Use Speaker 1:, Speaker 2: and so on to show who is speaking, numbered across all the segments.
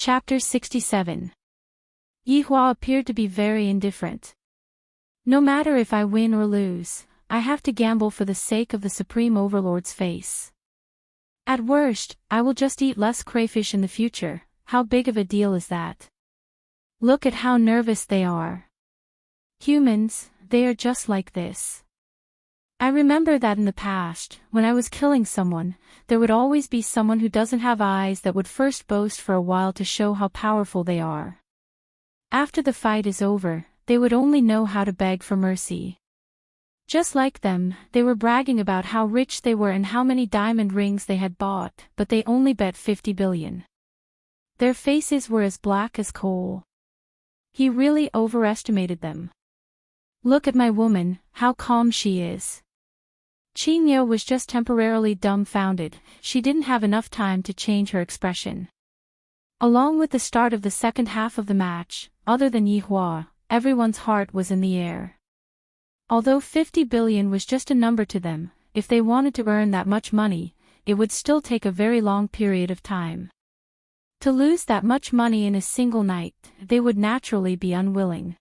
Speaker 1: Chapter 67. Yihua appeared to be very indifferent. No matter if I win or lose, I have to gamble for the sake of the Supreme Overlord's face. At worst, I will just eat less crayfish in the future. How big of a deal is that? Look at how nervous they are. Humans, they are just like this. I remember that in the past, when I was killing someone, there would always be someone who doesn't have eyes that would first boast for a while to show how powerful they are. After the fight is over, they would only know how to beg for mercy. Just like them, they were bragging about how rich they were and how many diamond rings they had bought, but they only bet 50 billion. Their faces were as black as coal. He really overestimated them. Look at my woman, how calm she is. Qingye was just temporarily dumbfounded. She didn't have enough time to change her expression. Along with the start of the second half of the match, other than Yihua, everyone's heart was in the air. Although 50 billion was just a number to them, if they wanted to earn that much money, it would still take a very long period of time. To lose that much money in a single night, they would naturally be unwilling.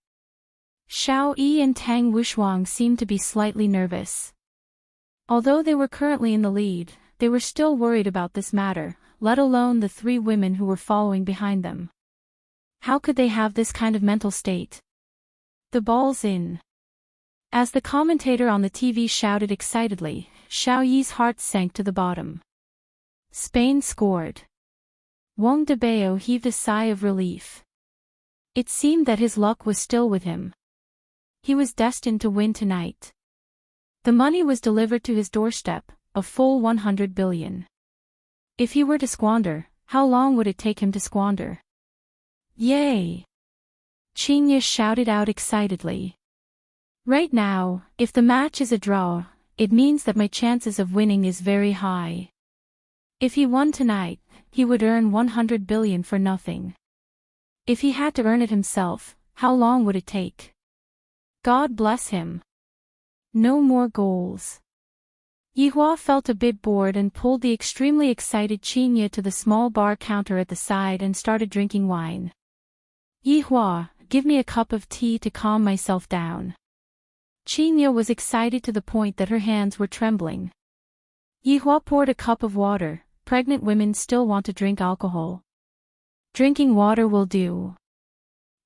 Speaker 1: Xiao Yi and Tang Wuxuang seemed to be slightly nervous. Although they were currently in the lead, they were still worried about this matter, let alone the three women who were following behind them. How could they have this kind of mental state? The ball's in. As the commentator on the TV shouted excitedly, Xiao Yi's heart sank to the bottom. Spain scored. Wang Debao heaved a sigh of relief. It seemed that his luck was still with him. He was destined to win tonight. The money was delivered to his doorstep, a full 100 billion. If he were to squander, how long would it take him to squander? Yay! Qingye shouted out excitedly. Right now, if the match is a draw, it means that my chances of winning is very high. If he won tonight, he would earn 100 billion for nothing. If he had to earn it himself, how long would it take? God bless him. No more goals. Yihua felt a bit bored and pulled the extremely excited Qingye to the small bar counter at the side and started drinking wine. Yihua, give me a cup of tea to calm myself down. Qingye was excited to the point that her hands were trembling. Yihua poured a cup of water. Pregnant women still want to drink alcohol. Drinking water will do.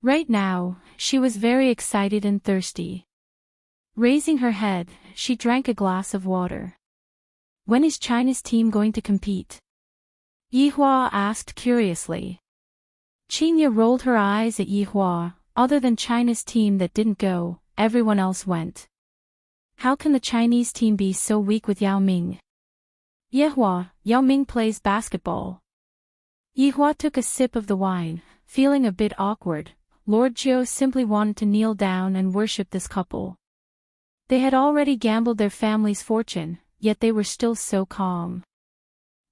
Speaker 1: Right now, she was very excited and thirsty. Raising her head, she drank a glass of water. When is China's team going to compete? Yihua asked curiously. Qingye rolled her eyes at Yihua. Other than China's team that didn't go, everyone else went. How can the Chinese team be so weak with Yao Ming? Yehua, Yao Ming plays basketball. Yihua took a sip of the wine, feeling a bit awkward. Lord Zhou simply wanted to kneel down and worship this couple. They had already gambled their family's fortune, yet they were still so calm.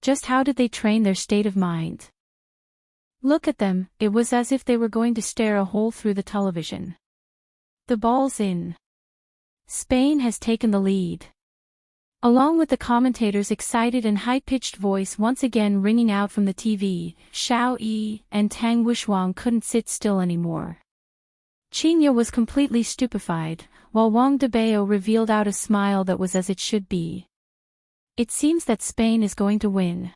Speaker 1: Just how did they train their state of mind? Look at them, it was as if they were going to stare a hole through the television. The ball's in. Spain has taken the lead. Along with the commentator's excited and high-pitched voice once again ringing out from the TV, Xiao Yi and Tang Wuxuang couldn't sit still anymore. Qingye was completely stupefied, while Wang Debao revealed out a smile that was as it should be. It seems that Spain is going to win.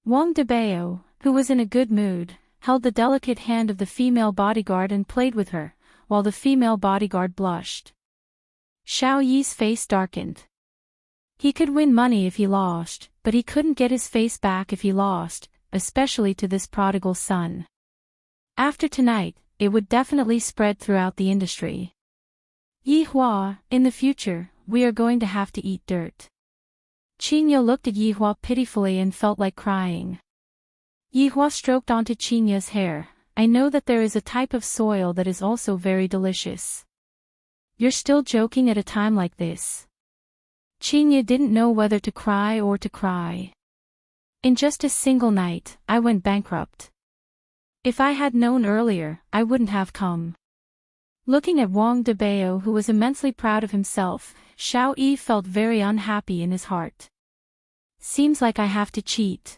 Speaker 1: Wang Debao, who was in a good mood, held the delicate hand of the female bodyguard and played with her, while the female bodyguard blushed. Xiao Yi's face darkened. He could win money if he lost, but he couldn't get his face back if he lost, especially to this prodigal son. After tonight, it would definitely spread throughout the industry. Yihua, in the future, we are going to have to eat dirt. Qingye looked at Yihua pitifully and felt like crying. Yihua stroked onto Qingye's hair. I know that there is a type of soil that is also very delicious. You're still joking at a time like this. Qingye didn't know whether to cry or to cry. In just a single night, I went bankrupt. If I had known earlier, I wouldn't have come. Looking at Wang Debao, who was immensely proud of himself, Xiao Yi felt very unhappy in his heart. Seems like I have to cheat.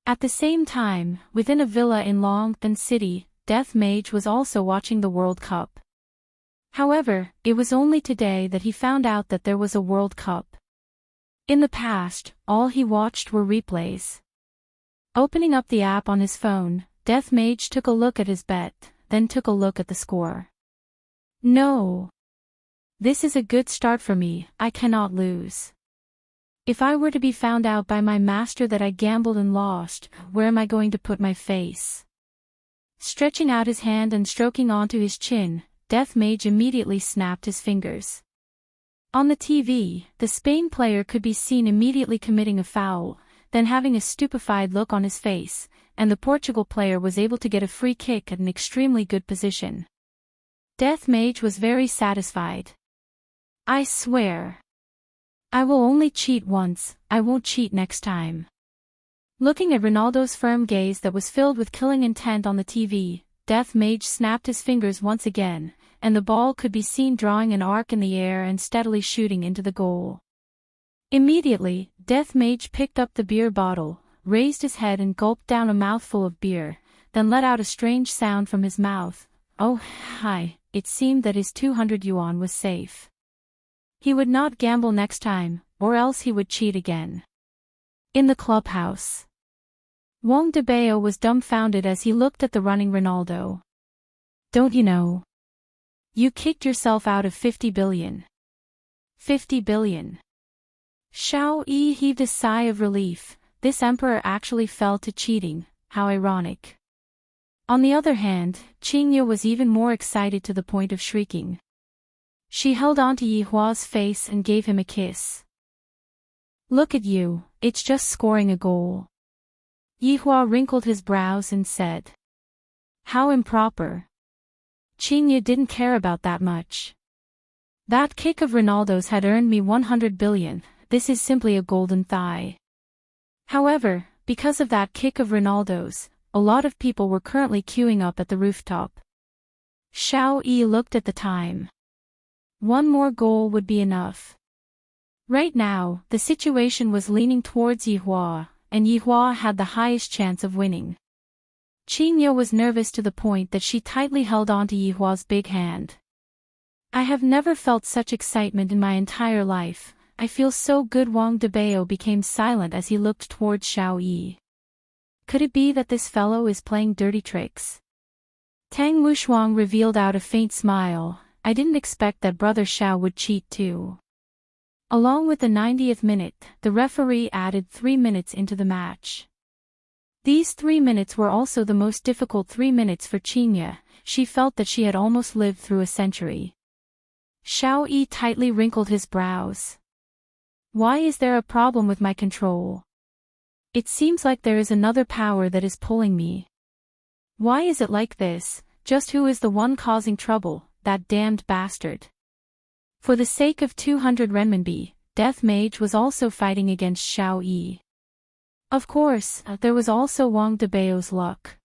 Speaker 1: At the same time, within a villa in Longtan City, Death Mage was also watching the World Cup. However, it was only today that he found out that there was a World Cup. In the past, all he watched were replays. Opening up the app on his phone, Death Mage took a look at his bet, then took a look at the score. No. This is a good start for me, I cannot lose. If I were to be found out by my master that I gambled and lost, where am I going to put my face? Stretching out his hand and stroking onto his chin, Death Mage immediately snapped his fingers. On the TV, the Spain player could be seen immediately committing a foul, then having a stupefied look on his face, and the Portugal player was able to get a free kick at an extremely good position. Death Mage was very satisfied. I swear. I will only cheat once, I won't cheat next time. Looking at Ronaldo's firm gaze that was filled with killing intent on the TV, Death Mage snapped his fingers once again, and the ball could be seen drawing an arc in the air and steadily shooting into the goal. Immediately, Death Mage picked up the beer bottle, raised his head and gulped down a mouthful of beer, then let out a strange sound from his mouth. Oh, hi, it seemed that his 200 yuan was safe. He would not gamble next time, or else he would cheat again. In the clubhouse, Wang Debeo was dumbfounded as he looked at the running Ronaldo. Don't you know? You kicked yourself out of 50 billion. 50 billion. Xiao Yi heaved a sigh of relief. This emperor actually fell to cheating, how ironic. On the other hand, Qingye was even more excited to the point of shrieking. She held onto Yi Hua's face and gave him a kiss. Look at you, it's just scoring a goal. Yi Hua wrinkled his brows and said. How improper. Qingye didn't care about that much. That kick of Ronaldo's had earned me 100 billion, this is simply a golden thigh. However, because of that kick of Ronaldo's, a lot of people were currently queuing up at the rooftop. Xiao Yi looked at the time. One more goal would be enough. Right now, the situation was leaning towards Yi Hua, and Yi Hua had the highest chance of winning. Qingye was nervous to the point that she tightly held onto Yi Hua's big hand. I have never felt such excitement in my entire life, I feel so good. Wang Debeo became silent as he looked towards Xiao Yi. Could it be that this fellow is playing dirty tricks? Tang Wushuang revealed out a faint smile. I didn't expect that brother Xiao would cheat too. Along with the 90th minute, the referee added 3 minutes into the match. These 3 minutes were also the most difficult 3 minutes for Qingye. She felt that she had almost lived through a century. Xiao Yi tightly wrinkled his brows. Why is there a problem with my control? It seems like there is another power that is pulling me. Why is it like this? Just who is the one causing trouble? That damned bastard. For the sake of 200 renminbi, Death Mage was also fighting against Xiao Yi. Of course, there was also Wang Debeo's luck.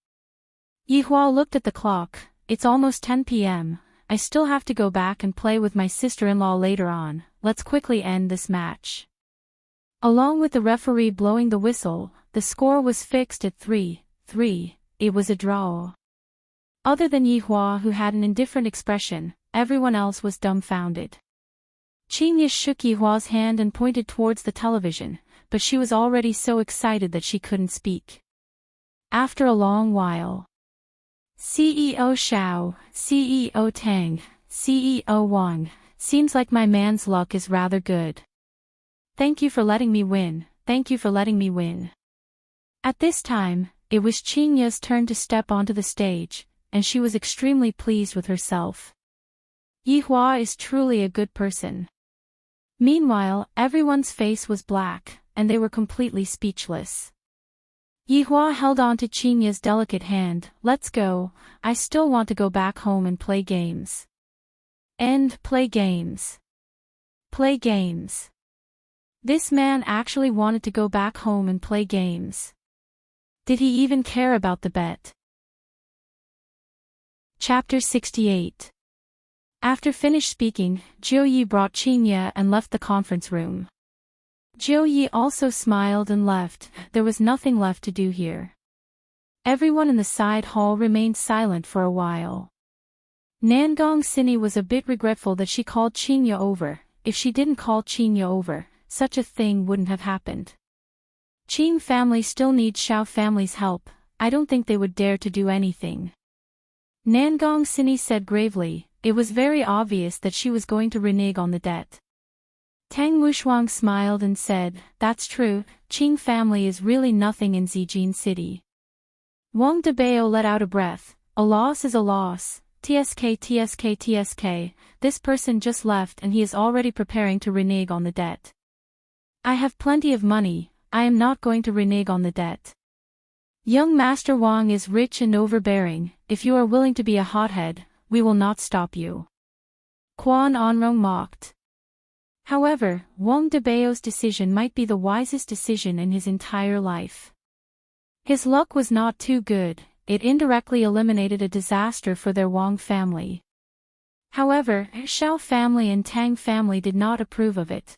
Speaker 1: Yi Hua looked at the clock. It's almost 10 p.m. I still have to go back and play with my sister-in-law later on. Let's quickly end this match. Along with the referee blowing the whistle, the score was fixed at 3-3. It was a draw. Other than Yi Hua, who had an indifferent expression, everyone else was dumbfounded. Qingye shook Yi Hua's hand and pointed towards the television, but she was already so excited that she couldn't speak. After a long while, CEO Xiao, CEO Tang, CEO Wang, seems like my man's luck is rather good. Thank you for letting me win, thank you for letting me win. At this time, it was Qingye's turn to step onto the stage, and she was extremely pleased with herself. Yi Hua is truly a good person. Meanwhile, everyone's face was black, and they were completely speechless. Yi Hua held on to Qingye's delicate hand. Let's go, I still want to go back home and play games. And play games. Play games. This man actually wanted to go back home and play games. Did he even care about the bet? Chapter 68. After finished speaking, Jiu Yi brought Qingye and left the conference room. Jiu Yi also smiled and left. There was nothing left to do here. Everyone in the side hall remained silent for a while. Nangong Sini was a bit regretful that she called Qingya over. If she didn't call Qingya over, such a thing wouldn't have happened. Qing family still needs Xiao family's help. I don't think they would dare to do anything. Nangong Sini said gravely. It was very obvious that she was going to renege on the debt. Tang Wushuang smiled and said, "That's true, Qing family is really nothing in Zijin City." Wang Debao let out a breath. A loss is a loss. TSK. This person just left and he is already preparing to renege on the debt. I have plenty of money, I am not going to renege on the debt. Young Master Wang is rich and overbearing. If you are willing to be a hothead, we will not stop you. Quan Anrong mocked. However, Wang Debao's decision might be the wisest decision in his entire life. His luck was not too good, it indirectly eliminated a disaster for their Wang family. However, Xiao family and Tang family did not approve of it.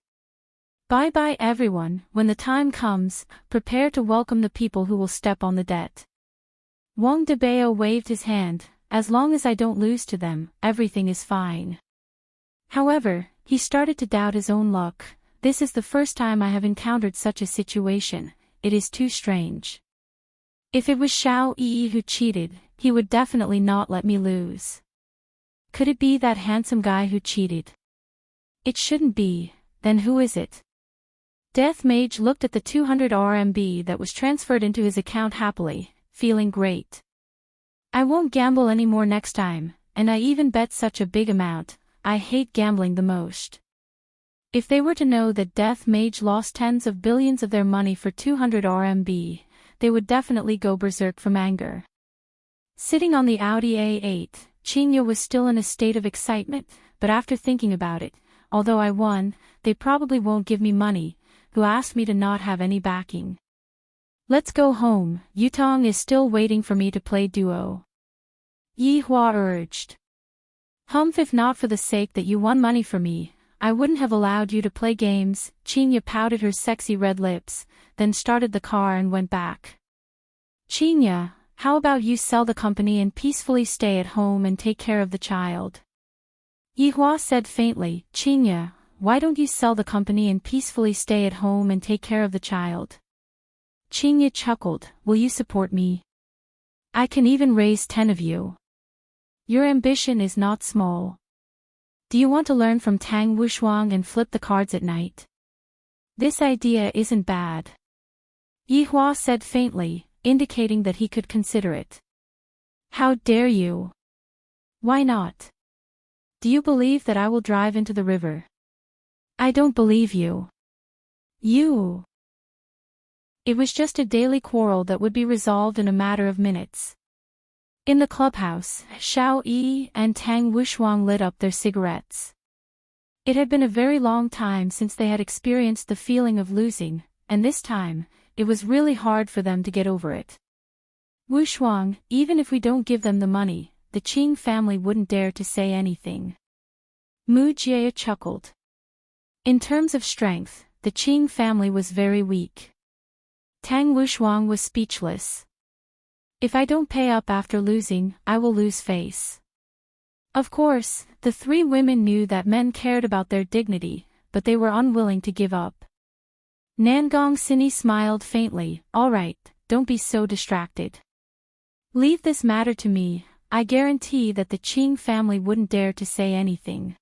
Speaker 1: Bye-bye everyone, when the time comes, prepare to welcome the people who will step on the debt. Wang Debao waved his hand. As long as I don't lose to them, everything is fine. However, he started to doubt his own luck. This is the first time I have encountered such a situation, it is too strange. If it was Xiao Yi who cheated, he would definitely not let me lose. Could it be that handsome guy who cheated? It shouldn't be, then who is it? Death Mage looked at the 200 RMB that was transferred into his account happily, feeling great. I won't gamble anymore next time, and I even bet such a big amount. I hate gambling the most. If they were to know that Death Mage lost tens of billions of their money for 200 RMB, they would definitely go berserk from anger. Sitting on the Audi A8, Qingya was still in a state of excitement, but after thinking about it, although I won, they probably won't give me money, who asked me to not have any backing. Let's go home, Yutong is still waiting for me to play duo. Yi Hua urged. Humph, if not for the sake that you won money for me, I wouldn't have allowed you to play games. Qingya pouted her sexy red lips, then started the car and went back. Qingya, how about you sell the company and peacefully stay at home and take care of the child? Yi Hua said faintly. Qingya, why don't you sell the company and peacefully stay at home and take care of the child? Qingya chuckled. Will you support me? I can even raise 10 of you. Your ambition is not small. Do you want to learn from Tang Wushuang and flip the cards at night? This idea isn't bad. Yi Hua said faintly, indicating that he could consider it. How dare you? Why not? Do you believe that I will drive into the river? I don't believe you. You. It was just a daily quarrel that would be resolved in a matter of minutes. In the clubhouse, Xiao Yi and Tang Wushuang lit up their cigarettes. It had been a very long time since they had experienced the feeling of losing, and this time, it was really hard for them to get over it. Wushuang, even if we don't give them the money, the Qing family wouldn't dare to say anything. Mu Jie chuckled. In terms of strength, the Qing family was very weak. Tang Wushuang was speechless. If I don't pay up after losing, I will lose face. Of course, the three women knew that men cared about their dignity, but they were unwilling to give up. Nangong Sini smiled faintly. All right, don't be so distracted. Leave this matter to me, I guarantee that the Qing family wouldn't dare to say anything.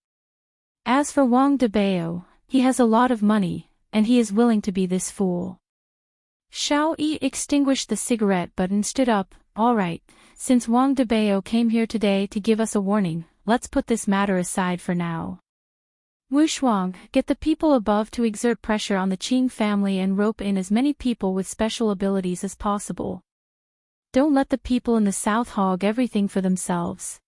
Speaker 1: As for Wang Debao, he has a lot of money, and he is willing to be this fool. Xiao Yi extinguished the cigarette butt and stood up. All right, since Wang Debao came here today to give us a warning, let's put this matter aside for now. Wushuang, get the people above to exert pressure on the Qing family and rope in as many people with special abilities as possible. Don't let the people in the south hog everything for themselves.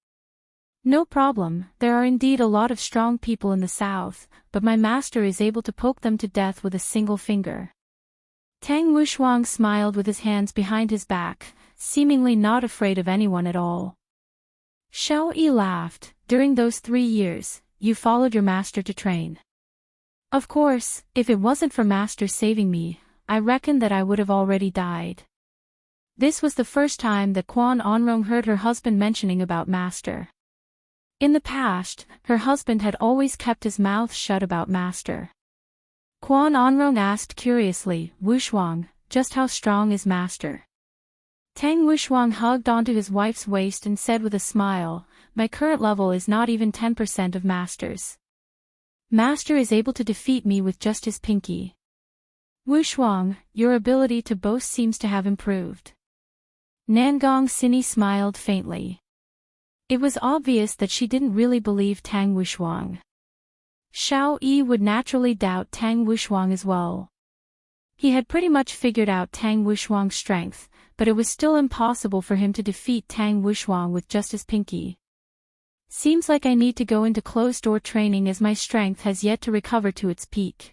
Speaker 1: No problem, there are indeed a lot of strong people in the south, but my master is able to poke them to death with a single finger. Tang Wushuang smiled with his hands behind his back, seemingly not afraid of anyone at all. Xiao Yi laughed. During those 3 years, you followed your master to train. Of course, if it wasn't for Master saving me, I reckon that I would have already died. This was the first time that Kwan Onrong heard her husband mentioning about Master. In the past, her husband had always kept his mouth shut about Master. Kwan Onrong asked curiously, Wushuang, just how strong is Master? Tang Wushuang hugged onto his wife's waist and said with a smile, my current level is not even 10% of Master's. Master is able to defeat me with just his pinky. Wushuang, your ability to boast seems to have improved. Nangong Sini smiled faintly. It was obvious that she didn't really believe Tang Wushuang. Xiao Yi would naturally doubt Tang Wushuang as well. He had pretty much figured out Tang Wushuang's strength, but it was still impossible for him to defeat Tang Wushuang with just his pinky. Seems like I need to go into closed-door training as my strength has yet to recover to its peak.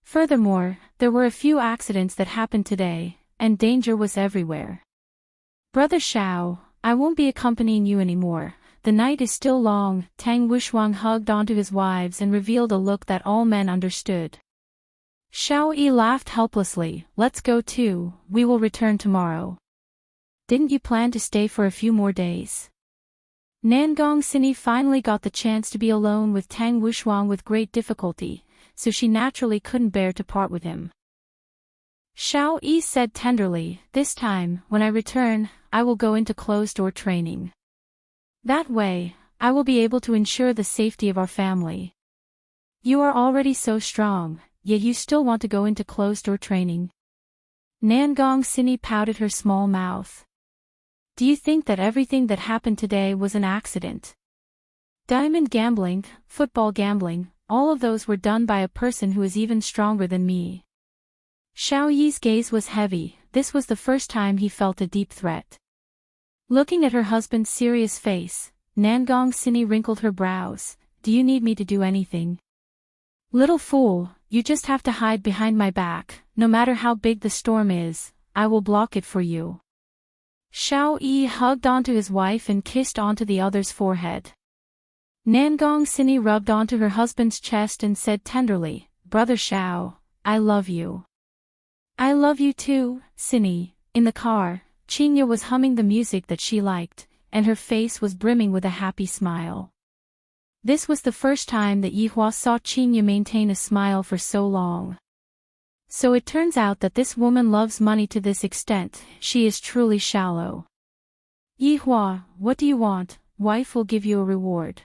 Speaker 1: Furthermore, there were a few accidents that happened today, and danger was everywhere. Brother Xiao, I won't be accompanying you anymore. The night is still long. Tang Wushuang hugged onto his wives and revealed a look that all men understood. Xiao Yi laughed helplessly. Let's go too, we will return tomorrow. Didn't you plan to stay for a few more days? Nangong Sini finally got the chance to be alone with Tang Wushuang with great difficulty, so she naturally couldn't bear to part with him. Xiao Yi said tenderly, this time, when I return, I will go into closed-door training. That way, I will be able to ensure the safety of our family. You are already so strong, yet you still want to go into closed-door training. Nangong Sini pouted her small mouth. Do you think that everything that happened today was an accident? Diamond gambling, football gambling, all of those were done by a person who is even stronger than me. Xiao Yi's gaze was heavy. This was the first time he felt a deep threat. Looking at her husband's serious face, Nangong Sini wrinkled her brows. Do you need me to do anything? Little fool, you just have to hide behind my back. No matter how big the storm is, I will block it for you. Xiao Yi hugged onto his wife and kissed onto the other's forehead. Nangong Sini rubbed onto her husband's chest and said tenderly, Brother Xiao, I love you. I love you too, Sini. In the car, Qingya was humming the music that she liked, and her face was brimming with a happy smile. This was the first time that Yihua saw Qingya maintain a smile for so long. So it turns out that this woman loves money to this extent. She is truly shallow. Yihua, what do you want? Wife will give you a reward.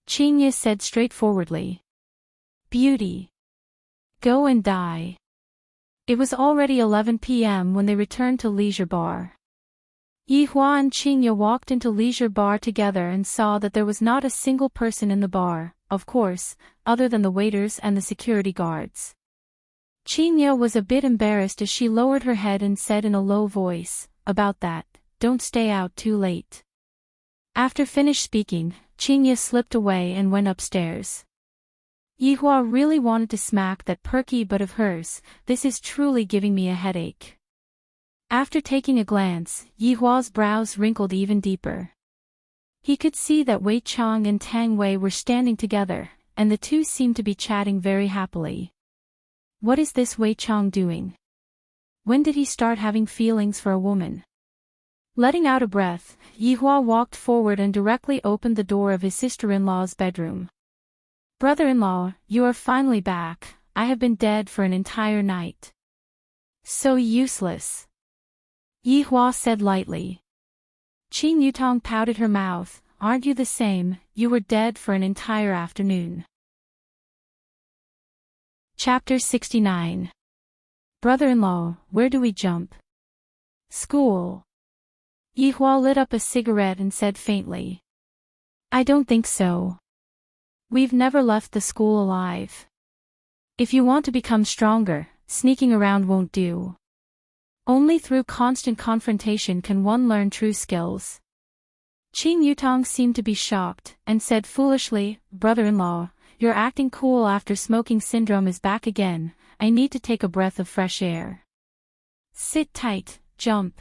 Speaker 1: Qingya said straightforwardly. Beauty. Go and die. It was already 11 p.m. when they returned to Leisure Bar. Yihua and Qingya walked into Leisure Bar together and saw that there was not a single person in the bar, of course, other than the waiters and the security guards. Qingya was a bit embarrassed as she lowered her head and said in a low voice, about that, don't stay out too late. After finished speaking, Qingya slipped away and went upstairs. Yihua really wanted to smack that perky butt of hers. This is truly giving me a headache. After taking a glance, Yihua's brows wrinkled even deeper. He could see that Wei Chang and Tang Wei were standing together, and the two seemed to be chatting very happily. What is this Wei Chang doing? When did he start having feelings for a woman? Letting out a breath, Yihua walked forward and directly opened the door of his sister-in-law's bedroom. Brother-in-law, you are finally back. I have been dead for an entire night. So useless. Yihua said lightly. Qing Yutong pouted her mouth. Aren't you the same? You were dead for an entire afternoon. Chapter 69. Brother-in-law, where do we jump? School. Yihua lit up a cigarette and said faintly. I don't think so. We've never left the school alive. If you want to become stronger, sneaking around won't do. Only through constant confrontation can one learn true skills. Qing Yutong seemed to be shocked, and said foolishly, Brother-in-law, your acting cool after smoking syndrome is back again. I need to take a breath of fresh air. Sit tight, jump.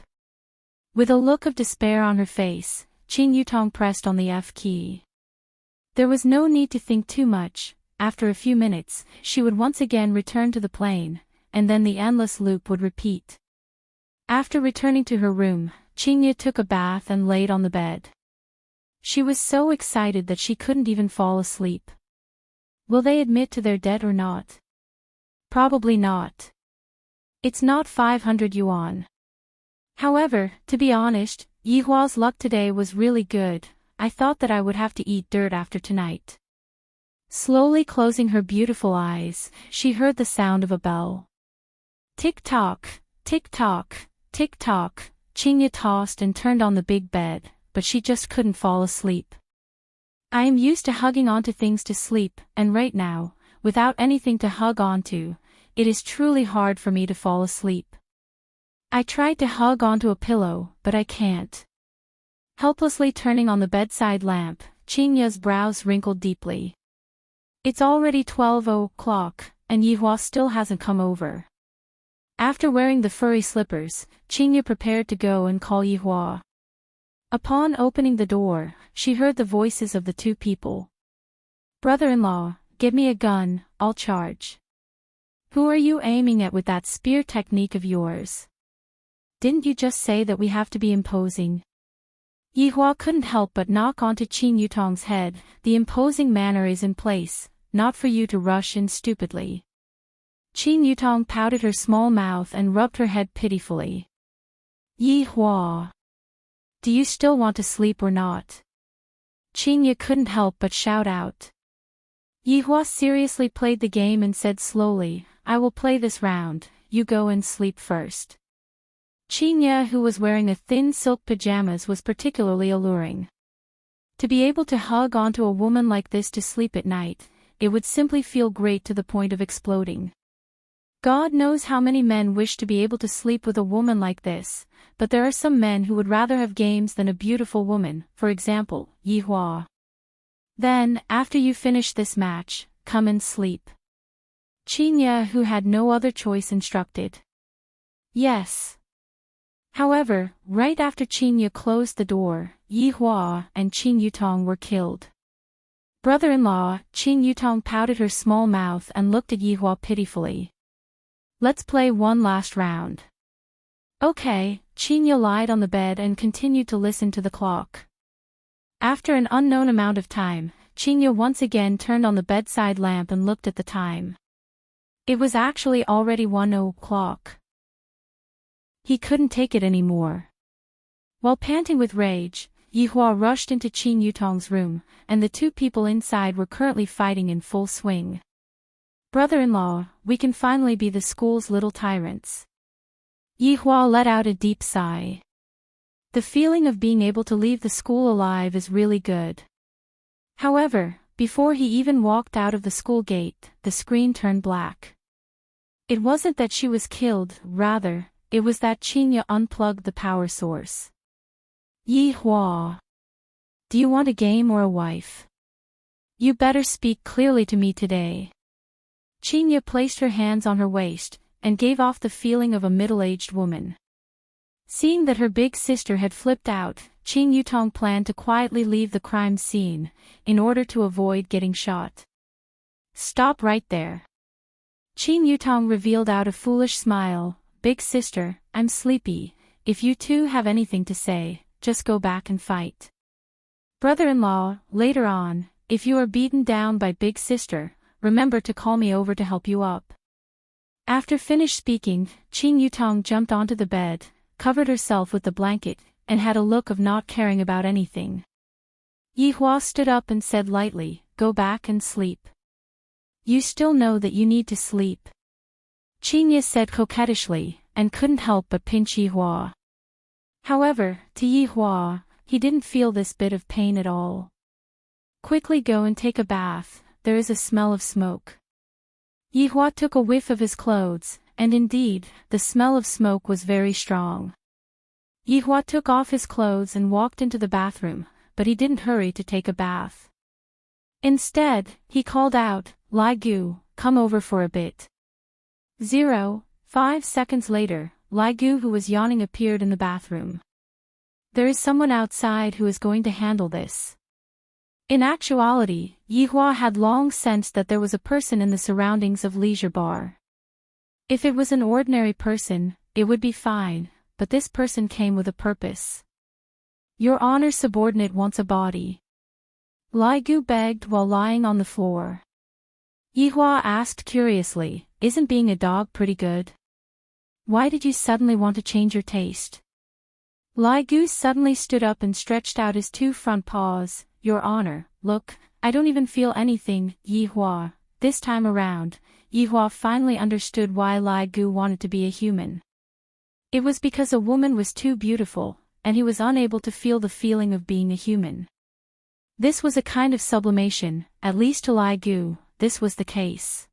Speaker 1: With a look of despair on her face, Qing Yutong pressed on the F key. There was no need to think too much. after a few minutes, she would once again return to the plane, and then the endless loop would repeat. After returning to her room, Chinya took a bath and laid on the bed. She was so excited that she couldn't even fall asleep. Will they admit to their debt or not? Probably not. It's not 500 yuan. However, to be honest, Yihua's luck today was really good. I thought that I would have to eat dirt after tonight. Slowly closing her beautiful eyes, she heard the sound of a bell. Tick-tock, tick-tock, tick-tock. Chinya tossed and turned on the big bed, but she just couldn't fall asleep. I am used to hugging onto things to sleep, and right now, without anything to hug onto, it is truly hard for me to fall asleep. I tried to hug onto a pillow, but I can't. Helplessly turning on the bedside lamp, Chinya's brows wrinkled deeply. It's already 12 o'clock, and Yihua still hasn't come over. After wearing the furry slippers, Chinya prepared to go and call Yihua. Upon opening the door, she heard the voices of the two people. Brother-in-law, give me a gun, I'll charge. Who are you aiming at with that spear technique of yours? Didn't you just say that we have to be imposing? Yihua couldn't help but knock onto Qin Yutong's head. The imposing manner is in place, not for you to rush in stupidly. Qin Yutong pouted her small mouth and rubbed her head pitifully. Yihua. Do you still want to sleep or not? Qin couldn't help but shout out. Yihua seriously played the game and said slowly, I will play this round, you go and sleep first. Qin, who was wearing a thin silk pajamas, was particularly alluring. To be able to hug onto a woman like this to sleep at night, it would simply feel great to the point of exploding. God knows how many men wish to be able to sleep with a woman like this, but there are some men who would rather have games than a beautiful woman, for example, Yihua. Then, after you finish this match, come and sleep. Qin, who had no other choice, instructed. Yes. However, right after Qin closed the door, Yihua and Qin Yutong were killed. Brother-in-law, Qin Yutong pouted her small mouth and looked at Yihua pitifully. Let's play one last round. Okay, Qin lied on the bed and continued to listen to the clock. After an unknown amount of time, Qin once again turned on the bedside lamp and looked at the time. It was actually already 1 o'clock. He couldn't take it anymore. While panting with rage, Yihua rushed into Qin Yutong's room, and the two people inside were currently fighting in full swing. Brother-in-law, we can finally be the school's little tyrants. Yihua let out a deep sigh. The feeling of being able to leave the school alive is really good. However, before he even walked out of the school gate, the screen turned black. It wasn't that she was killed, rather, it was that Qin unplugged the power source. Yihua. Do you want a game or a wife? You better speak clearly to me today. Qin placed her hands on her waist, and gave off the feeling of a middle-aged woman. Seeing that her big sister had flipped out, Qin Yutong planned to quietly leave the crime scene, in order to avoid getting shot. Stop right there. Qin Yutong revealed out a foolish smile. Big sister, I'm sleepy. If you two have anything to say, just go back and fight. Brother-in-law, later on, if you are beaten down by big sister, remember to call me over to help you up. After finished speaking, Qin Yutong jumped onto the bed, covered herself with the blanket, and had a look of not caring about anything. Yihua stood up and said lightly, go back and sleep. You still know that you need to sleep. Qin said coquettishly, and couldn't help but pinch Yihua. However, to Yihua, he didn't feel this bit of pain at all. Quickly go and take a bath, there is a smell of smoke. Yihua took a whiff of his clothes, and indeed, the smell of smoke was very strong. Yihua took off his clothes and walked into the bathroom, but he didn't hurry to take a bath. Instead, he called out, Li Gu, come over for a bit. 5 seconds later, Li Gu, who was yawning, appeared in the bathroom. There is someone outside who is going to handle this. In actuality, Yihua had long sensed that there was a person in the surroundings of Leisure Bar. If it was an ordinary person, it would be fine, but this person came with a purpose. Your Honor, subordinate wants a body. Lai Gu begged while lying on the floor. Yihua asked curiously, isn't being a dog pretty good? Why did you suddenly want to change your taste? Lai Gu suddenly stood up and stretched out his two front paws. Your Honor, look, I don't even feel anything, Yihua. This time around, Yihua finally understood why Lai Gu wanted to be a human. It was because a woman was too beautiful, and he was unable to feel the feeling of being a human. This was a kind of sublimation, at least to Lai Gu, this was the case.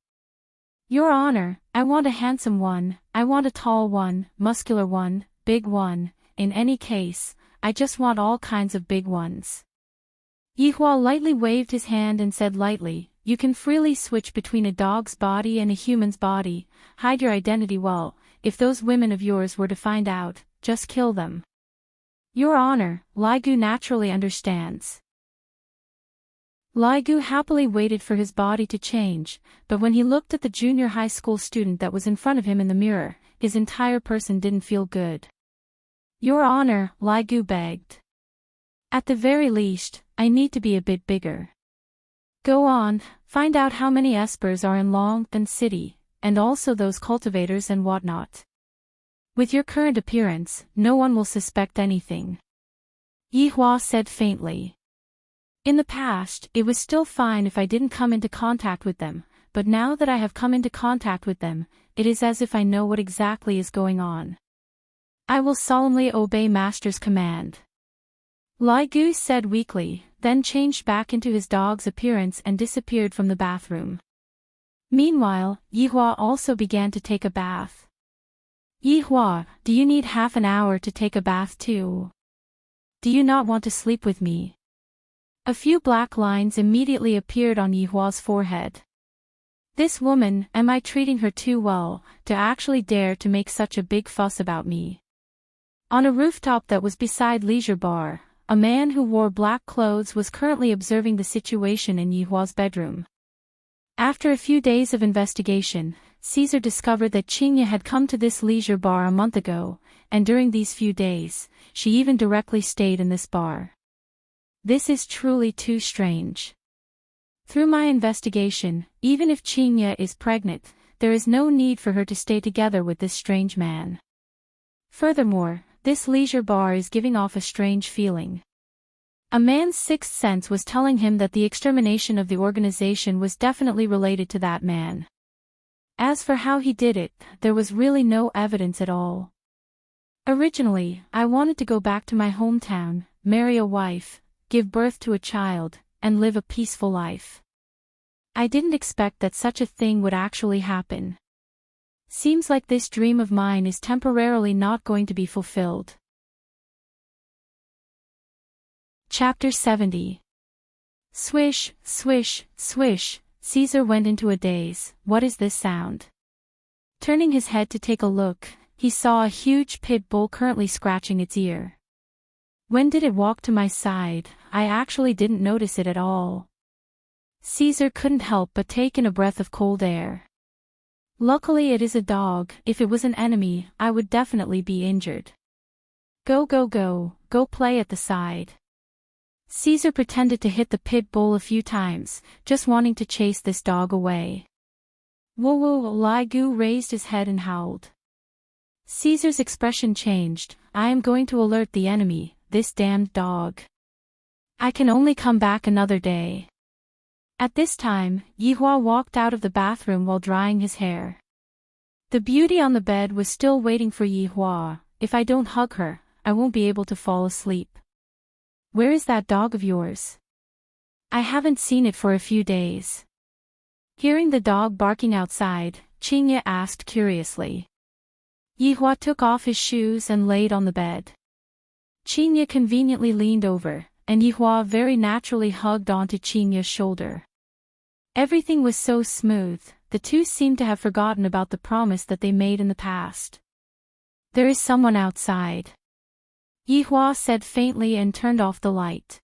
Speaker 1: Your Honor, I want a handsome one, I want a tall one, muscular one, big one, in any case, I just want all kinds of big ones. Yihua lightly waved his hand and said lightly, you can freely switch between a dog's body and a human's body, hide your identity well, if those women of yours were to find out, just kill them. Your Honor, Lai Gu naturally understands. Lai Gu happily waited for his body to change, but when he looked at the junior high school student that was in front of him in the mirror, his entire person didn't feel good. Your Honor, Lai Gu begged. At the very least, I need to be a bit bigger. Go on, find out how many espers are in Longtan City, and also those cultivators and whatnot. With your current appearance, no one will suspect anything. Yihua said faintly. In the past, it was still fine if I didn't come into contact with them, but now that I have come into contact with them, it is as if I know what exactly is going on. I will solemnly obey Master's command. Lai Gu said weakly, then changed back into his dog's appearance and disappeared from the bathroom. Meanwhile, Yihua also began to take a bath. Yihua, do you need half an hour to take a bath too? Do you not want to sleep with me? A few black lines immediately appeared on Yihua's forehead. This woman, am I treating her too well, to actually dare to make such a big fuss about me? On a rooftop that was beside Leisure Bar, a man who wore black clothes was currently observing the situation in Yihua's bedroom. After a few days of investigation, Caesar discovered that Qingye had come to this Leisure Bar a month ago, and during these few days, she even directly stayed in this bar. This is truly too strange. Through my investigation, even if Qingye is pregnant, there is no need for her to stay together with this strange man. Furthermore, this Leisure Bar is giving off a strange feeling. A man's sixth sense was telling him that the extermination of the organization was definitely related to that man. As for how he did it, there was really no evidence at all. Originally, I wanted to go back to my hometown, marry a wife, give birth to a child, and live a peaceful life. I didn't expect that such a thing would actually happen. Seems like this dream of mine is temporarily not going to be fulfilled. Chapter 70. Swish, swish, swish, Caesar went into a daze. What is this sound? Turning his head to take a look, he saw a huge pit bull currently scratching its ear. When did it walk to my side? I actually didn't notice it at all. Caesar couldn't help but take in a breath of cold air. Luckily it is a dog. If it was an enemy, I would definitely be injured. Go play at the side. Caesar pretended to hit the pit bull a few times, just wanting to chase this dog away. Whoa, Lai Gu raised his head and howled. Caesar's expression changed. I am going to alert the enemy, this damned dog. I can only come back another day. At this time, Yihua walked out of the bathroom while drying his hair. The beauty on the bed was still waiting for Yihua. If I don't hug her, I won't be able to fall asleep. Where is that dog of yours? I haven't seen it for a few days. Hearing the dog barking outside, Qingye asked curiously. Yihua took off his shoes and laid on the bed. Qingye conveniently leaned over, and Yihua very naturally hugged onto Qingye's shoulder. Everything was so smooth, the two seemed to have forgotten about the promise that they made in the past. There is someone outside. Yihua said faintly and turned off the light.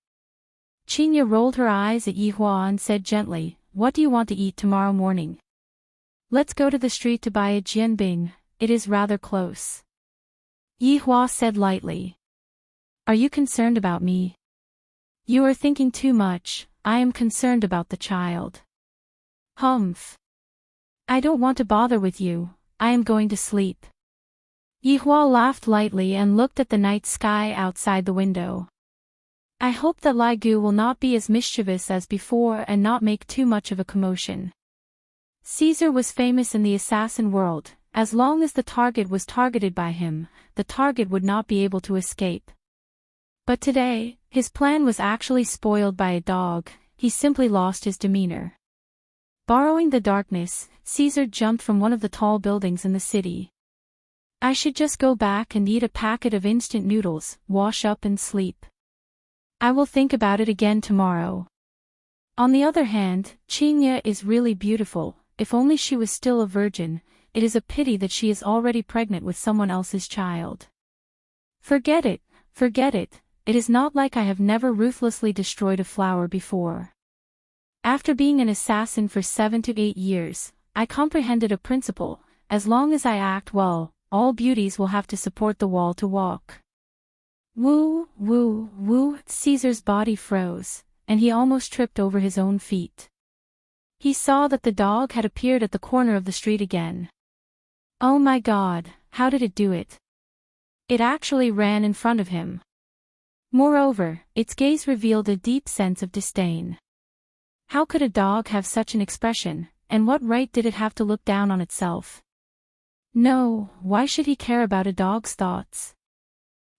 Speaker 1: Qinya rolled her eyes at Yihua and said gently, "What do you want to eat tomorrow morning?" "Let's go to the street to buy a jianbing, it is rather close." Yihua said lightly. "Are you concerned about me?" "You are thinking too much, I am concerned about the child." "Humph. I don't want to bother with you, I am going to sleep." Yihua laughed lightly and looked at the night sky outside the window. "I hope that Lai Gu will not be as mischievous as before and not make too much of a commotion." Caesar was famous in the assassin world. As long as the target was targeted by him, the target would not be able to escape. But today, his plan was actually spoiled by a dog, he simply lost his demeanor. Borrowing the darkness, Caesar jumped from one of the tall buildings in the city. "I should just go back and eat a packet of instant noodles, wash up and sleep. I will think about it again tomorrow." On the other hand, Qinya is really beautiful, if only she was still a virgin. It is a pity that she is already pregnant with someone else's child. Forget it, it is not like I have never ruthlessly destroyed a flower before. After being an assassin for 7 to 8 years, I comprehended a principle: as long as I act well, all beauties will have to support the wall to walk. Woo, woo, woo, Caesar's body froze, and he almost tripped over his own feet. He saw that the dog had appeared at the corner of the street again. Oh my God, how did it do it? It actually ran in front of him. Moreover, its gaze revealed a deep sense of disdain. How could a dog have such an expression, and what right did it have to look down on itself? No, why should he care about a dog's thoughts?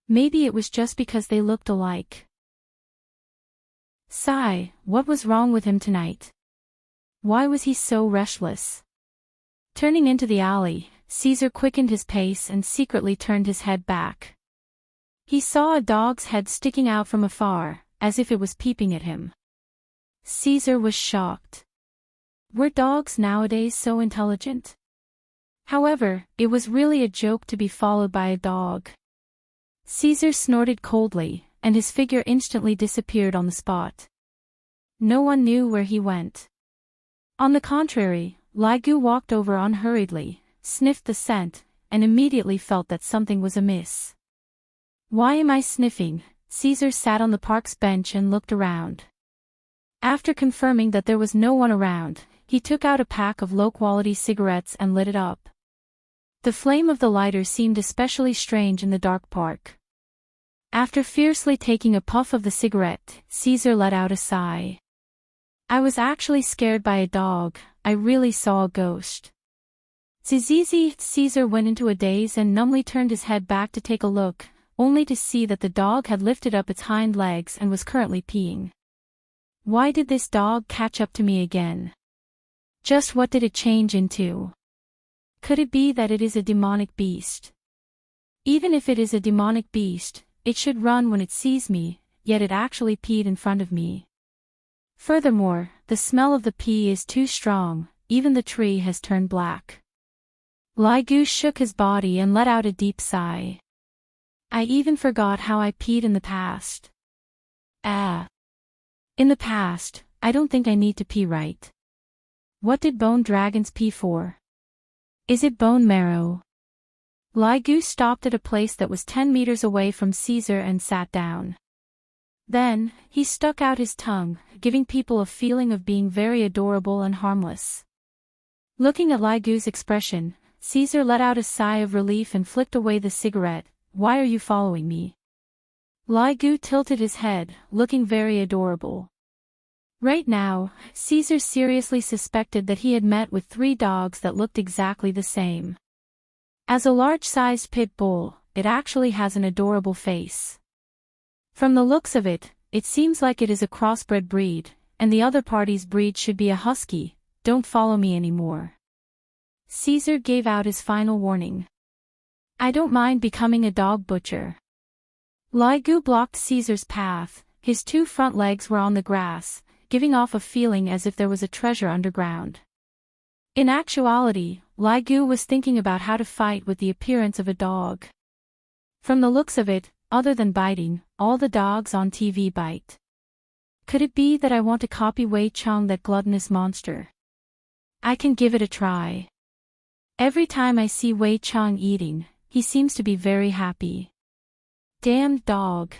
Speaker 1: Maybe it was just because they looked alike. Sigh, what was wrong with him tonight? Why was he so restless? Turning into the alley, Caesar quickened his pace and secretly turned his head back. He saw a dog's head sticking out from afar, as if it was peeping at him. Caesar was shocked. Were dogs nowadays so intelligent? However, it was really a joke to be followed by a dog. Caesar snorted coldly, and his figure instantly disappeared on the spot. No one knew where he went. On the contrary, Lai Gu walked over unhurriedly, sniffed the scent, and immediately felt that something was amiss. Why am I sniffing? Caesar sat on the park's bench and looked around. After confirming that there was no one around, he took out a pack of low-quality cigarettes and lit it up. The flame of the lighter seemed especially strange in the dark park. After fiercely taking a puff of the cigarette, Caesar let out a sigh. I was actually scared by a dog, I really saw a ghost. Zizizi, Caesar went into a daze and numbly turned his head back to take a look, only to see that the dog had lifted up its hind legs and was currently peeing. Why did this dog catch up to me again? Just what did it change into? Could it be that it is a demonic beast? Even if it is a demonic beast, it should run when it sees me, yet it actually peed in front of me. Furthermore, the smell of the pee is too strong, even the tree has turned black. Lai Gu shook his body and let out a deep sigh. I even forgot how I peed in the past. In the past, I don't think I need to pee, right? What did bone dragons pee for? Is it bone marrow? Lai Gu stopped at a place that was 10 meters away from Caesar and sat down. Then, he stuck out his tongue, giving people a feeling of being very adorable and harmless. Looking at Lai Gu's expression, Caesar let out a sigh of relief and flicked away the cigarette. Why are you following me? Lai Gu tilted his head, looking very adorable. Right now, Caesar seriously suspected that he had met with 3 dogs that looked exactly the same. As a large-sized pit bull, it actually has an adorable face. From the looks of it, it seems like it is a crossbred breed, and the other party's breed should be a husky. Don't follow me anymore. Caesar gave out his final warning. I don't mind becoming a dog butcher. Lai Gu blocked Caesar's path, his 2 front legs were on the grass, giving off a feeling as if there was a treasure underground. In actuality, Lai Gu was thinking about how to fight with the appearance of a dog. From the looks of it, other than biting, all the dogs on TV bite. Could it be that I want to copy Wei Chang, that gluttonous monster? I can give it a try. Every time I see Wei Chang eating, he seems to be very happy. Damned dog.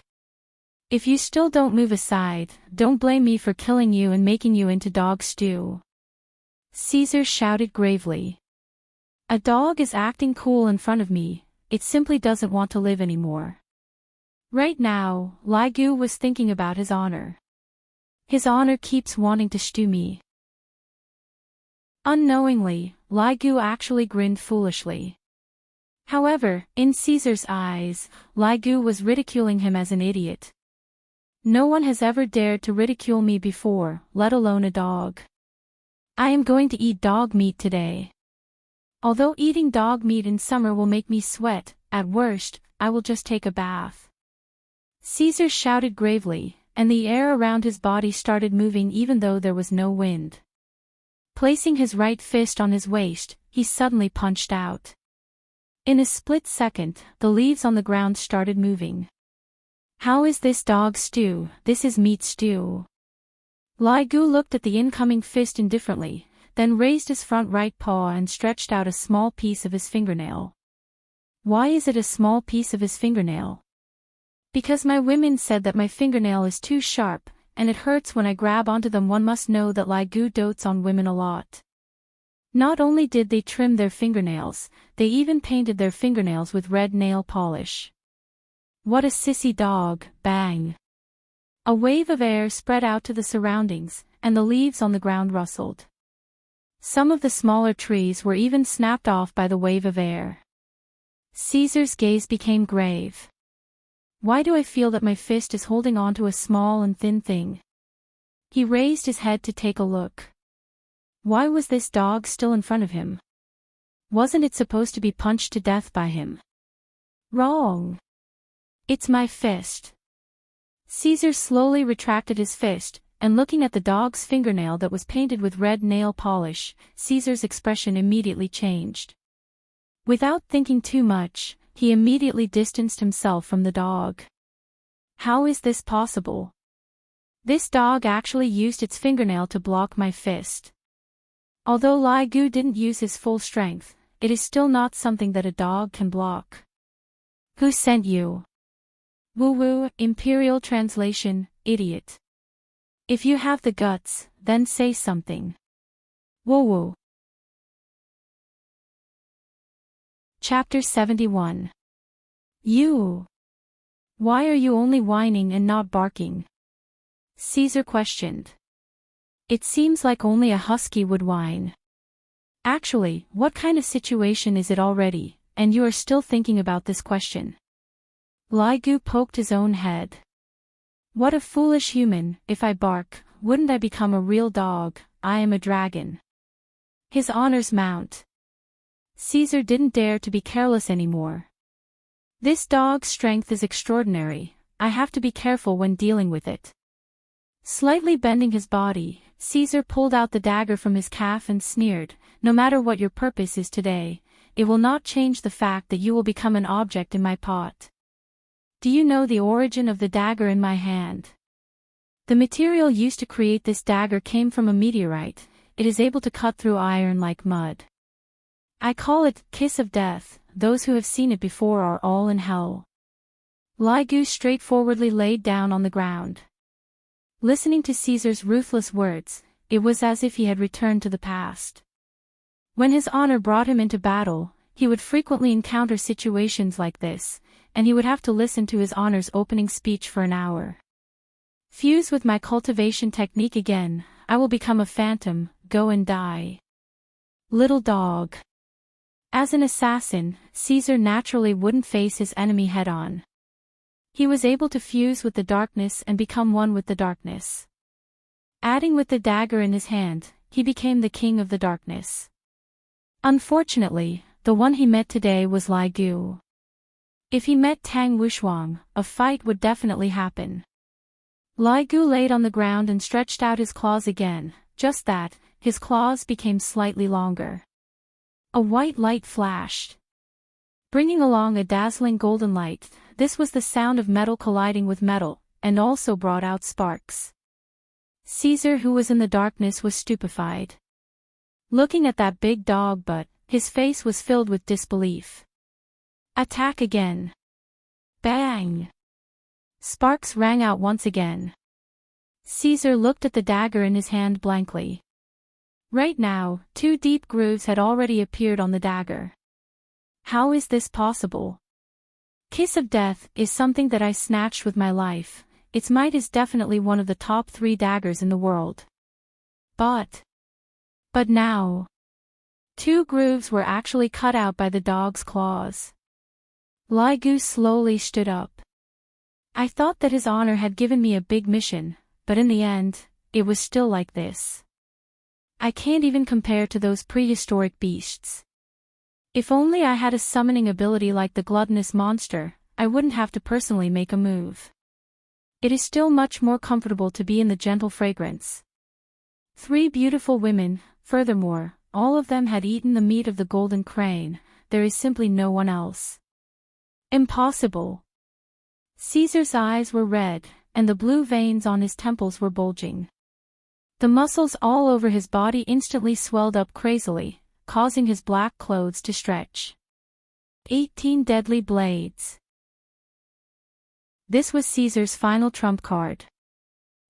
Speaker 1: If you still don't move aside, don't blame me for killing you and making you into dog stew. Caesar shouted gravely. A dog is acting cool in front of me, it simply doesn't want to live anymore. Right now, Li Gu was thinking about his honor. His honor keeps wanting to stew me. Unknowingly, Li Gu actually grinned foolishly. However, in Caesar's eyes, Li Gu was ridiculing him as an idiot. No one has ever dared to ridicule me before, let alone a dog. I am going to eat dog meat today. Although eating dog meat in summer will make me sweat, at worst, I will just take a bath. Caesar shouted gravely, and the air around his body started moving even though there was no wind. Placing his right fist on his waist, he suddenly punched out. In a split second, the leaves on the ground started moving. How is this dog stew? This is meat stew. Li Gu looked at the incoming fist indifferently, then raised his front right paw and stretched out a small piece of his fingernail. Why is it a small piece of his fingernail? Because my women said that my fingernail is too sharp, and it hurts when I grab onto them. One must know that Li Gu dotes on women a lot. Not only did they trim their fingernails, they even painted their fingernails with red nail polish. What a sissy dog, bang! A wave of air spread out to the surroundings, and the leaves on the ground rustled. Some of the smaller trees were even snapped off by the wave of air. Caesar's gaze became grave. Why do I feel that my fist is holding on to a small and thin thing? He raised his head to take a look. Why was this dog still in front of him? Wasn't it supposed to be punched to death by him? Wrong. It's my fist. Caesar slowly retracted his fist, and looking at the dog's fingernail that was painted with red nail polish, Caesar's expression immediately changed. Without thinking too much, he immediately distanced himself from the dog. How is this possible? This dog actually used its fingernail to block my fist. Although Li Gu didn't use his full strength, it is still not something that a dog can block. Who sent you? Woo-woo, Imperial translation, idiot. If you have the guts, then say something. Woo-woo. Chapter 71. You. Why are you only whining and not barking? Caesar questioned. It seems like only a husky would whine. Actually, what kind of situation is it already, and you are still thinking about this question? Li Gu poked his own head. What a foolish human, if I bark, wouldn't I become a real dog? I am a dragon. His honor's mount. Caesar didn't dare to be careless anymore. This dog's strength is extraordinary, I have to be careful when dealing with it. Slightly bending his body, Caesar pulled out the dagger from his calf and sneered, no matter what your purpose is today, it will not change the fact that you will become an object in my pot. Do you know the origin of the dagger in my hand? The material used to create this dagger came from a meteorite, it is able to cut through iron like mud. I call it, Kiss of Death, those who have seen it before are all in hell. Li Gu straightforwardly laid down on the ground. Listening to Caesar's ruthless words, it was as if he had returned to the past. When his honor brought him into battle, he would frequently encounter situations like this, and he would have to listen to his honor's opening speech for an hour. Fuse with my cultivation technique again, I will become a phantom, go and die. Little dog. As an assassin, Caesar naturally wouldn't face his enemy head-on. He was able to fuse with the darkness and become one with the darkness. Adding with the dagger in his hand, he became the king of the darkness. Unfortunately, the one he met today was Li Gu. If he met Tang Wushuang, a fight would definitely happen. Li Gu laid on the ground and stretched out his claws again, just that, his claws became slightly longer. A white light flashed. Bringing along a dazzling golden light, this was the sound of metal colliding with metal, and also brought out sparks. Caesar, who was in the darkness, was stupefied. Looking at that big dog, but his face was filled with disbelief. Attack again. Bang! Sparks rang out once again. Caesar looked at the dagger in his hand blankly. Right now, 2 deep grooves had already appeared on the dagger. How is this possible? Kiss of Death is something that I snatched with my life. Its might is definitely one of the top 3 daggers in the world. But now, 2 grooves were actually cut out by the dog's claws. Ligu slowly stood up. I thought that his honor had given me a big mission, but in the end, it was still like this. I can't even compare to those prehistoric beasts. If only I had a summoning ability like the gluttonous monster, I wouldn't have to personally make a move. It is still much more comfortable to be in the gentle fragrance. 3 beautiful women, furthermore, all of them had eaten the meat of the golden crane. There is simply no one else. Impossible. Caesar's eyes were red, and the blue veins on his temples were bulging. The muscles all over his body instantly swelled up crazily, causing his black clothes to stretch. 18 deadly blades. This was Caesar's final trump card.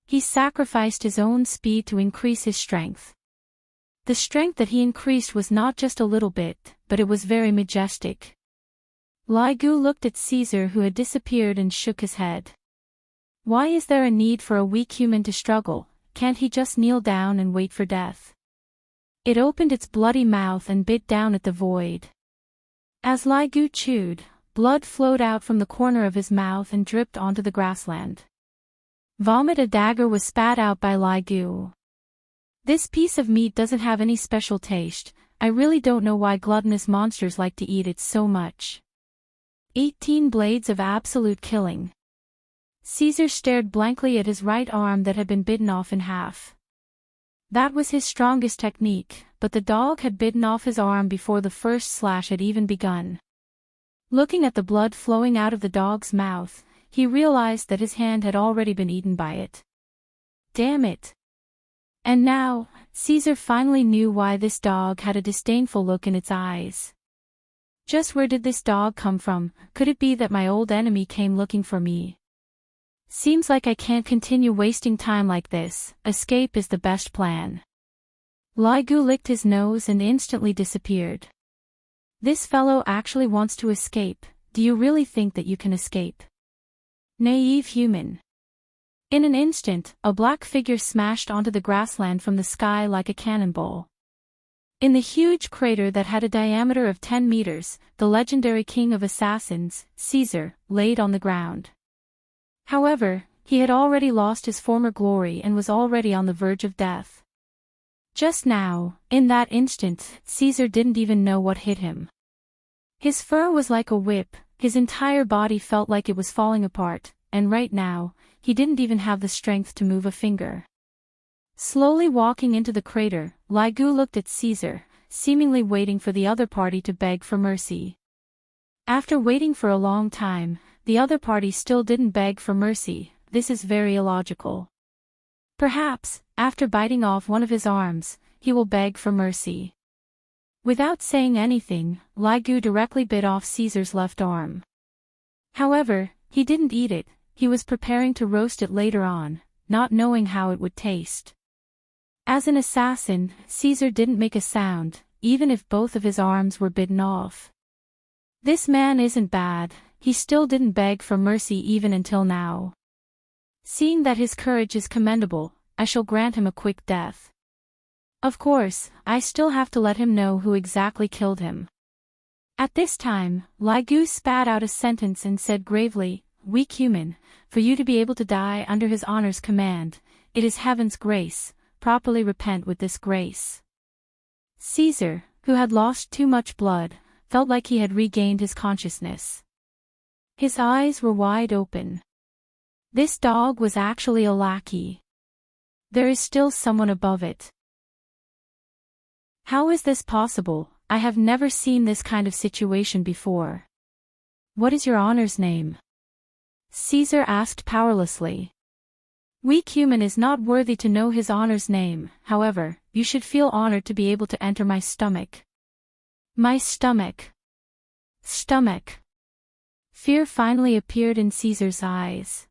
Speaker 1: He sacrificed his own speed to increase his strength. The strength that he increased was not just a little bit, but it was very majestic. Ligu looked at Caesar, who had disappeared, and shook his head. Why is there a need for a weak human to struggle? Can't he just kneel down and wait for death? It opened its bloody mouth and bit down at the void. As Ligu chewed, blood flowed out from the corner of his mouth and dripped onto the grassland. Vomit. A dagger was spat out by Ligu. This piece of meat doesn't have any special taste. I really don't know why gluttonous monsters like to eat it so much. 18 blades of absolute killing. Caesar stared blankly at his right arm that had been bitten off in half. That was his strongest technique, but the dog had bitten off his arm before the first slash had even begun. Looking at the blood flowing out of the dog's mouth, he realized that his hand had already been eaten by it. Damn it! And now, Caesar finally knew why this dog had a disdainful look in its eyes. Just where did this dog come from? Could it be that my old enemy came looking for me? Seems like I can't continue wasting time like this. Escape is the best plan. Ligu licked his nose and instantly disappeared. This fellow actually wants to escape. Do you really think that you can escape? Naive human. In an instant, a black figure smashed onto the grassland from the sky like a cannonball. In the huge crater that had a diameter of 10 meters, the legendary king of assassins, Caesar, laid on the ground. However, he had already lost his former glory and was already on the verge of death. Just now, in that instant, Caesar didn't even know what hit him. His fur was like a whip, his entire body felt like it was falling apart, and right now, he didn't even have the strength to move a finger. Slowly walking into the crater, Ligu looked at Caesar, seemingly waiting for the other party to beg for mercy. After waiting for a long time, the other party still didn't beg for mercy. This is very illogical. Perhaps, after biting off one of his arms, he will beg for mercy. Without saying anything, Ligu directly bit off Caesar's left arm. However, he didn't eat it. He was preparing to roast it later on, not knowing how it would taste. As an assassin, Caesar didn't make a sound, even if both of his arms were bitten off. This man isn't bad, he still didn't beg for mercy even until now. Seeing that his courage is commendable, I shall grant him a quick death. Of course, I still have to let him know who exactly killed him. At this time, Ligu spat out a sentence and said gravely, "Weak human, for you to be able to die under his honor's command, it is heaven's grace, properly repent with this grace." Caesar, who had lost too much blood, felt like he had regained his consciousness. His eyes were wide open. This dog was actually a lackey. There is still someone above it. How is this possible? I have never seen this kind of situation before. What is your honor's name? Caesar asked powerlessly. Weak human is not worthy to know his honor's name, however, you should feel honored to be able to enter my stomach. My stomach. Stomach. Fear finally appeared in Caesar's eyes.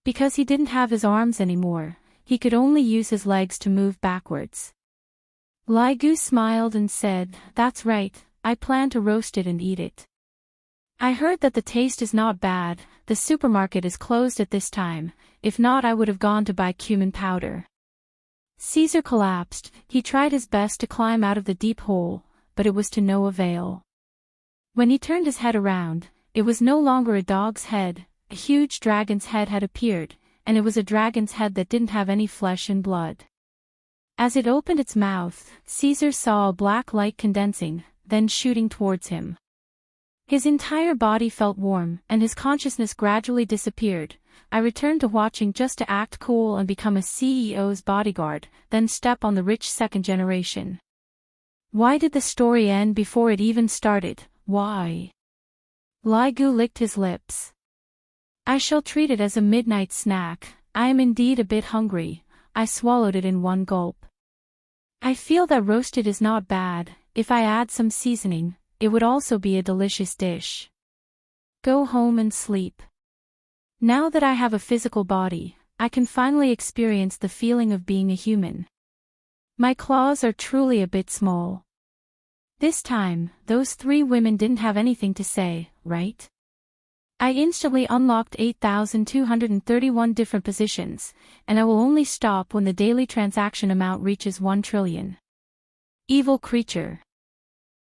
Speaker 1: Because he didn't have his arms anymore, he could only use his legs to move backwards. Ligu smiled and said, "That's right, I plan to roast it and eat it. I heard that the taste is not bad, the supermarket is closed at this time, if not I would have gone to buy cumin powder." Caesar collapsed, he tried his best to climb out of the deep hole, but it was to no avail. When he turned his head around, it was no longer a dog's head, a huge dragon's head had appeared, and it was a dragon's head that didn't have any flesh and blood. As it opened its mouth, Caesar saw a black light condensing, then shooting towards him. His entire body felt warm, and his consciousness gradually disappeared. I returned to watching just to act cool and become a CEO's bodyguard, then step on the rich second generation. Why did the story end before it even started? Why? Ligu licked his lips. I shall treat it as a midnight snack. I am indeed a bit hungry. I swallowed it in one gulp. I feel that roasted is not bad. If I add some seasoning, it would also be a delicious dish. Go home and sleep. Now that I have a physical body, I can finally experience the feeling of being a human. My claws are truly a bit small. This time, those 3 women didn't have anything to say, right? I instantly unlocked 8,231 different positions, and I will only stop when the daily transaction amount reaches 1 trillion. Evil creature.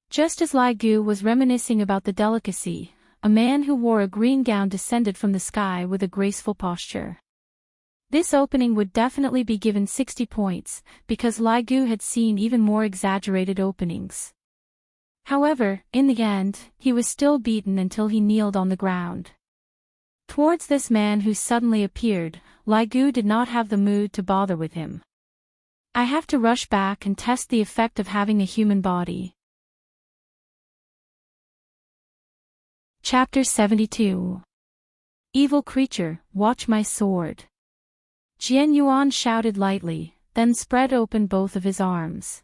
Speaker 1: Just as Ligu was reminiscing about the delicacy, a man who wore a green gown descended from the sky with a graceful posture. This opening would definitely be given 60 points, because Ligu had seen even more exaggerated openings. However, in the end, he was still beaten until he kneeled on the ground. Towards this man who suddenly appeared, Ligu did not have the mood to bother with him. I have to rush back and test the effect of having a human body. Chapter 72. Evil creature, watch my sword. Jian Yuan shouted lightly, then spread open both of his arms.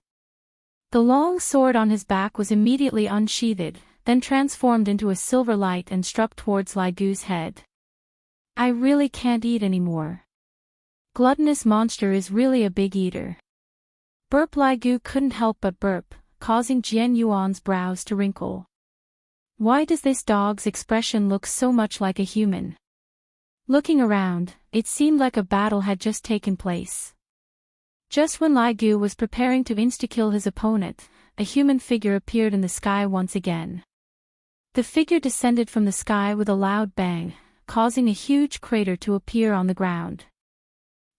Speaker 1: The long sword on his back was immediately unsheathed, then transformed into a silver light and struck towards Ligu's head. I really can't eat anymore. Gluttonous monster is really a big eater. Burp. Ligu couldn't help but burp, causing Jian Yuan's brows to wrinkle. Why does this dog's expression look so much like a human? Looking around, it seemed like a battle had just taken place. Just when Ligu was preparing to insta-kill his opponent, a human figure appeared in the sky once again. The figure descended from the sky with a loud bang, causing a huge crater to appear on the ground.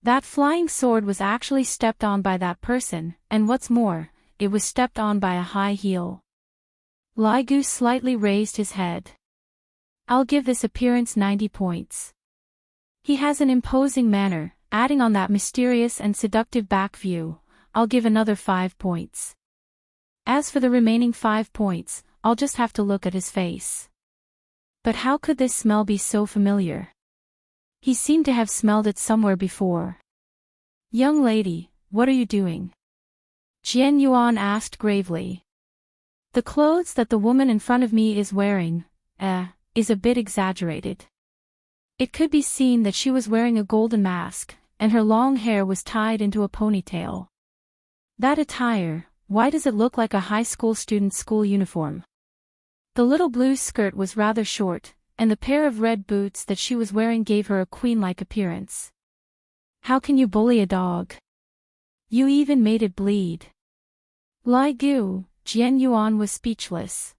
Speaker 1: That flying sword was actually stepped on by that person, and what's more, it was stepped on by a high heel. Ligu slightly raised his head. I'll give this appearance 90 points. He has an imposing manner, adding on that mysterious and seductive back view, I'll give another 5 points. As for the remaining 5 points, I'll just have to look at his face. But how could this smell be so familiar? He seemed to have smelled it somewhere before. Young lady, what are you doing? Jian Yuan asked gravely. The clothes that the woman in front of me is wearing, is a bit exaggerated. It could be seen that she was wearing a golden mask, and her long hair was tied into a ponytail. That attire, why does it look like a high school student's school uniform? The little blue skirt was rather short, and the pair of red boots that she was wearing gave her a queen-like appearance. How can you bully a dog? You even made it bleed. Ligu, Jian Yuan was speechless.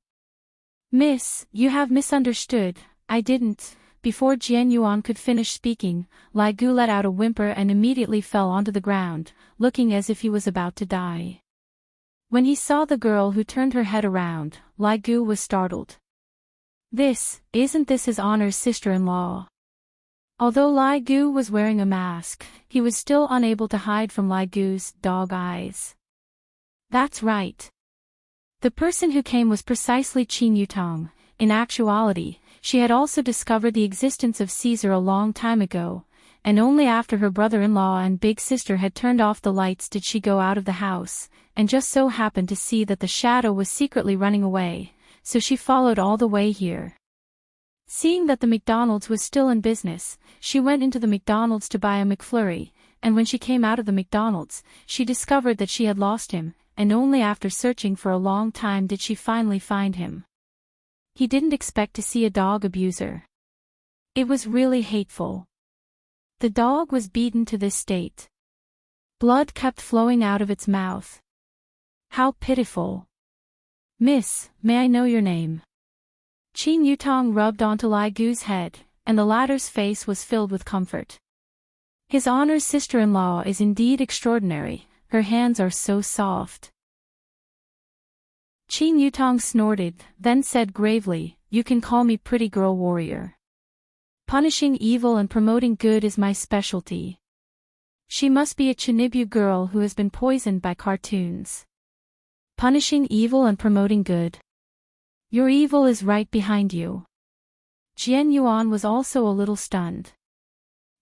Speaker 1: Miss, you have misunderstood, I didn't. Before Jian Yuan could finish speaking, Ligu let out a whimper and immediately fell onto the ground, looking as if he was about to die. When he saw the girl who turned her head around, Ligu was startled. Isn't this his honor's sister-in-law? Although Ligu was wearing a mask, he was still unable to hide from Ligu's dog eyes. That's right. The person who came was precisely Qin Yutong. In actuality, she had also discovered the existence of Caesar a long time ago, and only after her brother-in-law and big sister had turned off the lights did she go out of the house, and just so happened to see that the shadow was secretly running away, so she followed all the way here. Seeing that the McDonald's was still in business, she went into the McDonald's to buy a McFlurry, and when she came out of the McDonald's, she discovered that she had lost him, and only after searching for a long time did she finally find him. He didn't expect to see a dog abuser. It was really hateful. The dog was beaten to this state. Blood kept flowing out of its mouth. How pitiful. Miss, may I know your name? Qin Yutong rubbed onto Lai Gu's head, and the latter's face was filled with comfort. His Honor's sister-in-law is indeed extraordinary, her hands are so soft. Qin Yutong snorted, then said gravely, you can call me pretty girl warrior. Punishing evil and promoting good is my specialty. She must be a Chinibyu girl who has been poisoned by cartoons. Punishing evil and promoting good. Your evil is right behind you. Jian Yuan was also a little stunned.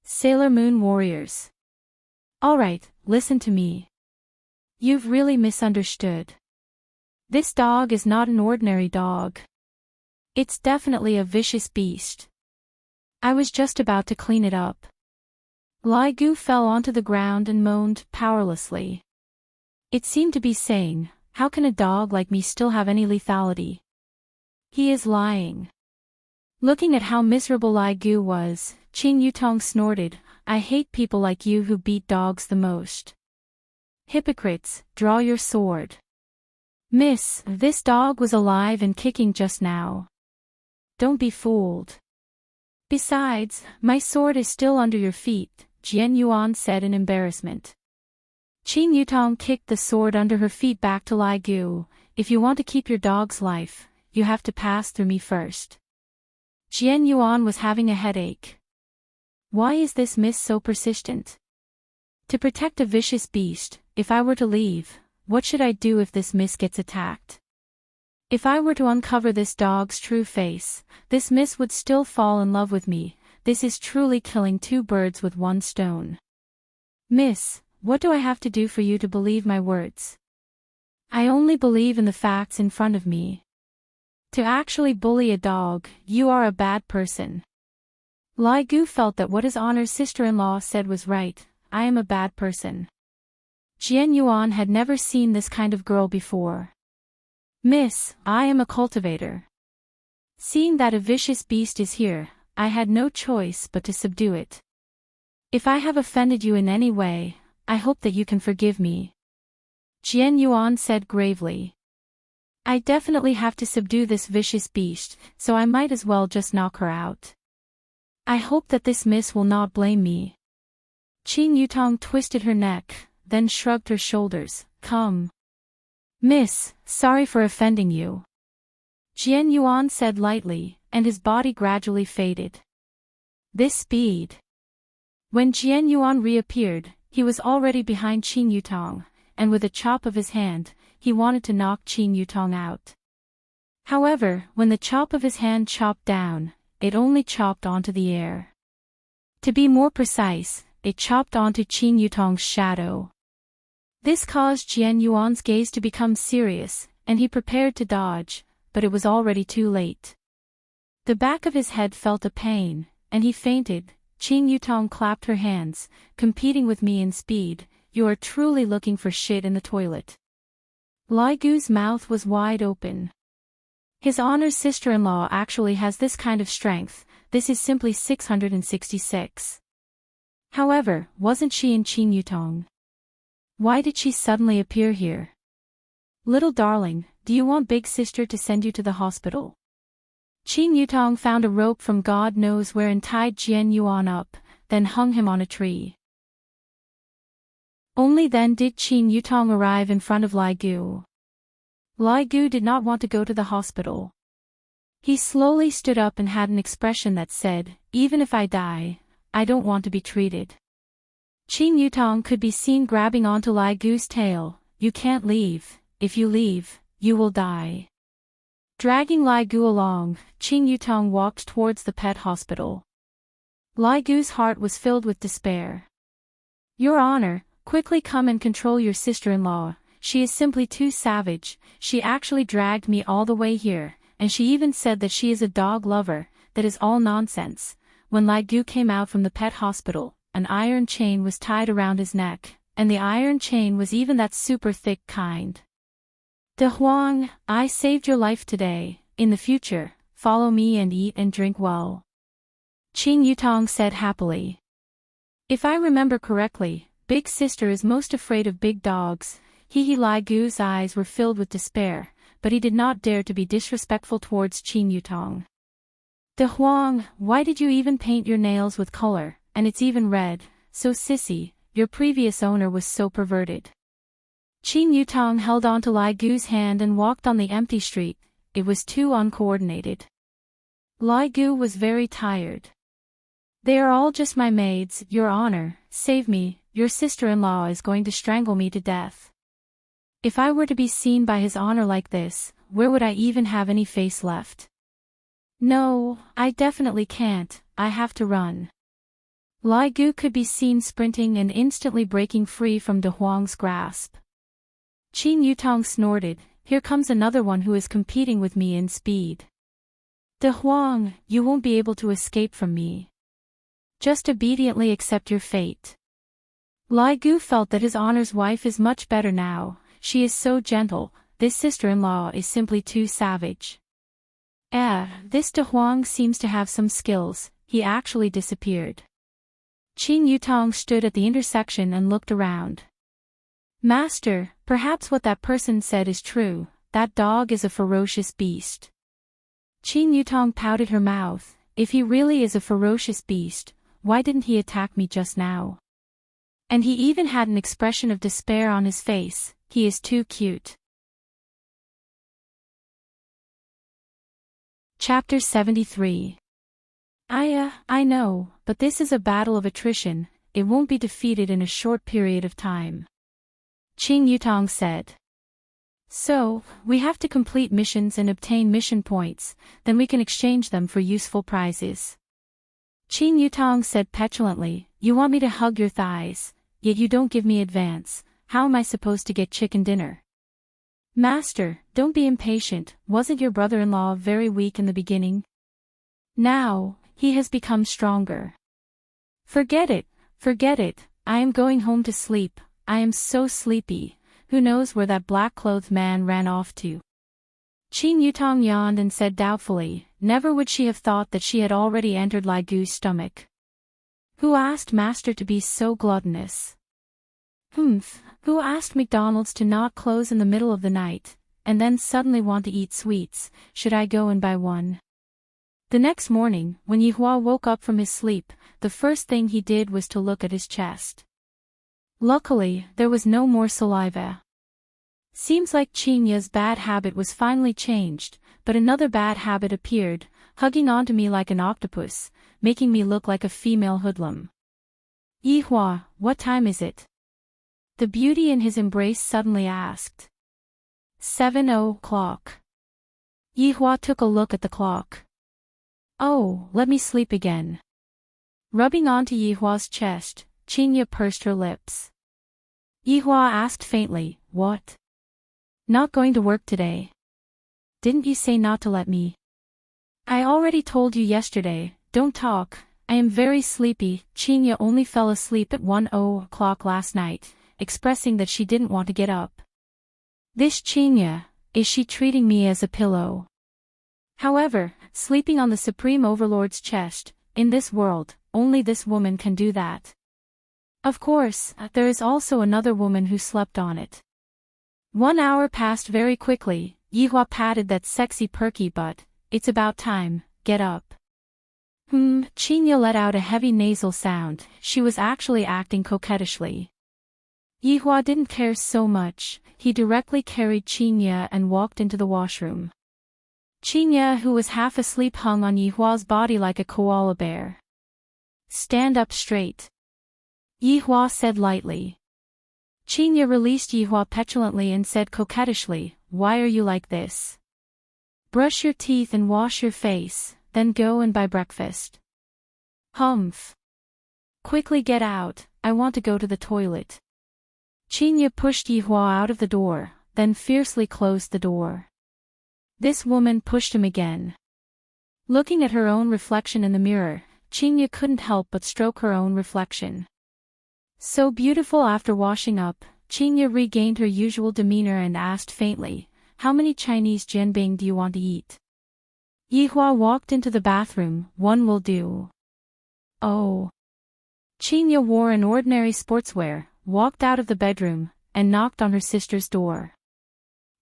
Speaker 1: Sailor Moon warriors. Alright, listen to me. You've really misunderstood. This dog is not an ordinary dog. It's definitely a vicious beast. I was just about to clean it up. Lai Gu fell onto the ground and moaned powerlessly. It seemed to be saying, how can a dog like me still have any lethality? He is lying. Looking at how miserable Lai Gu was, Qin Yutong snorted, I hate people like you who beat dogs the most. Hypocrites, draw your sword. Miss, this dog was alive and kicking just now. Don't be fooled. Besides, my sword is still under your feet, Jian Yuan said in embarrassment. Qin Yutong kicked the sword under her feet back to Lai Gu. If you want to keep your dog's life, you have to pass through me first. Jian Yuan was having a headache. Why is this miss so persistent? To protect a vicious beast, if I were to leave, what should I do if this miss gets attacked? If I were to uncover this dog's true face, this miss would still fall in love with me. This is truly killing two birds with one stone. Miss, what do I have to do for you to believe my words? I only believe in the facts in front of me. To actually bully a dog, you are a bad person. Lai Gu felt that what his Honor's sister-in-law said was right, I am a bad person. Jian Yuan had never seen this kind of girl before. Miss, I am a cultivator. Seeing that a vicious beast is here, I had no choice but to subdue it. If I have offended you in any way, I hope that you can forgive me. Jian Yuan said gravely. I definitely have to subdue this vicious beast, so I might as well just knock her out. I hope that this miss will not blame me. Qin Yutong twisted her neck, then shrugged her shoulders, come. Miss, sorry for offending you. Jian Yuan said lightly, and his body gradually faded. This speed. When Jian Yuan reappeared, he was already behind Qin Yutong, and with a chop of his hand, he wanted to knock Qin Yutong out. However, when the chop of his hand chopped down, it only chopped onto the air. To be more precise, it chopped onto Qin Yutong's shadow. This caused Jian Yuan's gaze to become serious, and he prepared to dodge, but it was already too late. The back of his head felt a pain, and he fainted. Qin Yutong clapped her hands, competing with me in speed, you are truly looking for shit in the toilet. Lai Gu's mouth was wide open. His Honor's sister-in-law actually has this kind of strength, this is simply 666. However, wasn't she in Qin Yutong? Why did she suddenly appear here? Little darling, do you want big sister to send you to the hospital? Qin Yutong found a rope from God knows where and tied Jian Yuan up, then hung him on a tree. Only then did Qin Yutong arrive in front of Lai Gu. Lai Gu did not want to go to the hospital. He slowly stood up and had an expression that said, even if I die, I don't want to be treated. Qin Yutong could be seen grabbing onto Lai Gu's tail, you can't leave, if you leave, you will die. Dragging Lai Gu along, Qin Yutong walked towards the pet hospital. Lai Gu's heart was filled with despair. Your Honor, quickly come and control your sister-in-law. She is simply too savage. She actually dragged me all the way here, and she even said that she is a dog lover. That is all nonsense. When Lai Gu came out from the pet hospital, an iron chain was tied around his neck, and the iron chain was even that super thick kind. De Huang, I saved your life today. In the future, follow me and eat and drink well. Qing Yutong said happily. If I remember correctly, Big Sister is most afraid of big dogs. Lai Gu's eyes were filled with despair, but he did not dare to be disrespectful towards Qing Yutong. De Huang, why did you even paint your nails with color, and it's even red, so sissy, your previous owner was so perverted. Qing Yutong held on to Lai Gu's hand and walked on the empty street. It was too uncoordinated. Lai Gu was very tired. They are all just my maids, Your Honor, save me, your sister-in-law is going to strangle me to death. If I were to be seen by His Honor like this, where would I even have any face left? No, I definitely can't, I have to run. Lai Gu could be seen sprinting and instantly breaking free from De Huang's grasp. Qing Yutong snorted, here comes another one who is competing with me in speed. De Huang, you won't be able to escape from me. Just obediently accept your fate. Lai Gu felt that His Honor's wife is much better now. She is so gentle, this sister-in-law is simply too savage. This De Huang seems to have some skills, he actually disappeared. Qing Yutong stood at the intersection and looked around. Master, perhaps what that person said is true, that dog is a ferocious beast. Qing Yutong pouted her mouth, if he really is a ferocious beast, why didn't he attack me just now? And he even had an expression of despair on his face, he is too cute. Chapter 73. I know, but this is a battle of attrition, it won't be defeated in a short period of time. Qing Yutong said. So, we have to complete missions and obtain mission points, then we can exchange them for useful prizes. Qing Yutong said petulantly, you want me to hug your thighs, yet you don't give me advance, how am I supposed to get chicken dinner? Master, don't be impatient, wasn't your brother-in-law very weak in the beginning? Now, he has become stronger. Forget it, I am going home to sleep, I am so sleepy, who knows where that black-clothed man ran off to? Qing Yutong yawned and said doubtfully, never would she have thought that she had already entered Lai Gu's stomach. Who asked Master to be so gluttonous? Who asked McDonald's to not close in the middle of the night, and then suddenly want to eat sweets, should I go and buy one? The next morning, when Yihua woke up from his sleep, the first thing he did was to look at his chest. Luckily, there was no more saliva. Seems like Qing Ya's bad habit was finally changed, but another bad habit appeared, hugging onto me like an octopus, making me look like a female hoodlum. Yihua, what time is it? The beauty in his embrace suddenly asked. 7:00. Yihua took a look at the clock. Oh, let me sleep again. Rubbing onto Yihua's chest, Qing Ya pursed her lips. Yihua asked faintly, what? Not going to work today? Didn't you say not to let me? I already told you yesterday, don't talk, I am very sleepy. Qing Ya only fell asleep at 1:00 last night, expressing that she didn't want to get up. This Qing Ya, is she treating me as a pillow? However, sleeping on the Supreme Overlord's chest, in this world, only this woman can do that. Of course, there is also another woman who slept on it. 1 hour passed very quickly, Yihua patted that sexy perky butt, it's about time, get up. Qing Ya let out a heavy nasal sound, she was actually acting coquettishly. Yihua didn't care so much, he directly carried Qing Ya and walked into the washroom. Qing Ya, who was half asleep, hung on Yihua's body like a koala bear. Stand up straight. Yihua said lightly. Qing Ya released Yihua petulantly and said coquettishly, why are you like this? Brush your teeth and wash your face, then go and buy breakfast. Humph. Quickly get out, I want to go to the toilet. Qingye pushed Yihua out of the door, then fiercely closed the door. This woman pushed him again. Looking at her own reflection in the mirror, Qingye couldn't help but stroke her own reflection. So beautiful. After washing up, Qingye regained her usual demeanor and asked faintly, "How many Chinese jianbing do you want to eat?" Yihua walked into the bathroom. "One will do." Oh. Qingye wore an ordinary sportswear, walked out of the bedroom, and knocked on her sister's door.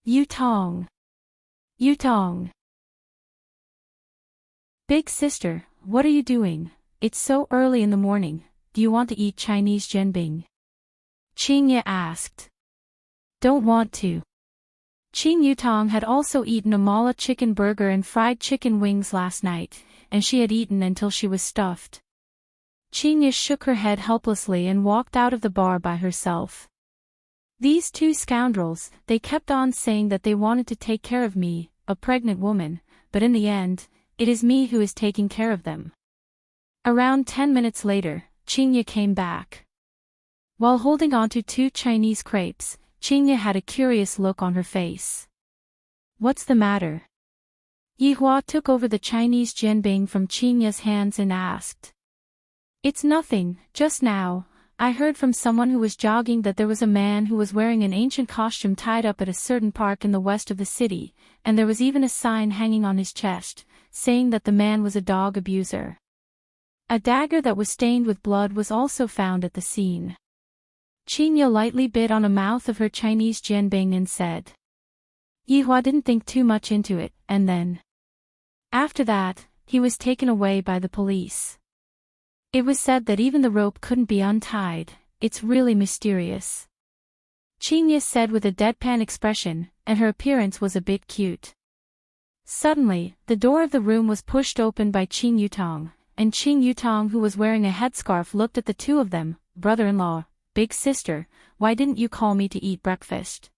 Speaker 1: Yutong. Yutong. Big sister, what are you doing? It's so early in the morning, do you want to eat Chinese jianbing? Qingye asked. Don't want to. Qing Yutong had also eaten a mala chicken burger and fried chicken wings last night, and she had eaten until she was stuffed. Qingye shook her head helplessly and walked out of the bar by herself. These two scoundrels, they kept on saying that they wanted to take care of me, a pregnant woman, but in the end, it is me who is taking care of them. Around 10 minutes later, Qingye came back. While holding onto 2 Chinese crepes, Qingye had a curious look on her face. What's the matter? Yihua took over the Chinese jianbing from Qingye's hands and asked. It's nothing, just now, I heard from someone who was jogging that there was a man who was wearing an ancient costume tied up at a certain park in the west of the city, and there was even a sign hanging on his chest, saying that the man was a dog abuser. A dagger that was stained with blood was also found at the scene. Qingye lightly bit on a mouth of her Chinese jianbing and said. Yihua didn't think too much into it, and then. After that, he was taken away by the police. It was said that even the rope couldn't be untied. It's really mysterious. Qingye said with a deadpan expression, and her appearance was a bit cute. Suddenly, the door of the room was pushed open by Qing Yutong, and Qing Yutong, who was wearing a headscarf, looked at the two of them. Brother-in-law, big sister, why didn't you call me to eat breakfast?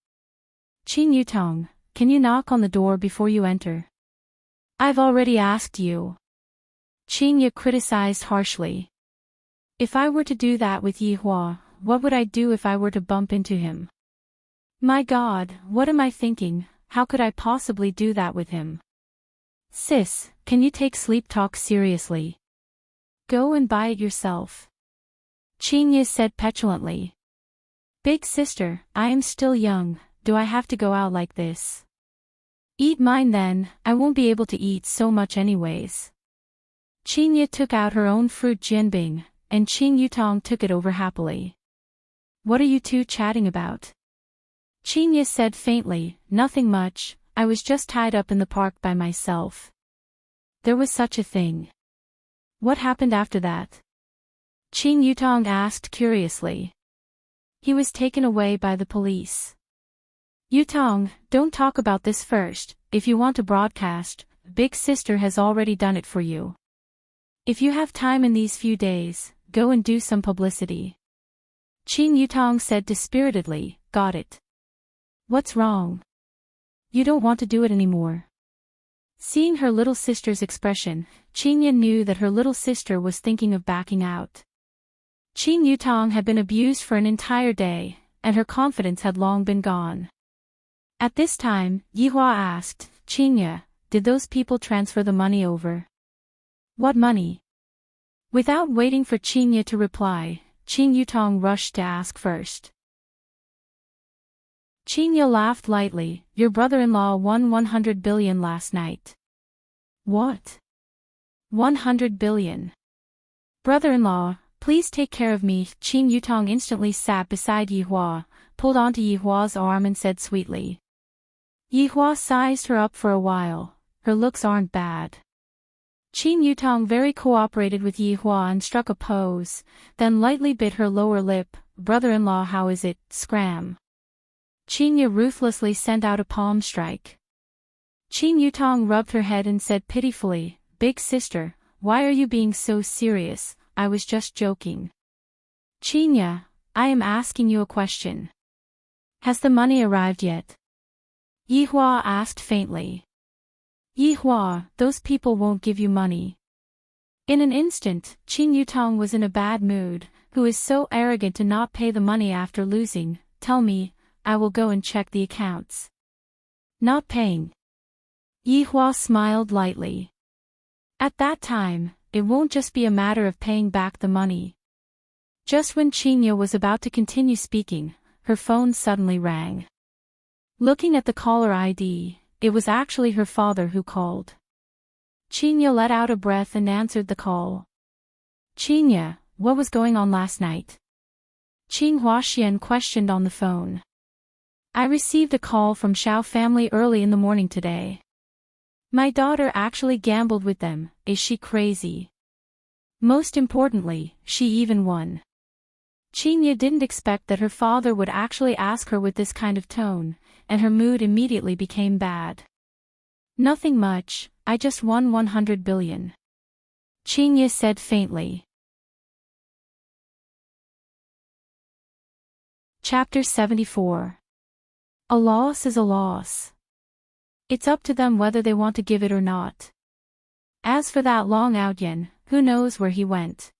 Speaker 1: Qing Yutong, can you knock on the door before you enter? I've already asked you. Qingye criticized harshly. If I were to do that with Yihua, what would I do if I were to bump into him? My God, what am I thinking? How could I possibly do that with him? Sis, can you take sleep talk seriously? Go and buy it yourself. Qingye said petulantly. Big sister, I am still young, do I have to go out like this? Eat mine then, I won't be able to eat so much anyways. Qingye took out her own fruit jianbing, and Qing Yutong took it over happily. What are you two chatting about? Qingye said faintly, nothing much, I was just tied up in the park by myself. There was such a thing. What happened after that? Qing Yutong asked curiously. He was taken away by the police. Yutong, don't talk about this first, if you want to broadcast, big sister has already done it for you. If you have time in these few days, go and do some publicity. Qing Yutong said dispiritedly, got it. What's wrong? You don't want to do it anymore. Seeing her little sister's expression, Qingye knew that her little sister was thinking of backing out. Qing Yutong had been abused for an entire day, and her confidence had long been gone. At this time, Yihua asked, Qingye, did those people transfer the money over? What money? Without waiting for Qingye to reply, Qing Yutong rushed to ask first. Qingye laughed lightly, your brother-in-law won 100 billion last night. What? 100 billion. Brother-in-law, please take care of me. Qing Yutong instantly sat beside Yihua, pulled onto Yihua's arm and said sweetly. Yihua sized her up for a while, her looks aren't bad. Qing Yutong very cooperated with Yihua and struck a pose, then lightly bit her lower lip. Brother-in-law, how is it, scram? Qingye ruthlessly sent out a palm strike. Qing Yutong rubbed her head and said pitifully, big sister, why are you being so serious? I was just joking. Qingye, I am asking you a question. Has the money arrived yet? Yihua asked faintly. Yihua, those people won't give you money. In an instant, Qin Yutong was in a bad mood. Who is so arrogant to not pay the money after losing? Tell me, I will go and check the accounts. Not paying. Yi Hua smiled lightly. At that time, it won't just be a matter of paying back the money. Just when Qinya was about to continue speaking, her phone suddenly rang. Looking at the caller ID, it was actually her father who called. Qinya let out a breath and answered the call. Qinya, what was going on last night? Qin Huaxian questioned on the phone. I received a call from Xiao family early in the morning today. My daughter actually gambled with them. Is she crazy? Most importantly, she even won. Qinya didn't expect that her father would actually ask her with this kind of tone, and her mood immediately became bad. Nothing much, I just won 100 billion. Qinya said faintly. Chapter 74. A loss is a loss. It's up to them whether they want to give it or not. As for that Long Outyen, who knows where he went?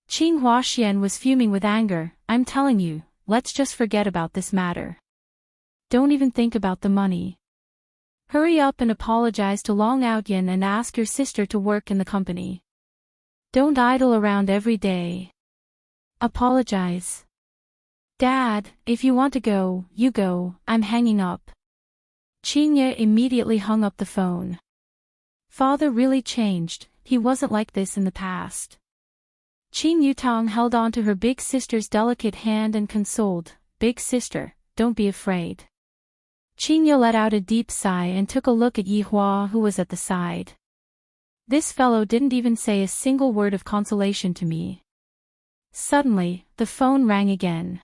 Speaker 1: Qin Huaxian was fuming with anger. I'm telling you, let's just forget about this matter. Don't even think about the money. Hurry up and apologize to Long Outyen and ask your sister to work in the company. Don't idle around every day. Apologize. Dad, if you want to go, you go. I'm hanging up. Qinya immediately hung up the phone. Father really changed, he wasn't like this in the past. Qin Yutong held on to her big sister's delicate hand and consoled, Big sister, don't be afraid. Qinya let out a deep sigh and took a look at Yi Hua who was at the side. This fellow didn't even say a single word of consolation to me. Suddenly, the phone rang again.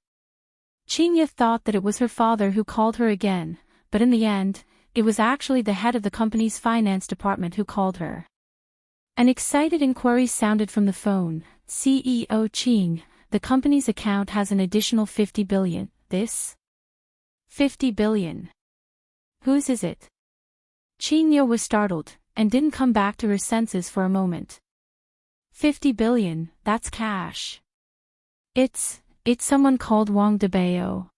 Speaker 1: Qinya thought that it was her father who called her again, but in the end, it was actually the head of the company's finance department who called her. An excited inquiry sounded from the phone. CEO Qin, the company's account has an additional 50 billion. This? 50 billion. Whose is it? Qinya was startled, and didn't come back to her senses for a moment. 50 billion, that's cash. It's someone called Wang Debao.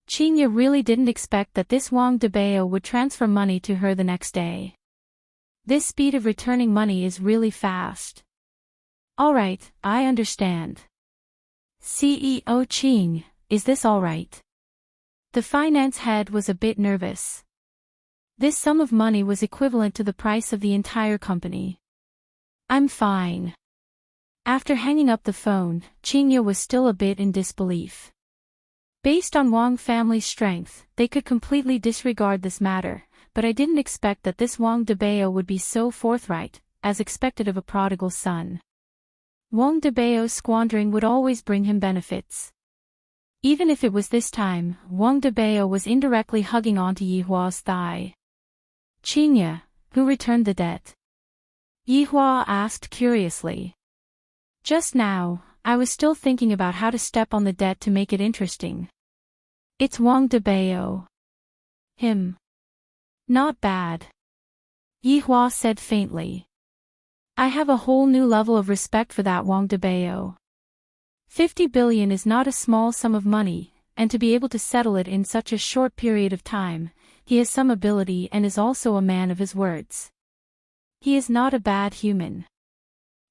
Speaker 1: Qinya really didn't expect that this Wang Debao would transfer money to her the next day. This speed of returning money is really fast. Alright, I understand. CEO Qin, is this alright? The finance head was a bit nervous. This sum of money was equivalent to the price of the entire company. I'm fine. After hanging up the phone, Qinya was still a bit in disbelief. Based on Wang family's strength, they could completely disregard this matter, but I didn't expect that this Wang Debao would be so forthright, as expected of a prodigal son. Wang Debao's squandering would always bring him benefits. Even if it was this time, Wang Debao was indirectly hugging onto Yi Hua's thigh. Qinya, who returned the debt? Yi Hua asked curiously. Just now, I was still thinking about how to step on the debt to make it interesting. It's Wang Debao. Him. Not bad. Yi Hua said faintly. I have a whole new level of respect for that Wang Debao. 50 billion is not a small sum of money, and to be able to settle it in such a short period of time, he has some ability and is also a man of his words. He is not a bad human.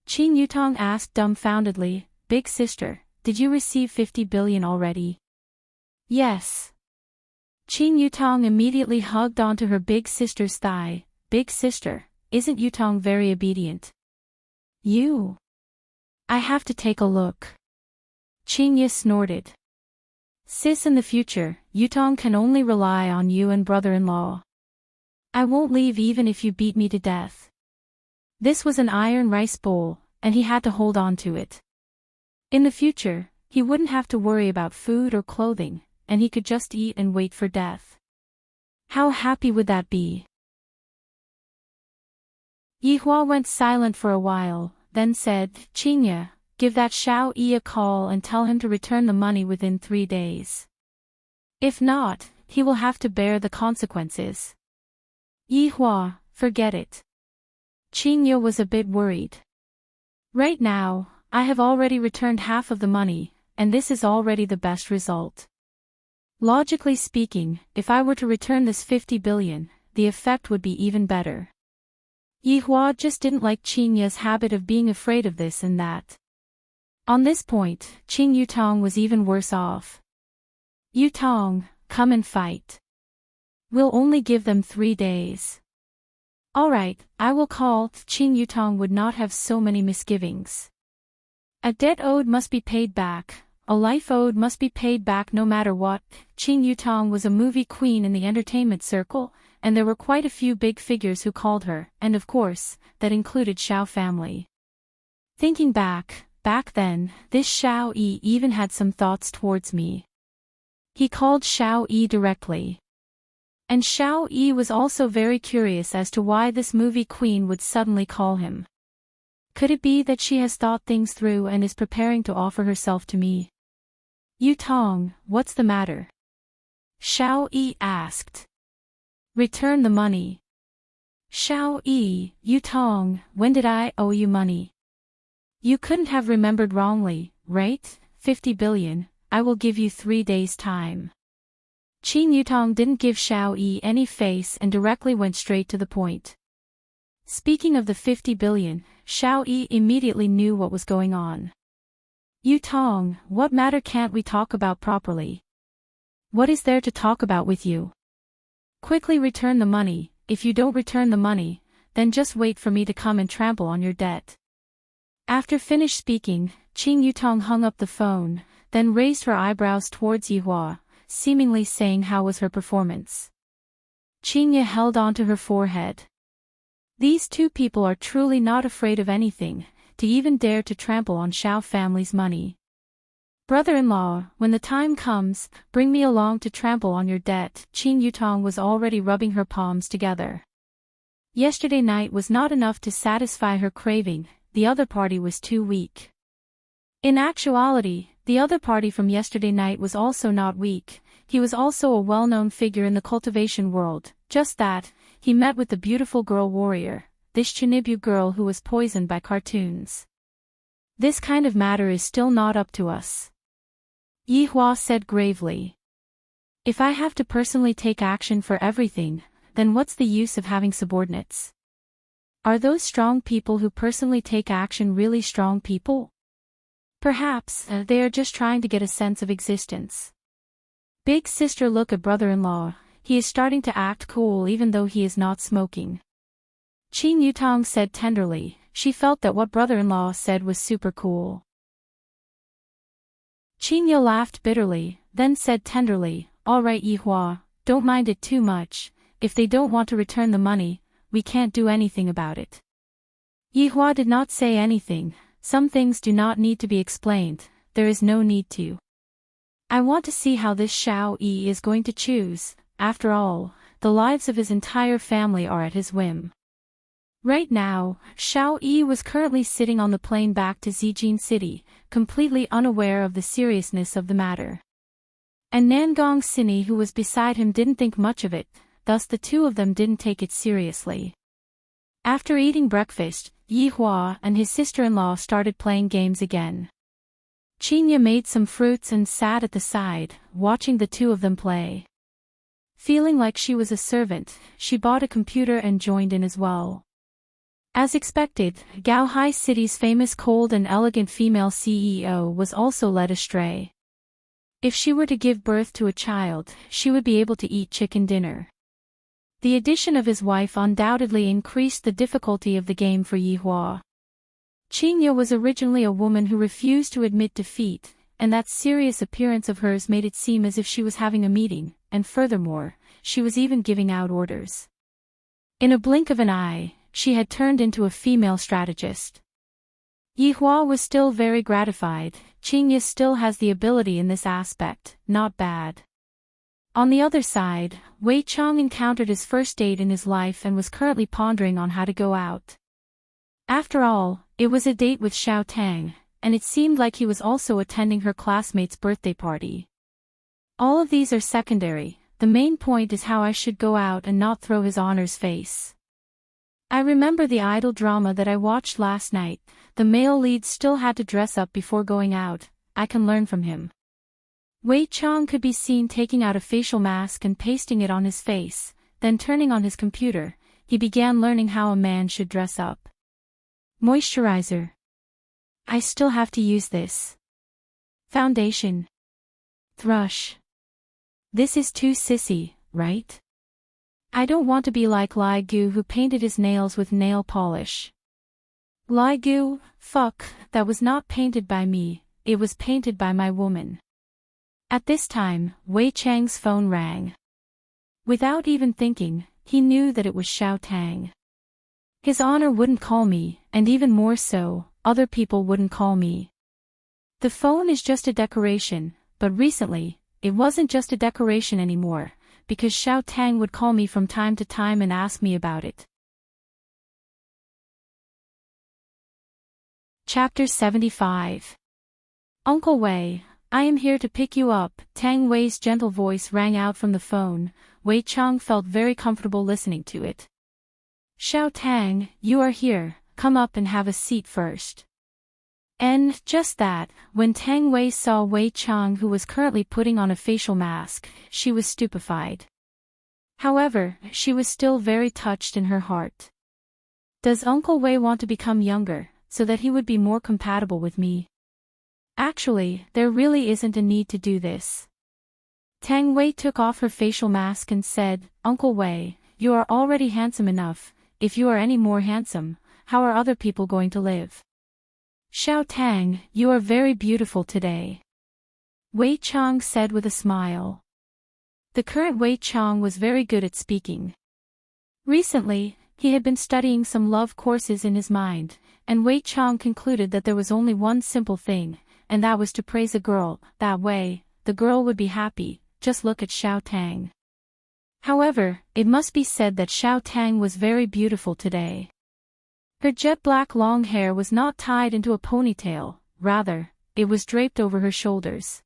Speaker 1: Qin Yutong asked dumbfoundedly, Big sister, did you receive 50 billion already? Yes. Qin Yutong immediately hugged onto her big sister's thigh. Big sister, isn't Yutong very obedient? You? I have to take a look. Qinya snorted. Sis, in the future, Yutong can only rely on you and brother-in-law. I won't leave even if you beat me to death. This was an iron rice bowl, and he had to hold on to it. In the future, he wouldn't have to worry about food or clothing, and he could just eat and wait for death. How happy would that be? Yi Hua went silent for a while, then said, Qinya, give that Xiao Yi a call and tell him to return the money within 3 days. If not, he will have to bear the consequences. Yi Hua, forget it. Qinya was a bit worried. Right now, I have already returned half of the money, and this is already the best result. Logically speaking, if I were to return this 50 billion, the effect would be even better. Yihua just didn't like Qing Ye's habit of being afraid of this and that. On this point, Qing Yutong was even worse off. Yutong, come and fight. We'll only give them 3 days. Alright, I will call. Qing Yutong would not have so many misgivings. A debt owed must be paid back, a life owed must be paid back no matter what. Qing Yutong was a movie queen in the entertainment circle, and there were quite a few big figures who called her, and of course, that included Xiao family. Thinking back then, this Xiao Yi even had some thoughts towards me. He called Xiao Yi directly. And Xiao Yi was also very curious as to why this movie queen would suddenly call him. Could it be that she has thought things through and is preparing to offer herself to me? Yutong, what's the matter? Xiao Yi asked. Return the money. Xiao Yi, Yutong, when did I owe you money? You couldn't have remembered wrongly, right? 50 billion, I will give you 3 days' time. Qing Yutong didn't give Xiao Yi any face and directly went straight to the point. Speaking of the 50 billion, Xiao Yi immediately knew what was going on. Yutong, what matter can't we talk about properly? What is there to talk about with you? Quickly return the money. If you don't return the money, then just wait for me to come and trample on your debt. After finished speaking, Qing Yutong hung up the phone, then raised her eyebrows towards Yihua, seemingly saying how was her performance. Qing Ye held onto her forehead. These two people are truly not afraid of anything, to even dare to trample on Xiao family's money. Brother-in-law, when the time comes, bring me along to trample on your debt. Qing Yutong was already rubbing her palms together. Yesterday night was not enough to satisfy her craving, the other party was too weak. In actuality, the other party from yesterday night was also not weak, he was also a well-known figure in the cultivation world, just that, he met with the beautiful girl warrior, this Chunibu girl who was poisoned by cartoons. This kind of matter is still not up to us. Yihua said gravely. If I have to personally take action for everything, then what's the use of having subordinates? Are those strong people who personally take action really strong people? Perhaps, they are just trying to get a sense of existence. Big sister, look at brother-in-law, he is starting to act cool even though he is not smoking. Qing Yutong said tenderly, she felt that what brother-in-law said was super cool. Qing Ye laughed bitterly, then said tenderly, alright Yihua, don't mind it too much, if they don't want to return the money, we can't do anything about it. Yihua did not say anything, some things do not need to be explained, there is no need to. I want to see how this Xiao Yi is going to choose, after all, the lives of his entire family are at his whim. Right now, Xiao Yi was currently sitting on the plane back to Zijin City, completely unaware of the seriousness of the matter. And Nangong Sini who was beside him didn't think much of it, thus the two of them didn't take it seriously. After eating breakfast, Yihua and his sister-in-law started playing games again. Qing Ye made some fruits and sat at the side, watching the two of them play. Feeling like she was a servant, she bought a computer and joined in as well. As expected, Gaohai City's famous cold and elegant female CEO was also led astray. If she were to give birth to a child, she would be able to eat chicken dinner. The addition of his wife undoubtedly increased the difficulty of the game for Yihua. Qing Ye was originally a woman who refused to admit defeat, and that serious appearance of hers made it seem as if she was having a meeting, and furthermore, she was even giving out orders. In a blink of an eye, she had turned into a female strategist. Yihua was still very gratified, Qing Ye still has the ability in this aspect, not bad. On the other side, Wei Cheng encountered his first date in his life and was currently pondering on how to go out. After all, it was a date with Xiao Tang, and it seemed like he was also attending her classmate's birthday party. All of these are secondary, the main point is how I should go out and not throw his honor's face. I remember the idol drama that I watched last night. The male lead still had to dress up before going out. I can learn from him. Wei Chang could be seen taking out a facial mask and pasting it on his face, then turning on his computer. He began learning how a man should dress up. Moisturizer. I still have to use this. Foundation. Thrush. This is too sissy, right? I don't want to be like Lai Gu, who painted his nails with nail polish. Lai Gu, fuck, that was not painted by me, it was painted by my woman. At this time, Wei Chang's phone rang. Without even thinking, he knew that it was Xiao Tang. His honor wouldn't call me, and even more so, other people wouldn't call me. The phone is just a decoration, but recently, it wasn't just a decoration anymore, because Xiao Tang would call me from time to time and ask me about it. Chapter 75. Uncle Wei, I am here to pick you up. Tang Wei's gentle voice rang out from the phone. Wei Chang felt very comfortable listening to it. Xiao Tang, you are here, come up and have a seat first. And, just that, when Tang Wei saw Wei Chang, who was currently putting on a facial mask, she was stupefied. However, she was still very touched in her heart. Does Uncle Wei want to become younger, so that he would be more compatible with me? Actually, there really isn't a need to do this. Tang Wei took off her facial mask and said, Uncle Wei, you are already handsome enough. If you are any more handsome, how are other people going to live? Xiao Tang, you are very beautiful today. Wei Chang said with a smile. The current Wei Chang was very good at speaking. Recently, he had been studying some love courses in his mind, and Wei Chang concluded that there was only one simple thing, and that was to praise a girl. That way, the girl would be happy. Just look at Xiao Tang. However, it must be said that Xiao Tang was very beautiful today. Her jet black long hair was not tied into a ponytail, rather, it was draped over her shoulders.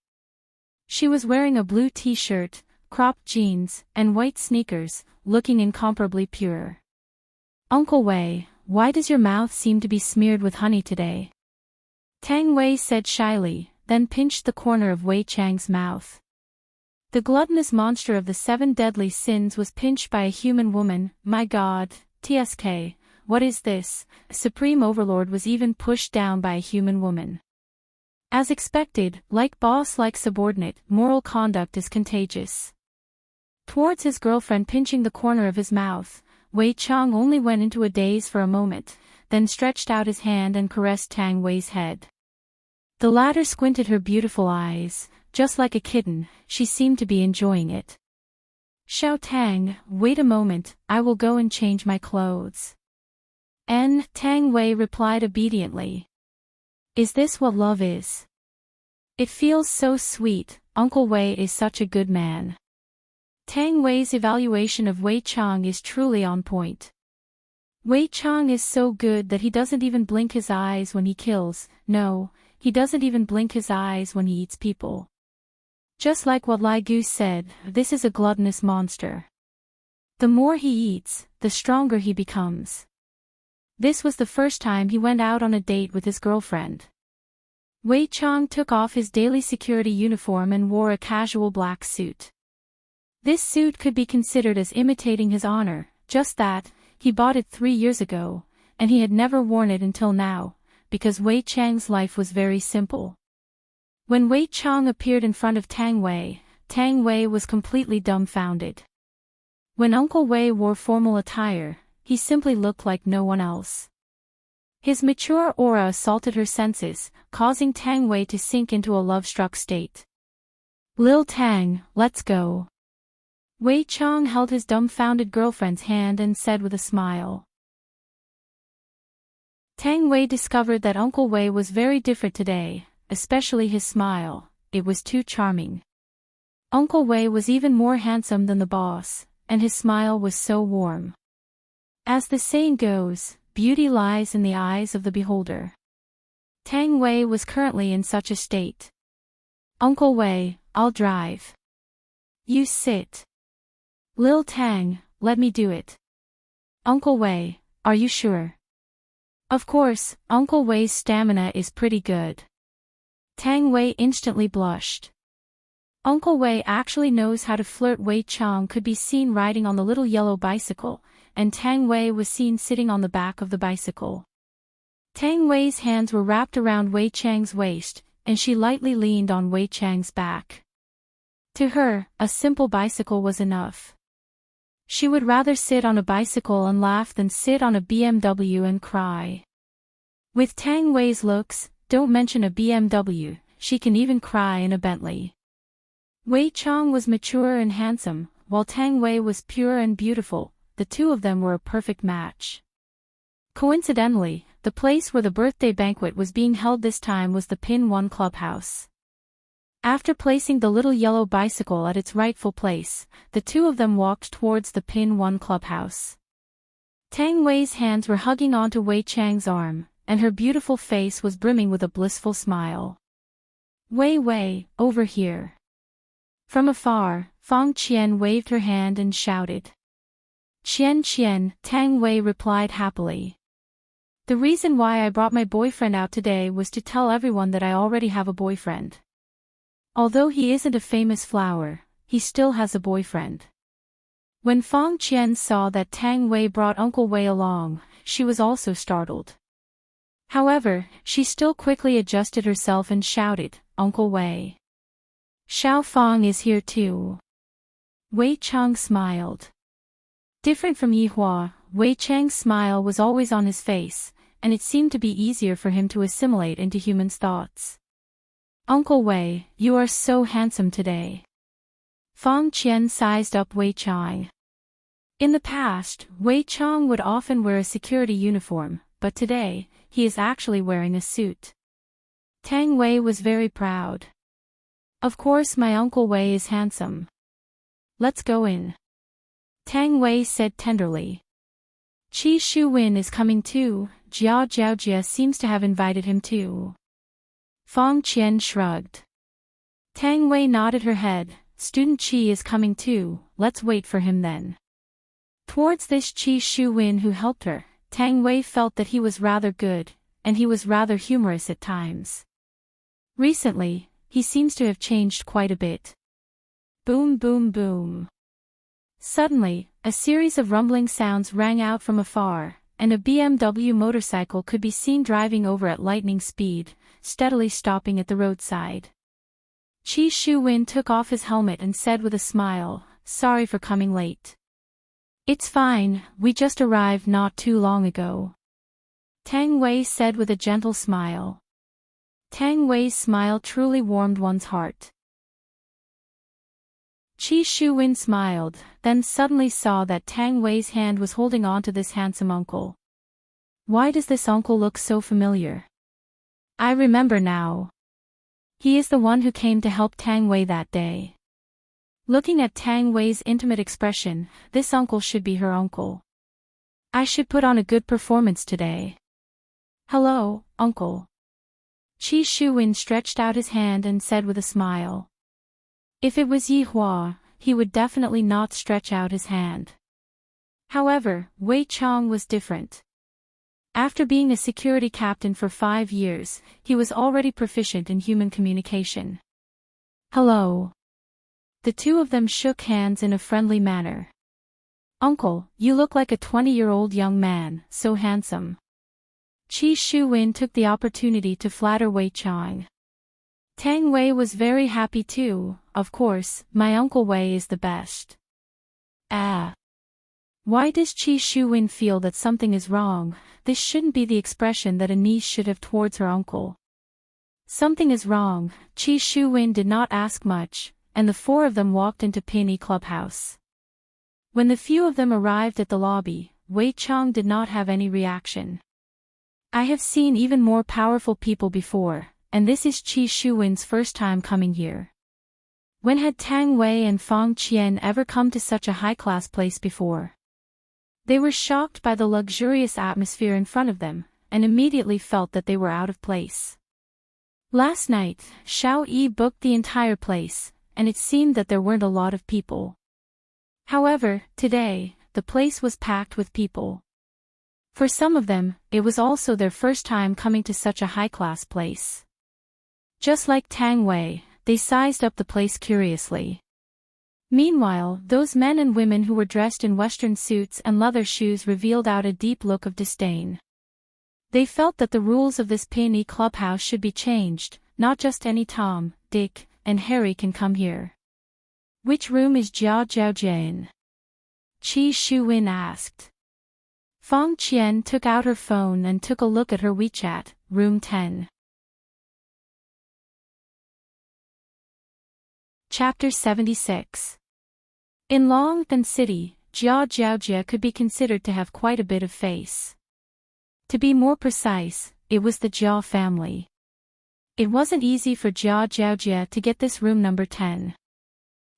Speaker 1: She was wearing a blue t-shirt, cropped jeans, and white sneakers, looking incomparably pure. Uncle Wei, why does your mouth seem to be smeared with honey today? Tang Wei said shyly, then pinched the corner of Wei Chang's mouth. The gluttonous monster of the 7 deadly sins was pinched by a human woman. My God, TSK, what is this? A supreme overlord was even pushed down by a human woman. As expected, like boss like subordinate, moral conduct is contagious. Towards his girlfriend pinching the corner of his mouth, Wei Chang only went into a daze for a moment, then stretched out his hand and caressed Tang Wei's head. The latter squinted her beautiful eyes. Just like a kitten, she seemed to be enjoying it. Xiao Tang, wait a moment, I will go and change my clothes. Tang Wei replied obediently. Is this what love is? It feels so sweet. Uncle Wei is such a good man. Tang Wei's evaluation of Wei Chang is truly on point. Wei Chang is so good that he doesn't even blink his eyes when he kills. No, he doesn't even blink his eyes when he eats people. Just like what Lai Gu said, this is a gluttonous monster. The more he eats, the stronger he becomes. This was the first time he went out on a date with his girlfriend. Wei Chang took off his daily security uniform and wore a casual black suit. This suit could be considered as imitating his honor, just that, he bought it 3 years ago, and he had never worn it until now, because Wei Chang's life was very simple. When Wei Chang appeared in front of Tang Wei was completely dumbfounded. When Uncle Wei wore formal attire, he simply looked like no one else. His mature aura assaulted her senses, causing Tang Wei to sink into a love-struck state. Lil Tang, let's go. Wei Chang held his dumbfounded girlfriend's hand and said with a smile. Tang Wei discovered that Uncle Wei was very different today, especially his smile. It was too charming. Uncle Wei was even more handsome than the boss, and his smile was so warm. As the saying goes, beauty lies in the eyes of the beholder. Tang Wei was currently in such a state. Uncle Wei, I'll drive. You sit. Lil Tang, let me do it. Uncle Wei, Are you sure? Of course, Uncle Wei's stamina is pretty good. Tang Wei instantly blushed. Uncle Wei actually knows how to flirt. Wei Chang could be seen riding on the little yellow bicycle, and Tang Wei was seen sitting on the back of the bicycle. Tang Wei's hands were wrapped around Wei Chang's waist, and she lightly leaned on Wei Chang's back. To her, a simple bicycle was enough. She would rather sit on a bicycle and laugh than sit on a BMW and cry. With Tang Wei's looks, don't mention a BMW, she can even cry in a Bentley. Wei Chang was mature and handsome, while Tang Wei was pure and beautiful. The two of them were a perfect match. Coincidentally, the place where the birthday banquet was being held this time was the Pin 1 clubhouse. After placing the little yellow bicycle at its rightful place, the two of them walked towards the Pin 1 clubhouse. Tang Wei's hands were hugging onto Wei Chang's arm, and her beautiful face was brimming with a blissful smile. Wei Wei, over here. From afar, Fang Qian waved her hand and shouted. Qian Qian, Tang Wei replied happily. The reason why I brought my boyfriend out today was to tell everyone that I already have a boyfriend. Although he isn't a famous flower, he still has a boyfriend. When Fang Qian saw that Tang Wei brought Uncle Wei along, she was also startled. However, she still quickly adjusted herself and shouted, Uncle Wei. Xiao Fang is here too. Wei Chang smiled. Different from Yihua, Wei Chang's smile was always on his face, and it seemed to be easier for him to assimilate into humans' thoughts. Uncle Wei, you are so handsome today. Fang Qian sized up Wei Chang. In the past, Wei Chang would often wear a security uniform, but today, he is actually wearing a suit. Tang Wei was very proud. Of course my Uncle Wei is handsome. Let's go in. Tang Wei said tenderly. Qi Shuwen is coming too. Jiao Jiaojia seems to have invited him too. Fang Qian shrugged. Tang Wei nodded her head. Student Qi is coming too, let's wait for him then. Towards this Qi Shuwen who helped her, Tang Wei felt that he was rather good, and he was rather humorous at times. Recently, he seems to have changed quite a bit. Boom boom boom. Suddenly, a series of rumbling sounds rang out from afar, and a BMW motorcycle could be seen driving over at lightning speed, steadily stopping at the roadside. Qi Shuwen took off his helmet and said with a smile, sorry for coming late. It's fine, we just arrived not too long ago. Tang Wei said with a gentle smile. Tang Wei's smile truly warmed one's heart. Qi Shuwen smiled, then suddenly saw that Tang Wei's hand was holding on to this handsome uncle. Why does this uncle look so familiar? I remember now. He is the one who came to help Tang Wei that day. Looking at Tang Wei's intimate expression, this uncle should be her uncle. I should put on a good performance today. Hello, uncle. Qi Shuwen stretched out his hand and said with a smile. If it was Yihua, he would definitely not stretch out his hand. However, Wei Chang was different. After being a security captain for 5 years, he was already proficient in human communication. Hello. The two of them shook hands in a friendly manner. Uncle, you look like a 20-year-old young man, so handsome. Qi Shuwen took the opportunity to flatter Wei Chang. Tang Wei was very happy too. Of course, my Uncle Wei is the best. Why does Qi Shuwen feel that something is wrong? This shouldn't be the expression that a niece should have towards her uncle. Something is wrong. Qi Shuwen did not ask much, and the four of them walked into Pinyi Clubhouse. When the few of them arrived at the lobby, Wei Chang did not have any reaction. I have seen even more powerful people before, and this is Qi Shuwen's first time coming here. When had Tang Wei and Fang Qian ever come to such a high-class place before? They were shocked by the luxurious atmosphere in front of them, and immediately felt that they were out of place. Last night, Xiao Yi booked the entire place, and it seemed that there weren't a lot of people. However, today, the place was packed with people. For some of them, it was also their first time coming to such a high-class place. Just like Tang Wei, they sized up the place curiously. Meanwhile, those men and women who were dressed in Western suits and leather shoes revealed out a deep look of disdain. They felt that the rules of this peony clubhouse should be changed, not just any Tom, Dick, and Harry can come here. Which room is Jia Jiaojia in? Qi Shuwen asked. Feng Qian took out her phone and took a look at her WeChat, room 10. Chapter 76. In Longtan City, Jia Jiaojia could be considered to have quite a bit of face. To be more precise, it was the Jia family. It wasn't easy for Jia Jiaojia to get this room number 10.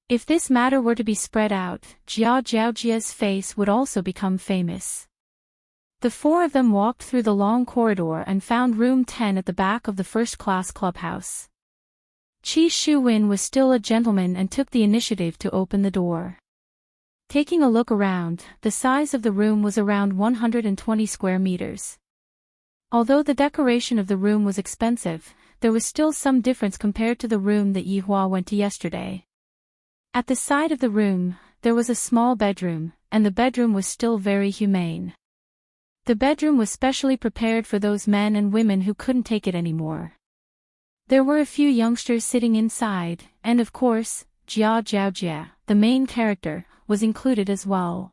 Speaker 1: If this matter were to be spread out, Jia Jiaojia's face would also become famous. The four of them walked through the long corridor and found room 10 at the back of the first-class clubhouse. Qi Shuwen was still a gentleman and took the initiative to open the door. Taking a look around, the size of the room was around 120 square meters. Although the decoration of the room was expensive, there was still some difference compared to the room that Yihua went to yesterday. At the side of the room, there was a small bedroom, and the bedroom was still very humane. The bedroom was specially prepared for those men and women who couldn't take it anymore. There were a few youngsters sitting inside, and of course, Jia Jiaojia, the main character, was included as well.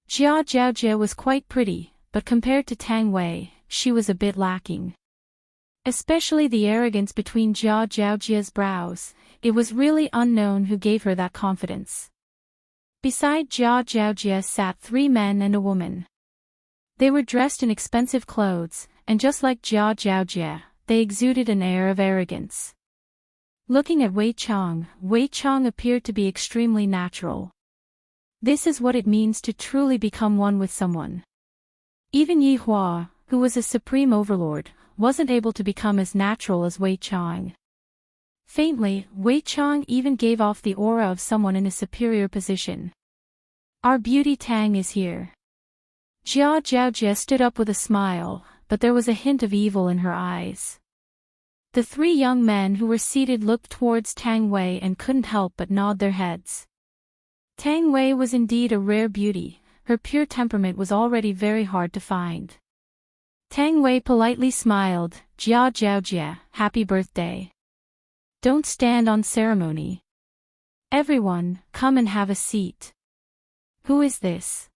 Speaker 1: Jia Jiaojia was quite pretty, but compared to Tang Wei, she was a bit lacking. Especially the arrogance between Jia Jiaojia's brows, it was really unknown who gave her that confidence. Beside Jia Jiaojia sat 3 men and a woman. They were dressed in expensive clothes, and just like Jia Jiaojia, they exuded an air of arrogance. Looking at Wei Chang appeared to be extremely natural. This is what it means to truly become one with someone. Even Yihua, who was a supreme overlord, wasn't able to become as natural as Wei Chang. Faintly, Wei Chang even gave off the aura of someone in a superior position. Our beauty Tang is here. Jia Jiaojia stood up with a smile, but there was a hint of evil in her eyes. The 3 young men who were seated looked towards Tang Wei and couldn't help but nod their heads. Tang Wei was indeed a rare beauty, her pure temperament was already very hard to find. Tang Wei politely smiled, Jia Jiaojia, happy birthday. Don't stand on ceremony. Everyone, come and have a seat. Who is this?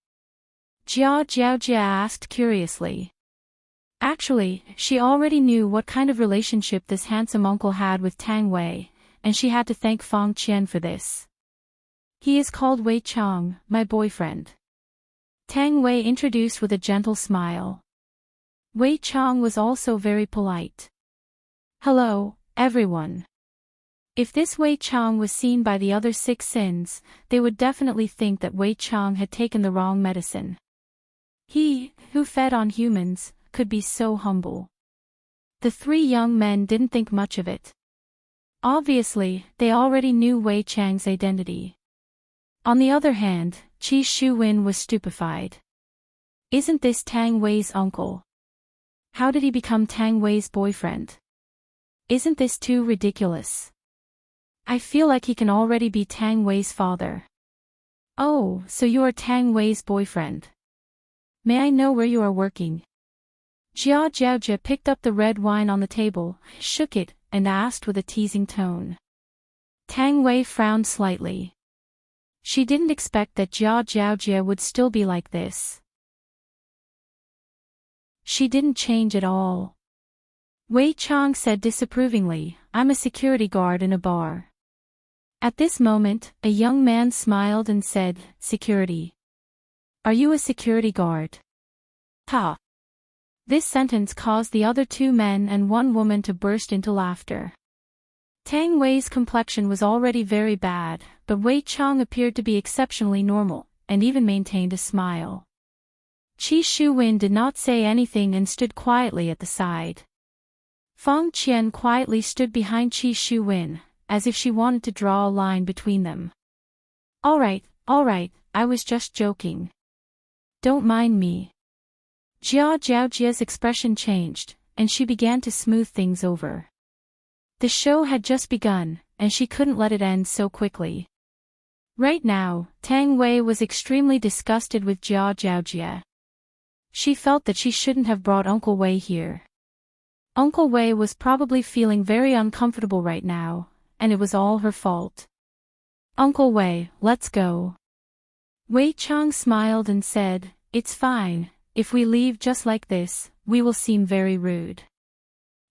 Speaker 1: Jia Jiaojia asked curiously. Actually, she already knew what kind of relationship this handsome uncle had with Tang Wei, and she had to thank Feng Qian for this. He is called Wei Chang, my boyfriend. Tang Wei introduced with a gentle smile. Wei Chang was also very polite. Hello, everyone. If this Wei Chang was seen by the other 6 sins, they would definitely think that Wei Chang had taken the wrong medicine. He, who fed on humans, could be so humble. The 3 young men didn't think much of it. Obviously, they already knew Wei Chang's identity. On the other hand, Qi Shuwen was stupefied. Isn't this Tang Wei's uncle? How did he become Tang Wei's boyfriend? Isn't this too ridiculous? I feel like he can already be Tang Wei's father. Oh, so you are Tang Wei's boyfriend. May I know where you are working? Jia Jiaojia picked up the red wine on the table, shook it, and asked with a teasing tone. Tang Wei frowned slightly. She didn't expect that Jia Jiaojia would still be like this. She didn't change at all. Wei Chang said disapprovingly, I'm a security guard in a bar. At this moment, a young man smiled and said, Security. Are you a security guard? Ha! This sentence caused the other 2 men and 1 woman to burst into laughter. Tang Wei's complexion was already very bad, but Wei Chang appeared to be exceptionally normal, and even maintained a smile. Qi Shuwen did not say anything and stood quietly at the side. Feng Qian quietly stood behind Qi Shuwen, as if she wanted to draw a line between them. All right, I was just joking. Don't mind me. Jia Zhaojia's expression changed, and she began to smooth things over. The show had just begun, and she couldn't let it end so quickly. Right now, Tang Wei was extremely disgusted with Jia Zhaojia. She felt that she shouldn't have brought Uncle Wei here. Uncle Wei was probably feeling very uncomfortable right now, and it was all her fault. Uncle Wei, let's go. Wei Chang smiled and said, "It's fine, if we leave just like this, we will seem very rude."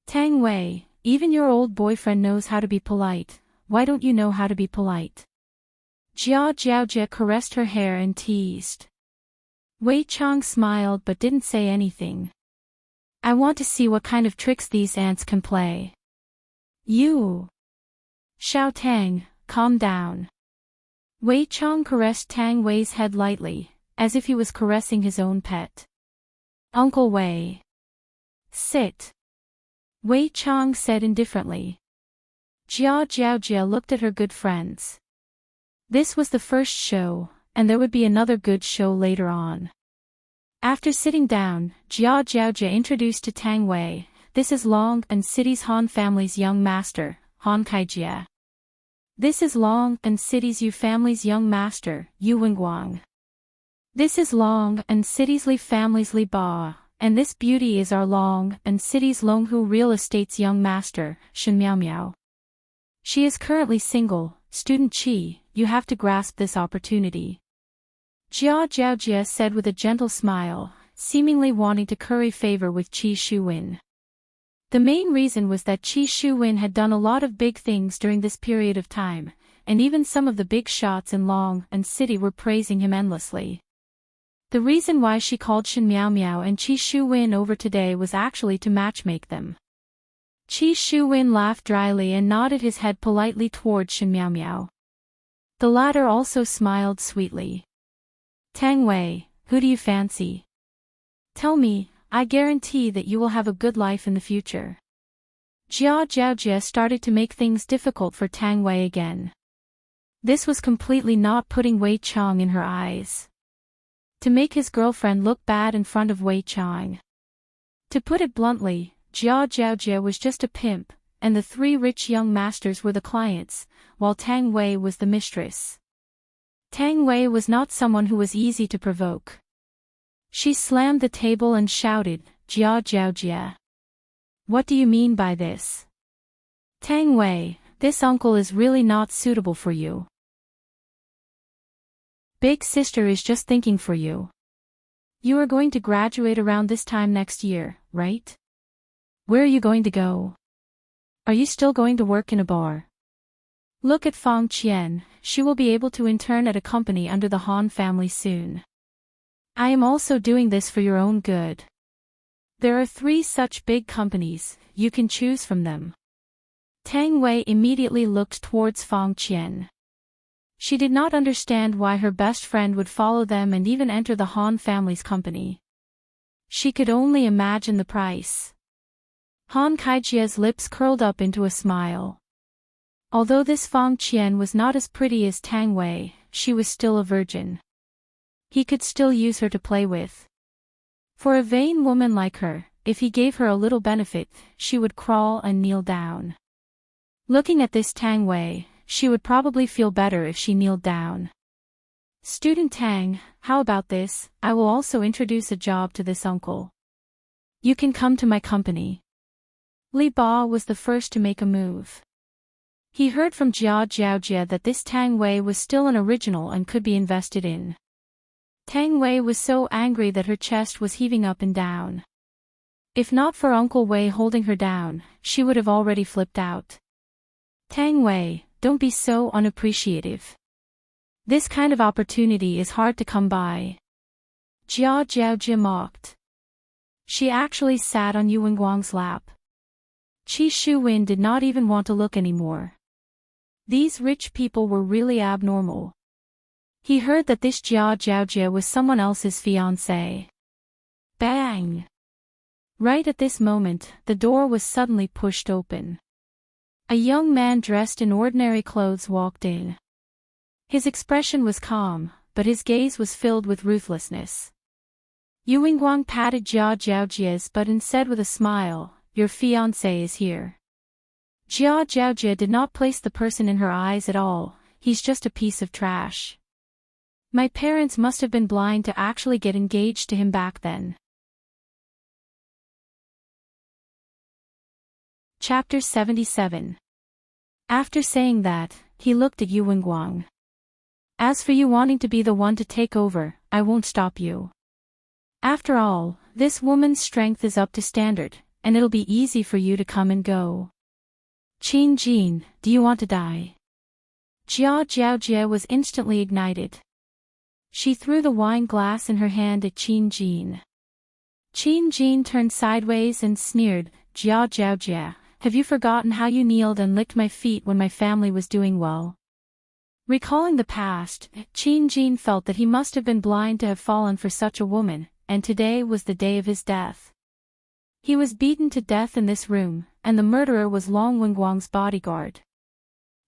Speaker 1: Tang Wei, even your old boyfriend knows how to be polite, why don't you know how to be polite? Jia Zhaojia caressed her hair and teased. Wei Chang smiled but didn't say anything. I want to see what kind of tricks these ants can play. You. Xiao Tang, calm down. Wei Chang caressed Tang Wei's head lightly, as if he was caressing his own pet. Uncle Wei. Sit. Wei Chang said indifferently. Jia Zhaojia looked at her good friends. This was the first show, and there would be another good show later on. After sitting down, Jia Zhaojia introduced to Tang Wei, "This is Long and City's Han family's young master, Han Kaijia. This is Long and City's Yu family's young master, Yu Wenguang. This is Long and City's Li family's Li Ba, and this beauty is our Long and City's Longhu real estate's young master, Shen Miao Miao. She is currently single, student Qi, you have to grasp this opportunity." Jia Zhaojia said with a gentle smile, seemingly wanting to curry favor with Qi Shuwen. The main reason was that Qi Shuwen had done a lot of big things during this period of time, and even some of the big shots in Long and City were praising him endlessly. The reason why she called Shen Miao Miao and Qi Shuwen over today was actually to matchmake them. Qi Shuwen laughed dryly and nodded his head politely toward Shen Miao Miao. The latter also smiled sweetly. Tang Wei, who do you fancy? Tell me, I guarantee that you will have a good life in the future. Jia Zhaojia started to make things difficult for Tang Wei again. This was completely not putting Wei Chang in her eyes. To make his girlfriend look bad in front of Wei Chang. To put it bluntly, Jia Zhaojia was just a pimp, and the three rich young masters were the clients, while Tang Wei was the mistress. Tang Wei was not someone who was easy to provoke. She slammed the table and shouted, "Jia Zhaojia. What do you mean by this? Tang Wei, this uncle is really not suitable for you. Big sister is just thinking for you. You are going to graduate around this time next year, right? Where are you going to go? Are you still going to work in a bar? Look at Fang Qian, she will be able to intern at a company under the Han family soon. I am also doing this for your own good. There are 3 such big companies, you can choose from them." Tang Wei immediately looked towards Fang Qian. She did not understand why her best friend would follow them and even enter the Han family's company. She could only imagine the price. Han Kaijia's lips curled up into a smile. Although this Fang Qian was not as pretty as Tang Wei, she was still a virgin. He could still use her to play with. For a vain woman like her, if he gave her a little benefit, she would crawl and kneel down. Looking at this Tang Wei, she would probably feel better if she kneeled down. "Student Tang, how about this? I will also introduce a job to this uncle. You can come to my company." Li Ba was the first to make a move. He heard from Jia Zhaojia that this Tang Wei was still an original and could be invested in. Tang Wei was so angry that her chest was heaving up and down. If not for Uncle Wei holding her down, she would have already flipped out. "Tang Wei, don't be so unappreciative. This kind of opportunity is hard to come by." Jia Zhaojia mocked. She actually sat on Yu Wenguang's lap. Qi Shuwen did not even want to look anymore. These rich people were really abnormal. He heard that this Jia Zhaojia was someone else's fiancée. Bang! Right at this moment, the door was suddenly pushed open. A young man dressed in ordinary clothes walked in. His expression was calm, but his gaze was filled with ruthlessness. Yu Wingguang patted Jia Zhaojia's butt and said with a smile, "Your fiancé is here." Jia Zhaojia did not place the person in her eyes at all. "He's just a piece of trash. My parents must have been blind to actually get engaged to him back then." Chapter 77. After saying that, he looked at Yu Wingguang. "As for you wanting to be the one to take over, I won't stop you. After all, this woman's strength is up to standard, and it'll be easy for you to come and go. Qin Jin, do you want to die?" Jia Zhaojia was instantly ignited. She threw the wine glass in her hand at Qin Jin. Qin Jin turned sideways and sneered, "Jia Zhaojia, have you forgotten how you kneeled and licked my feet when my family was doing well?" Recalling the past, Qin Jin felt that he must have been blind to have fallen for such a woman, and today was the day of his death. He was beaten to death in this room, and the murderer was Long Wingguang's bodyguard.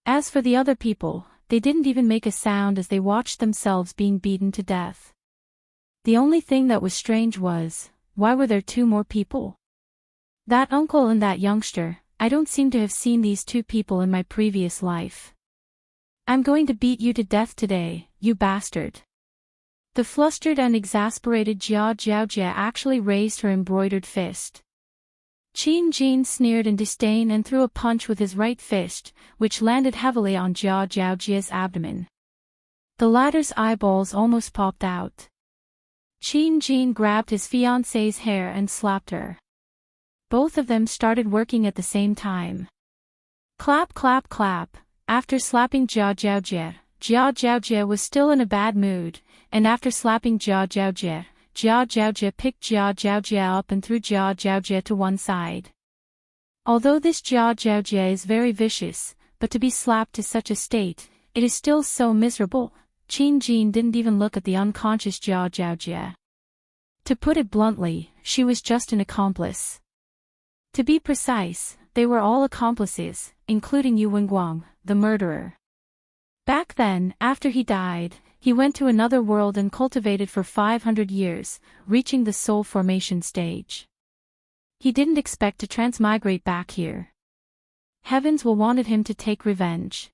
Speaker 1: As for the other people, they didn't even make a sound as they watched themselves being beaten to death. The only thing that was strange was, why were there two more people? That uncle and that youngster, I don't seem to have seen these two people in my previous life. I'm going to beat you to death today, you bastard. The flustered and exasperated Jia Zhaojia actually raised her embroidered fist. Qin Jin sneered in disdain and threw a punch with his right fist, which landed heavily on Jia Zhaojia's abdomen. The latter's eyeballs almost popped out. Qin Jin grabbed his fiancée's hair and slapped her. Both of them started working at the same time. Clap clap clap. After slapping Jia Zhaojia was still in a bad mood, and after slapping Jia Zhaojia picked Jia Zhaojia up and threw Jia Zhaojia to one side. Although this Jia Zhaojia is very vicious, but to be slapped to such a state, it is still so miserable. Qin Jin didn't even look at the unconscious Jia Zhaojia. To put it bluntly, she was just an accomplice. To be precise, they were all accomplices, including Yu Wingguang, the murderer. Back then, after he died, he went to another world and cultivated for 500 years, reaching the soul formation stage. He didn't expect to transmigrate back here. Heavens will wanted him to take revenge.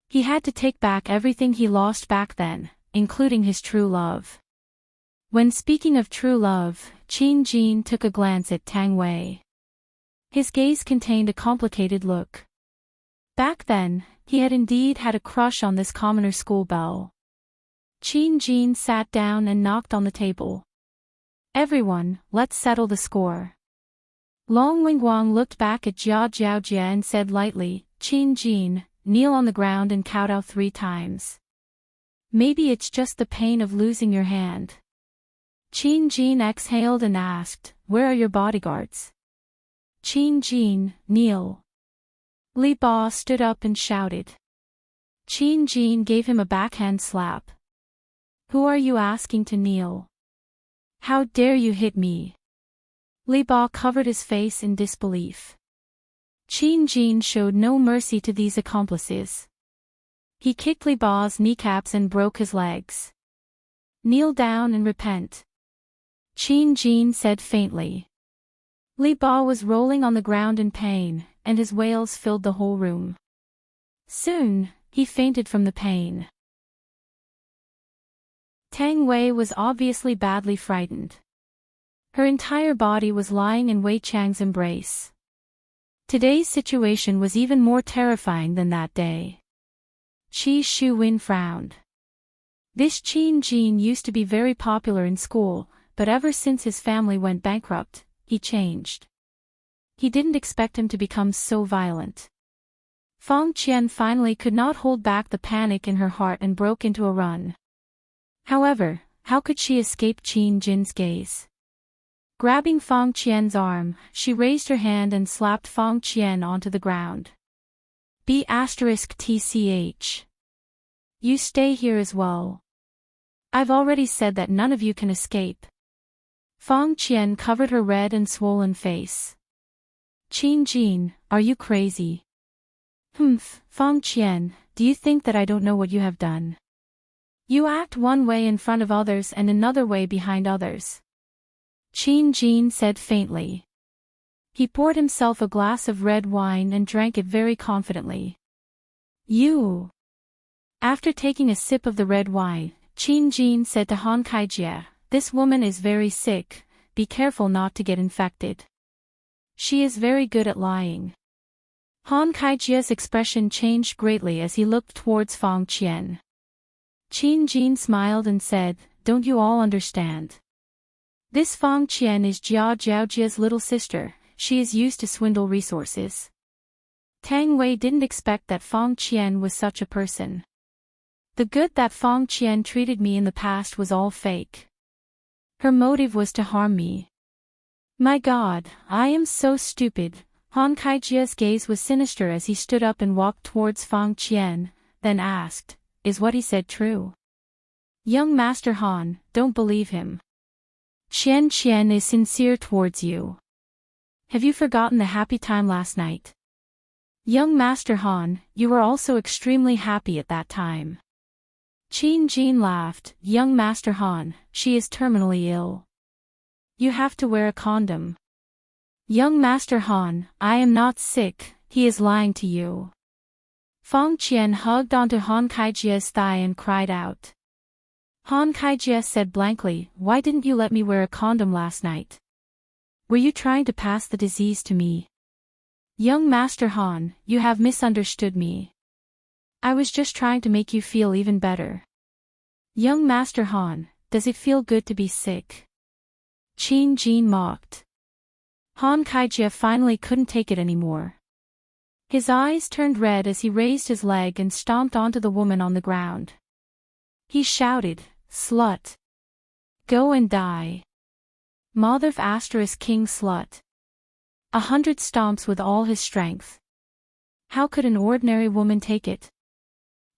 Speaker 1: He had to take back everything he lost back then, including his true love. When speaking of true love, Qin Jin took a glance at Tang Wei. His gaze contained a complicated look. Back then, he had indeed had a crush on this commoner school belle. Qin Jin sat down and knocked on the table. "Everyone, let's settle the score." Long Wingguang looked back at Jia Zhaojia and said lightly, "Qin Jin, kneel on the ground and kowtow 3 times. Maybe it's just the pain of losing your hand." Qin Jin exhaled and asked, "Where are your bodyguards?" "Qin Jin, kneel." Li Ba stood up and shouted. Qin Jin gave him a backhand slap. "Who are you asking to kneel? How dare you hit me?" Li Ba covered his face in disbelief. Qin Jin showed no mercy to these accomplices. He kicked Li Ba's kneecaps and broke his legs. "Kneel down and repent," Qin Jin said faintly. Li Ba was rolling on the ground in pain, and his wails filled the whole room. Soon, he fainted from the pain. Tang Wei was obviously badly frightened. Her entire body was lying in Wei Chang's embrace. Today's situation was even more terrifying than that day. Qi Shuwen frowned. This Qin Jin used to be very popular in school, but ever since his family went bankrupt, he changed. He didn't expect him to become so violent. Fang Qian finally could not hold back the panic in her heart and broke into a run. However, how could she escape Qin Jin's gaze? Grabbing Fang Qian's arm, she raised her hand and slapped Fang Qian onto the ground. *TCH. You stay here as well. I've already said that none of you can escape. Fang Qian covered her red and swollen face. Qin Jin, are you crazy? Fang Qian, do you think that I don't know what you have done? You act one way in front of others and another way behind others. Qin Jin said faintly. He poured himself a glass of red wine and drank it very confidently. You. After taking a sip of the red wine, Qin Jin said to Han Kaijie, this woman is very sick, be careful not to get infected. She is very good at lying. Han Kaijie's expression changed greatly as he looked towards Fang Qian. Qin Jin smiled and said, don't you all understand? This Fang Qian is Jia Jiaojie's little sister, she is used to swindle resources. Tang Wei didn't expect that Fang Qian was such a person. The good that Fang Qian treated me in the past was all fake. Her motive was to harm me. My God, I am so stupid. Han Kaijie's gaze was sinister as he stood up and walked towards Fang Qian, then asked, is what he said true? Young Master Han, don't believe him. Qian Qian is sincere towards you. Have you forgotten the happy time last night? Young Master Han, you were also extremely happy at that time. Qin Jin laughed, young Master Han, she is terminally ill. You have to wear a condom. Young Master Han, I am not sick, he is lying to you. Fang Qian hugged onto Han Kaijie's thigh and cried out. Han Kaijie said blankly, why didn't you let me wear a condom last night? Were you trying to pass the disease to me? Young Master Han, you have misunderstood me. I was just trying to make you feel even better. Young Master Han, does it feel good to be sick? Qin Jin mocked. Han Kaijie finally couldn't take it anymore. His eyes turned red as he raised his leg and stomped onto the woman on the ground. He shouted, slut. Go and die. Mother of king slut. 100 stomps with all his strength. How could an ordinary woman take it?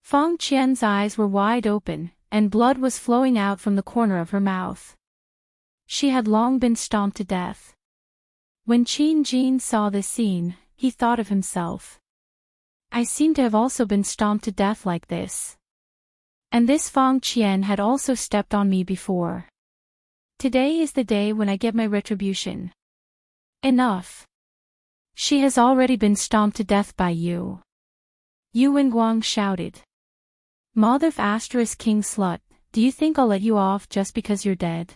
Speaker 1: Fang Qian's eyes were wide open, and blood was flowing out from the corner of her mouth. She had long been stomped to death. When Qin Jin saw this scene, he thought of himself. I seem to have also been stomped to death like this. And this Fang Qian had also stepped on me before. Today is the day when I get my retribution. Enough. She has already been stomped to death by you. Yu Wenguang shouted. Mother of king slut, do you think I'll let you off just because you're dead?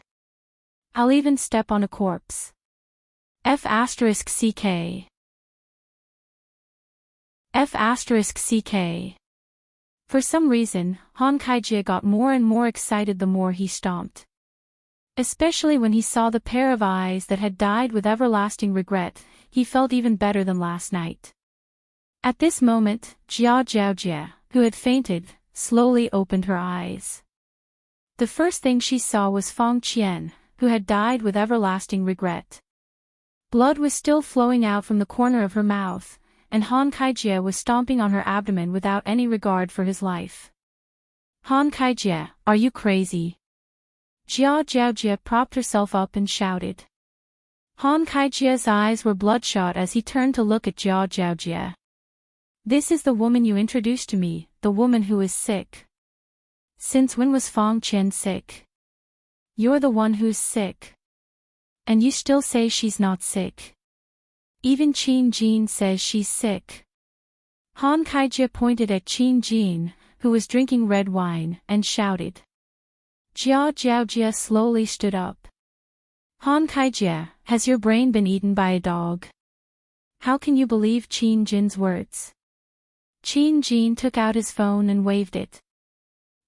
Speaker 1: I'll even step on a corpse. F***ck. F***ck. For some reason, Han Kaijie got more and more excited the more he stomped. Especially when he saw the pair of eyes that had died with everlasting regret, he felt even better than last night. At this moment, Jia Jiaojie, who had fainted, slowly opened her eyes. The first thing she saw was Fang Qian, who had died with everlasting regret. Blood was still flowing out from the corner of her mouth, and Han Kaijie was stomping on her abdomen without any regard for his life. Han Kaijie, are you crazy? Jia Jiaojie propped herself up and shouted. Han Kaijie's eyes were bloodshot as he turned to look at Jia Jiaojie. This is the woman you introduced to me, the woman who is sick. Since when was Fang Qian sick? You're the one who's sick. And you still say she's not sick. Even Qin Jin says she's sick. Han Kaijie pointed at Qin Jin, who was drinking red wine, and shouted. Jia Jiaojie slowly stood up. Han Kaijie, has your brain been eaten by a dog? How can you believe Qin Jin's words? Qin Jin took out his phone and waved it.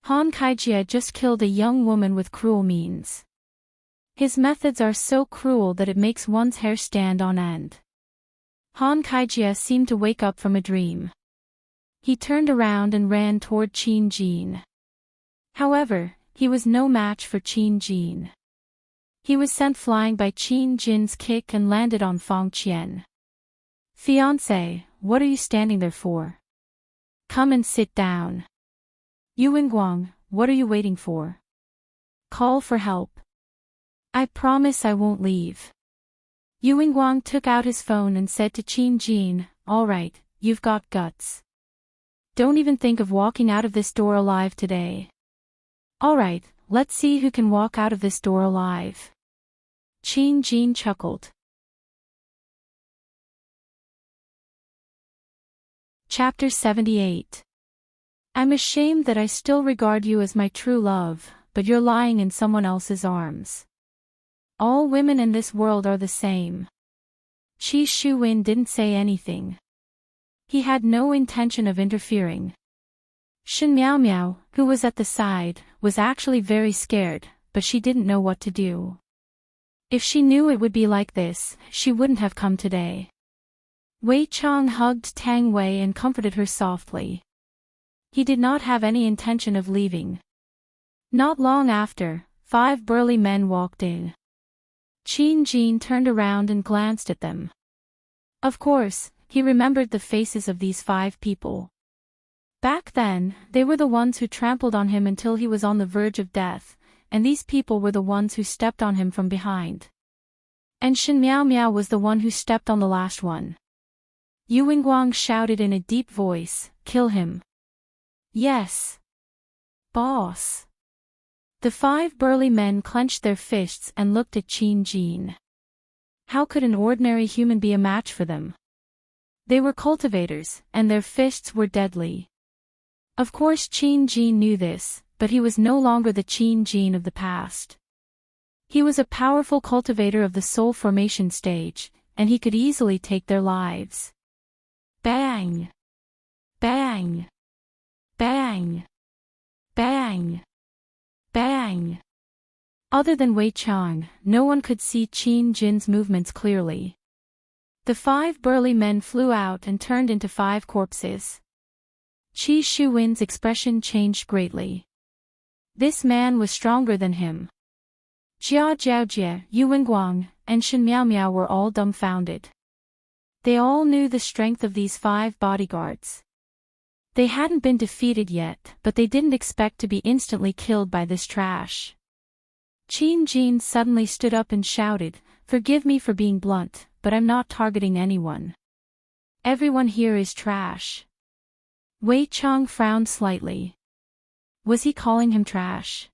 Speaker 1: Han Kaijie just killed a young woman with cruel means. His methods are so cruel that it makes one's hair stand on end. Han Kaijie seemed to wake up from a dream. He turned around and ran toward Qin Jin. However, he was no match for Qin Jin. He was sent flying by Qin Jin's kick and landed on Fang Qian. Fiancé, what are you standing there for? Come and sit down. Yu Wenguang, what are you waiting for? Call for help. I promise I won't leave. Yu Wenguang took out his phone and said to Qin Jin, all right, you've got guts. Don't even think of walking out of this door alive today. All right, let's see who can walk out of this door alive. Qin Jin chuckled. Chapter 78. I'm ashamed that I still regard you as my true love, but you're lying in someone else's arms. All women in this world are the same. Qi Shuwen didn't say anything. He had no intention of interfering. Shen Miao Miao, who was at the side, was actually very scared, but she didn't know what to do. If she knew it would be like this, she wouldn't have come today. Wei Chang hugged Tang Wei and comforted her softly. He did not have any intention of leaving. Not long after, 5 burly men walked in. Qin Jin turned around and glanced at them. Of course, he remembered the faces of these 5 people. Back then, they were the ones who trampled on him until he was on the verge of death, and these people were the ones who stepped on him from behind. And Shen Miao Miao was the one who stepped on the last one. Yu Wingguang shouted in a deep voice, "Kill him." Yes. Boss. The 5 burly men clenched their fists and looked at Qin Jin. How could an ordinary human be a match for them? They were cultivators, and their fists were deadly. Of course Qin Jin knew this, but he was no longer the Qin Jin of the past. He was a powerful cultivator of the soul formation stage, and he could easily take their lives. Bang! Bang! Bang! Bang! Bang! Other than Wei Chang, no one could see Qin Jin's movements clearly. The 5 burly men flew out and turned into 5 corpses. Qi Shuwen's expression changed greatly. This man was stronger than him. Jia Jiaojie, Yu Wingguang, and Shen Miao Miao were all dumbfounded. They all knew the strength of these 5 bodyguards. They hadn't been defeated yet, but they didn't expect to be instantly killed by this trash. Qin Jin suddenly stood up and shouted, "Forgive me for being blunt, but I'm not targeting anyone. Everyone here is trash." Wei Chang frowned slightly. Was he calling him trash?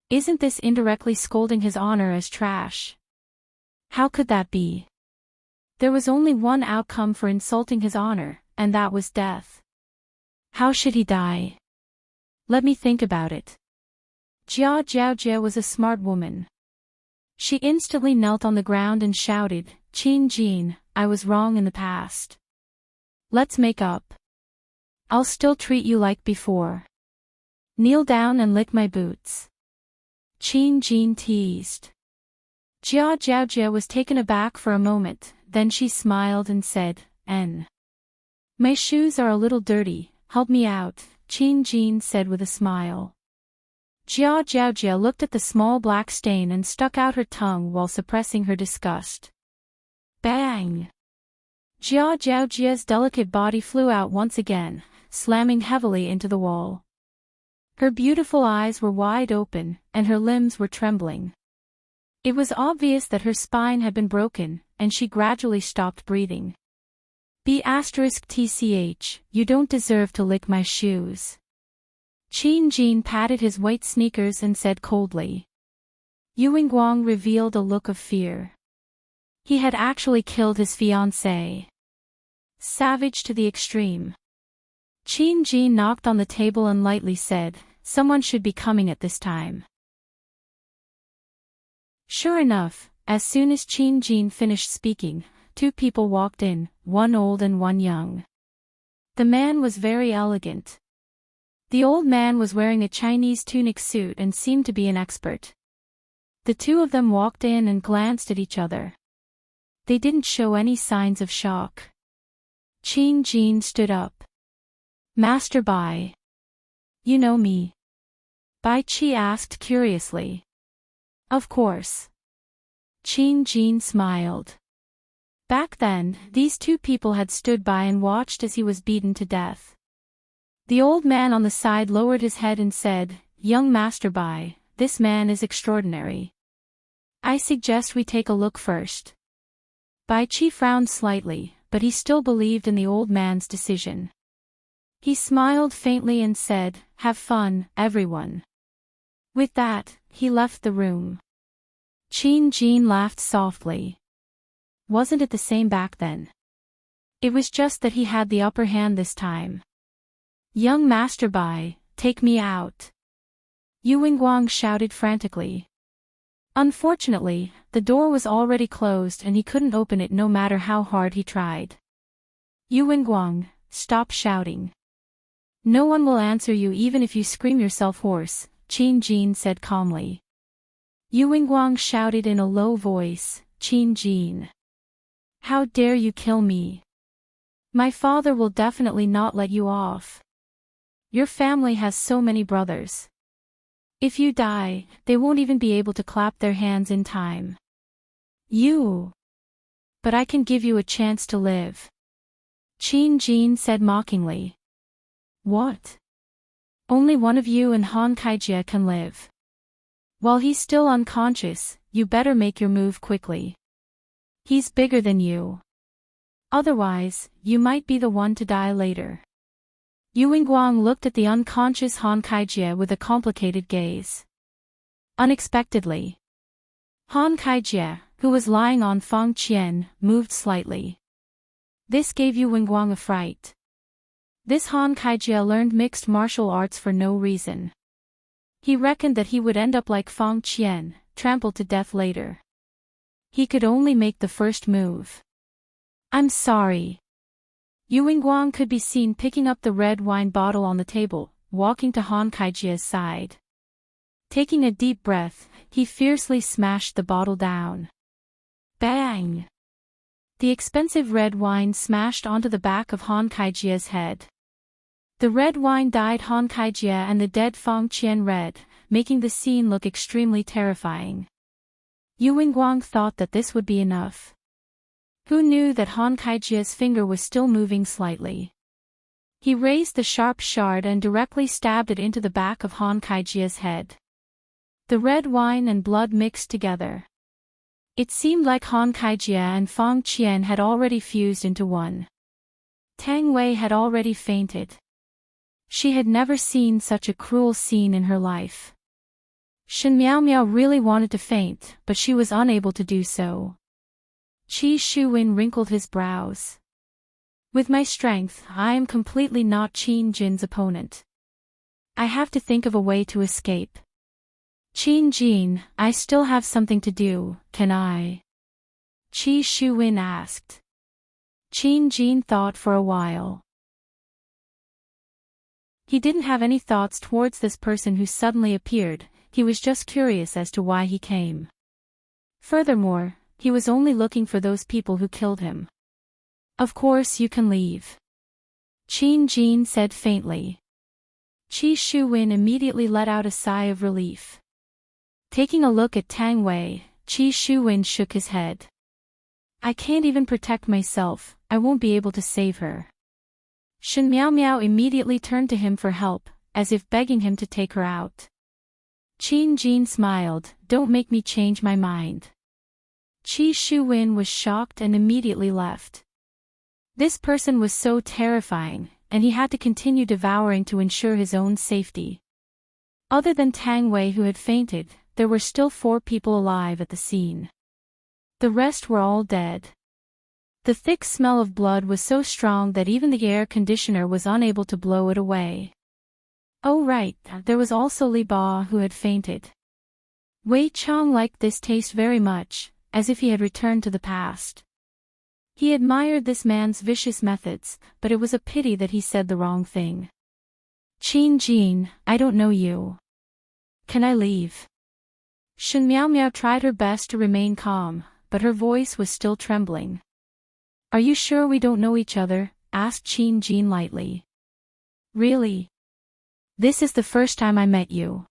Speaker 1: Isn't this indirectly scolding his honor as trash? How could that be? There was only one outcome for insulting his honor, and that was death. How should he die? Let me think about it. Jia Jiaojie was a smart woman. She instantly knelt on the ground and shouted, "Qin Jin, I was wrong in the past. Let's make up. I'll still treat you like before. Kneel down and lick my boots." Qin Jin teased. Jia Jiaojie was taken aback for a moment, then she smiled and said, My shoes are a little dirty, help me out," Qin Jin said with a smile. Jia Jiaojie looked at the small black stain and stuck out her tongue while suppressing her disgust. Bang! Jia Jiaojie's delicate body flew out once again, slamming heavily into the wall. Her beautiful eyes were wide open, and her limbs were trembling. It was obvious that her spine had been broken, and she gradually stopped breathing. *TCH, you don't deserve to lick my shoes. Qin Jin patted his white sneakers and said coldly. Yu Wingguang revealed a look of fear. He had actually killed his fiancée. Savage to the extreme. Qin Jin knocked on the table and lightly said, "Someone should be coming at this time." Sure enough, as soon as Qin Jin finished speaking, 2 people walked in, one old and one young. The man was very elegant. The old man was wearing a Chinese tunic suit and seemed to be an expert. The 2 of them walked in and glanced at each other. They didn't show any signs of shock. Qin Jin stood up. "Master Bai. You know me?" Bai Qi asked curiously. "Of course." Qin Jin smiled. Back then, these 2 people had stood by and watched as he was beaten to death. The old man on the side lowered his head and said, "Young Master Bai, this man is extraordinary. I suggest we take a look first." Bai Qi frowned slightly, but he still believed in the old man's decision. He smiled faintly and said, "Have fun, everyone." With that, he left the room. Qin Jin laughed softly. Wasn't it the same back then? It was just that he had the upper hand this time. Young Master Bai, take me out. Yu Wingguang shouted frantically. Unfortunately, the door was already closed and he couldn't open it no matter how hard he tried. Yu Wingguang, stop shouting. No one will answer you even if you scream yourself hoarse, Qin Jin said calmly. Yu Wingguang shouted in a low voice, Qin Jin. How dare you kill me? My father will definitely not let you off. Your family has so many brothers. If you die, they won't even be able to clap their hands in time. You. But I can give you a chance to live. Qin Jin said mockingly. What? Only one of you and Han Kaijie can live. While he's still unconscious, you better make your move quickly. He's bigger than you. Otherwise, you might be the one to die later. Yu Wingguang looked at the unconscious Han Kaijie with a complicated gaze. Unexpectedly, Han Kaijie, who was lying on Fang Qian, moved slightly. This gave Yu Wingguang a fright. This Han Kaijie learned mixed martial arts for no reason. He reckoned that he would end up like Fang Qian, trampled to death later. He could only make the first move. I'm sorry. Yu Wingguang could be seen picking up the red wine bottle on the table, walking to Han Kaijie's side. Taking a deep breath, he fiercely smashed the bottle down. Bang! The expensive red wine smashed onto the back of Han Kaijie's head. The red wine dyed Han Kaijie and the dead Fang Qian red, making the scene look extremely terrifying. Yu Wingguang thought that this would be enough. Who knew that Han Kaijie's finger was still moving slightly? He raised the sharp shard and directly stabbed it into the back of Han Kaijie's head. The red wine and blood mixed together. It seemed like Han Kaijie and Fang Qian had already fused into one. Tang Wei had already fainted. She had never seen such a cruel scene in her life. Shen Miaomiao really wanted to faint, but she was unable to do so. Qi Shuwen wrinkled his brows. With my strength, I am completely not Qin Jin's opponent. I have to think of a way to escape. Qin Jin, I still have something to do, can I? Qi Shuwen asked. Qin Jin thought for a while. He didn't have any thoughts towards this person who suddenly appeared, he was just curious as to why he came. Furthermore, he was only looking for those people who killed him. Of course you can leave. Qin Jin said faintly. Qi Shuwen immediately let out a sigh of relief. Taking a look at Tang Wei, Qi Shuwen shook his head. I can't even protect myself, I won't be able to save her. Shen Miaomiao immediately turned to him for help, as if begging him to take her out. Qin Jin smiled, don't make me change my mind. Qi Shuwen was shocked and immediately left. This person was so terrifying, and he had to continue devouring to ensure his own safety. Other than Tang Wei who had fainted, there were still 4 people alive at the scene. The rest were all dead. The thick smell of blood was so strong that even the air conditioner was unable to blow it away. Oh right, there was also Li Ba who had fainted. Wei Chong liked this taste very much, as if he had returned to the past. He admired this man's vicious methods, but it was a pity that he said the wrong thing. Qin Jin, I don't know you. Can I leave? Shen Miaomiao tried her best to remain calm, but her voice was still trembling. Are you sure we don't know each other? Asked Qin Jin lightly. Really? This is the first time I met you.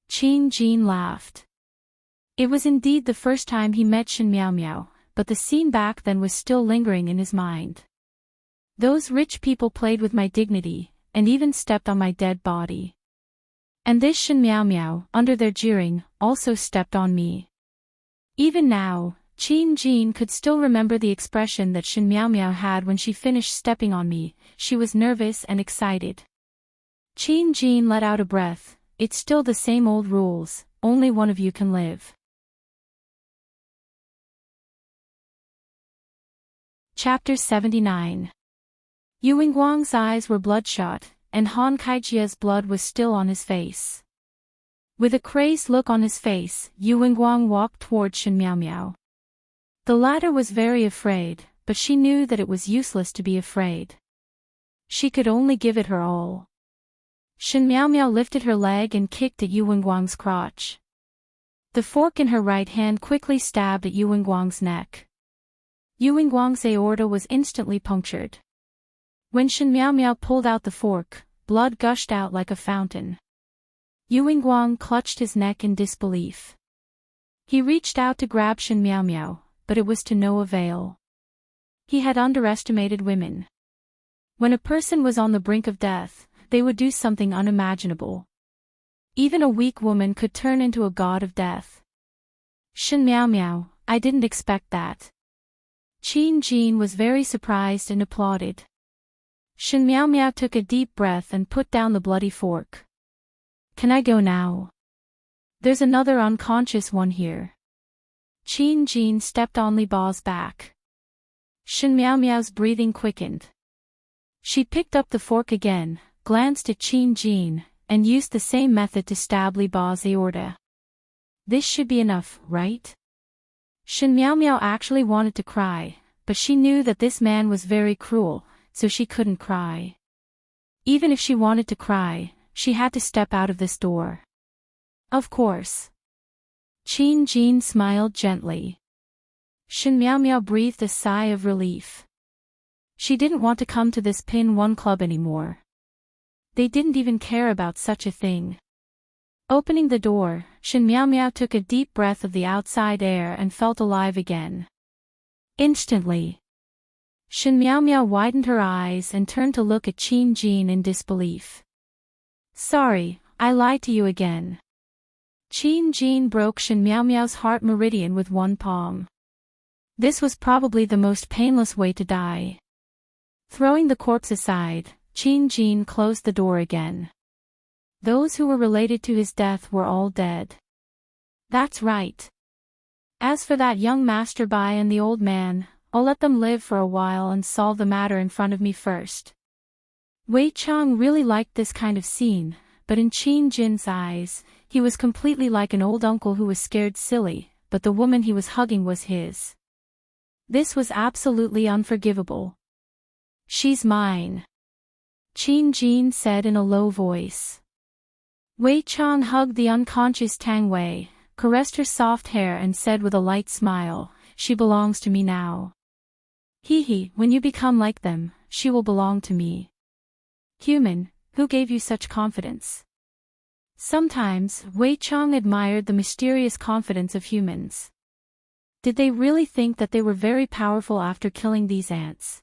Speaker 1: Qin Jin laughed. It was indeed the first time he met Shen Miaomiao, but the scene back then was still lingering in his mind. Those rich people played with my dignity, and even stepped on my dead body. And this Shen Miaomiao, under their jeering, also stepped on me. Even now, Qin Jin could still remember the expression that Shen Miaomiao had when she finished stepping on me, she was nervous and excited. Qin Jin let out a breath, it's still the same old rules, only one of you can live. Chapter 79. Yu Wingguang's eyes were bloodshot, and Han Kaijia's blood was still on his face. With a crazed look on his face, Yu Wingguang walked toward Shen Miaomiao. The latter was very afraid, but she knew that it was useless to be afraid. She could only give it her all. Shen Miaomiao lifted her leg and kicked at Yu Wingguang's crotch. The fork in her right hand quickly stabbed at Yu Wingguang's neck. Yu Wingguang's aorta was instantly punctured. When Shen Miaomiao pulled out the fork, blood gushed out like a fountain. Yu Wingguang clutched his neck in disbelief. He reached out to grab Shen Miaomiao, but it was to no avail. He had underestimated women. When a person was on the brink of death, they would do something unimaginable. Even a weak woman could turn into a god of death. Shen Miaomiao, I didn't expect that. Qin Jin was very surprised and applauded. Shen Miaomiao took a deep breath and put down the bloody fork. Can I go now? There's another unconscious one here. Qin Jin stepped on Li Bao's back. Shen Miaomiao's breathing quickened. She picked up the fork again, glanced at Qin Jin, and used the same method to stab Li Bao's aorta. This should be enough, right? Shen Miaomiao actually wanted to cry, but she knew that this man was very cruel, so she couldn't cry. Even if she wanted to cry, she had to step out of this door. Of course. Qin Jin smiled gently. Shen Miaomiao breathed a sigh of relief. She didn't want to come to this Pin 1 club anymore. They didn't even care about such a thing. Opening the door, Shen Miaomiao took a deep breath of the outside air and felt alive again. Instantly. Shen Miaomiao widened her eyes and turned to look at Qin Jin in disbelief. Sorry, I lied to you again. Qin Jin broke Shen Miaomiao's heart meridian with one palm. This was probably the most painless way to die. Throwing the corpse aside, Qin Jin closed the door again. Those who were related to his death were all dead. That's right. As for that young Master Bai and the old man, I'll let them live for a while and solve the matter in front of me first. Wei Chang really liked this kind of scene, but in Qin Jin's eyes, he was completely like an old uncle who was scared silly, but the woman he was hugging was his. This was absolutely unforgivable. She's mine, Qin Jin said in a low voice. Wei Chang hugged the unconscious Tang Wei, caressed her soft hair and said with a light smile, she belongs to me now. Hee, when you become like them, she will belong to me. Human, who gave you such confidence? Sometimes, Wei Chang admired the mysterious confidence of humans. Did they really think that they were very powerful after killing these ants?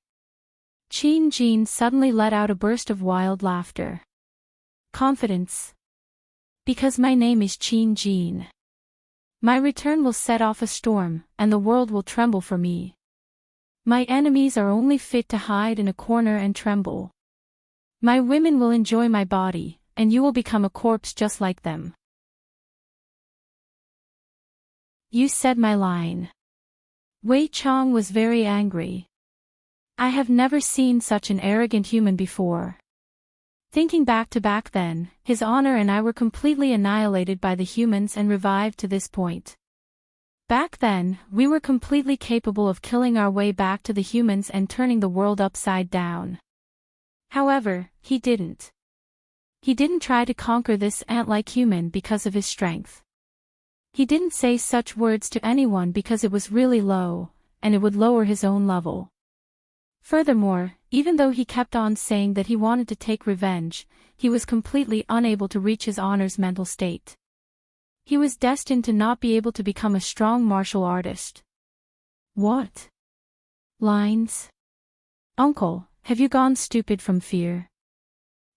Speaker 1: Qin Jin suddenly let out a burst of wild laughter. Confidence. Because my name is Qin Jin. My return will set off a storm, and the world will tremble for me. My enemies are only fit to hide in a corner and tremble. My women will enjoy my body, and you will become a corpse just like them. You said my line. Wei Chang was very angry. I have never seen such an arrogant human before. Thinking back then, his honor and I were completely annihilated by the humans and revived to this point. Back then, we were completely capable of killing our way back to the humans and turning the world upside down. However, he didn't. He didn't try to conquer this ant-like human because of his strength. He didn't say such words to anyone because it was really low, and it would lower his own level. Furthermore, even though he kept on saying that he wanted to take revenge, he was completely unable to reach his honor's mental state. He was destined to not be able to become a strong martial artist. What? Lines? Uncle, have you gone stupid from fear?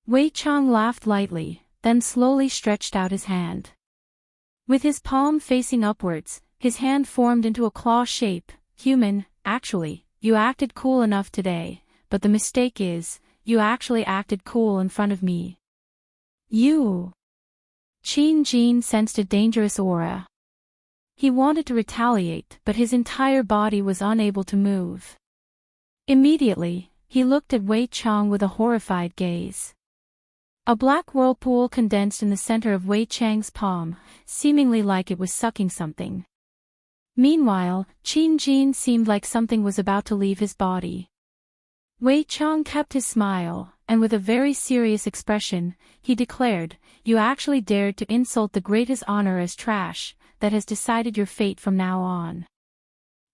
Speaker 1: Wei Chang laughed lightly, then slowly stretched out his hand. With his palm facing upwards, his hand formed into a claw shape. Human, actually, you acted cool enough today, but the mistake is, you actually acted cool in front of me. You. Qin Jin sensed a dangerous aura. He wanted to retaliate, but his entire body was unable to move. Immediately, he looked at Wei Chang with a horrified gaze. A black whirlpool condensed in the center of Wei Chang's palm, seemingly like it was sucking something. Meanwhile, Qin Jin seemed like something was about to leave his body. Wei Chang kept his smile, and with a very serious expression, he declared, "You actually dared to insult the greatest honor as trash, that has decided your fate from now on.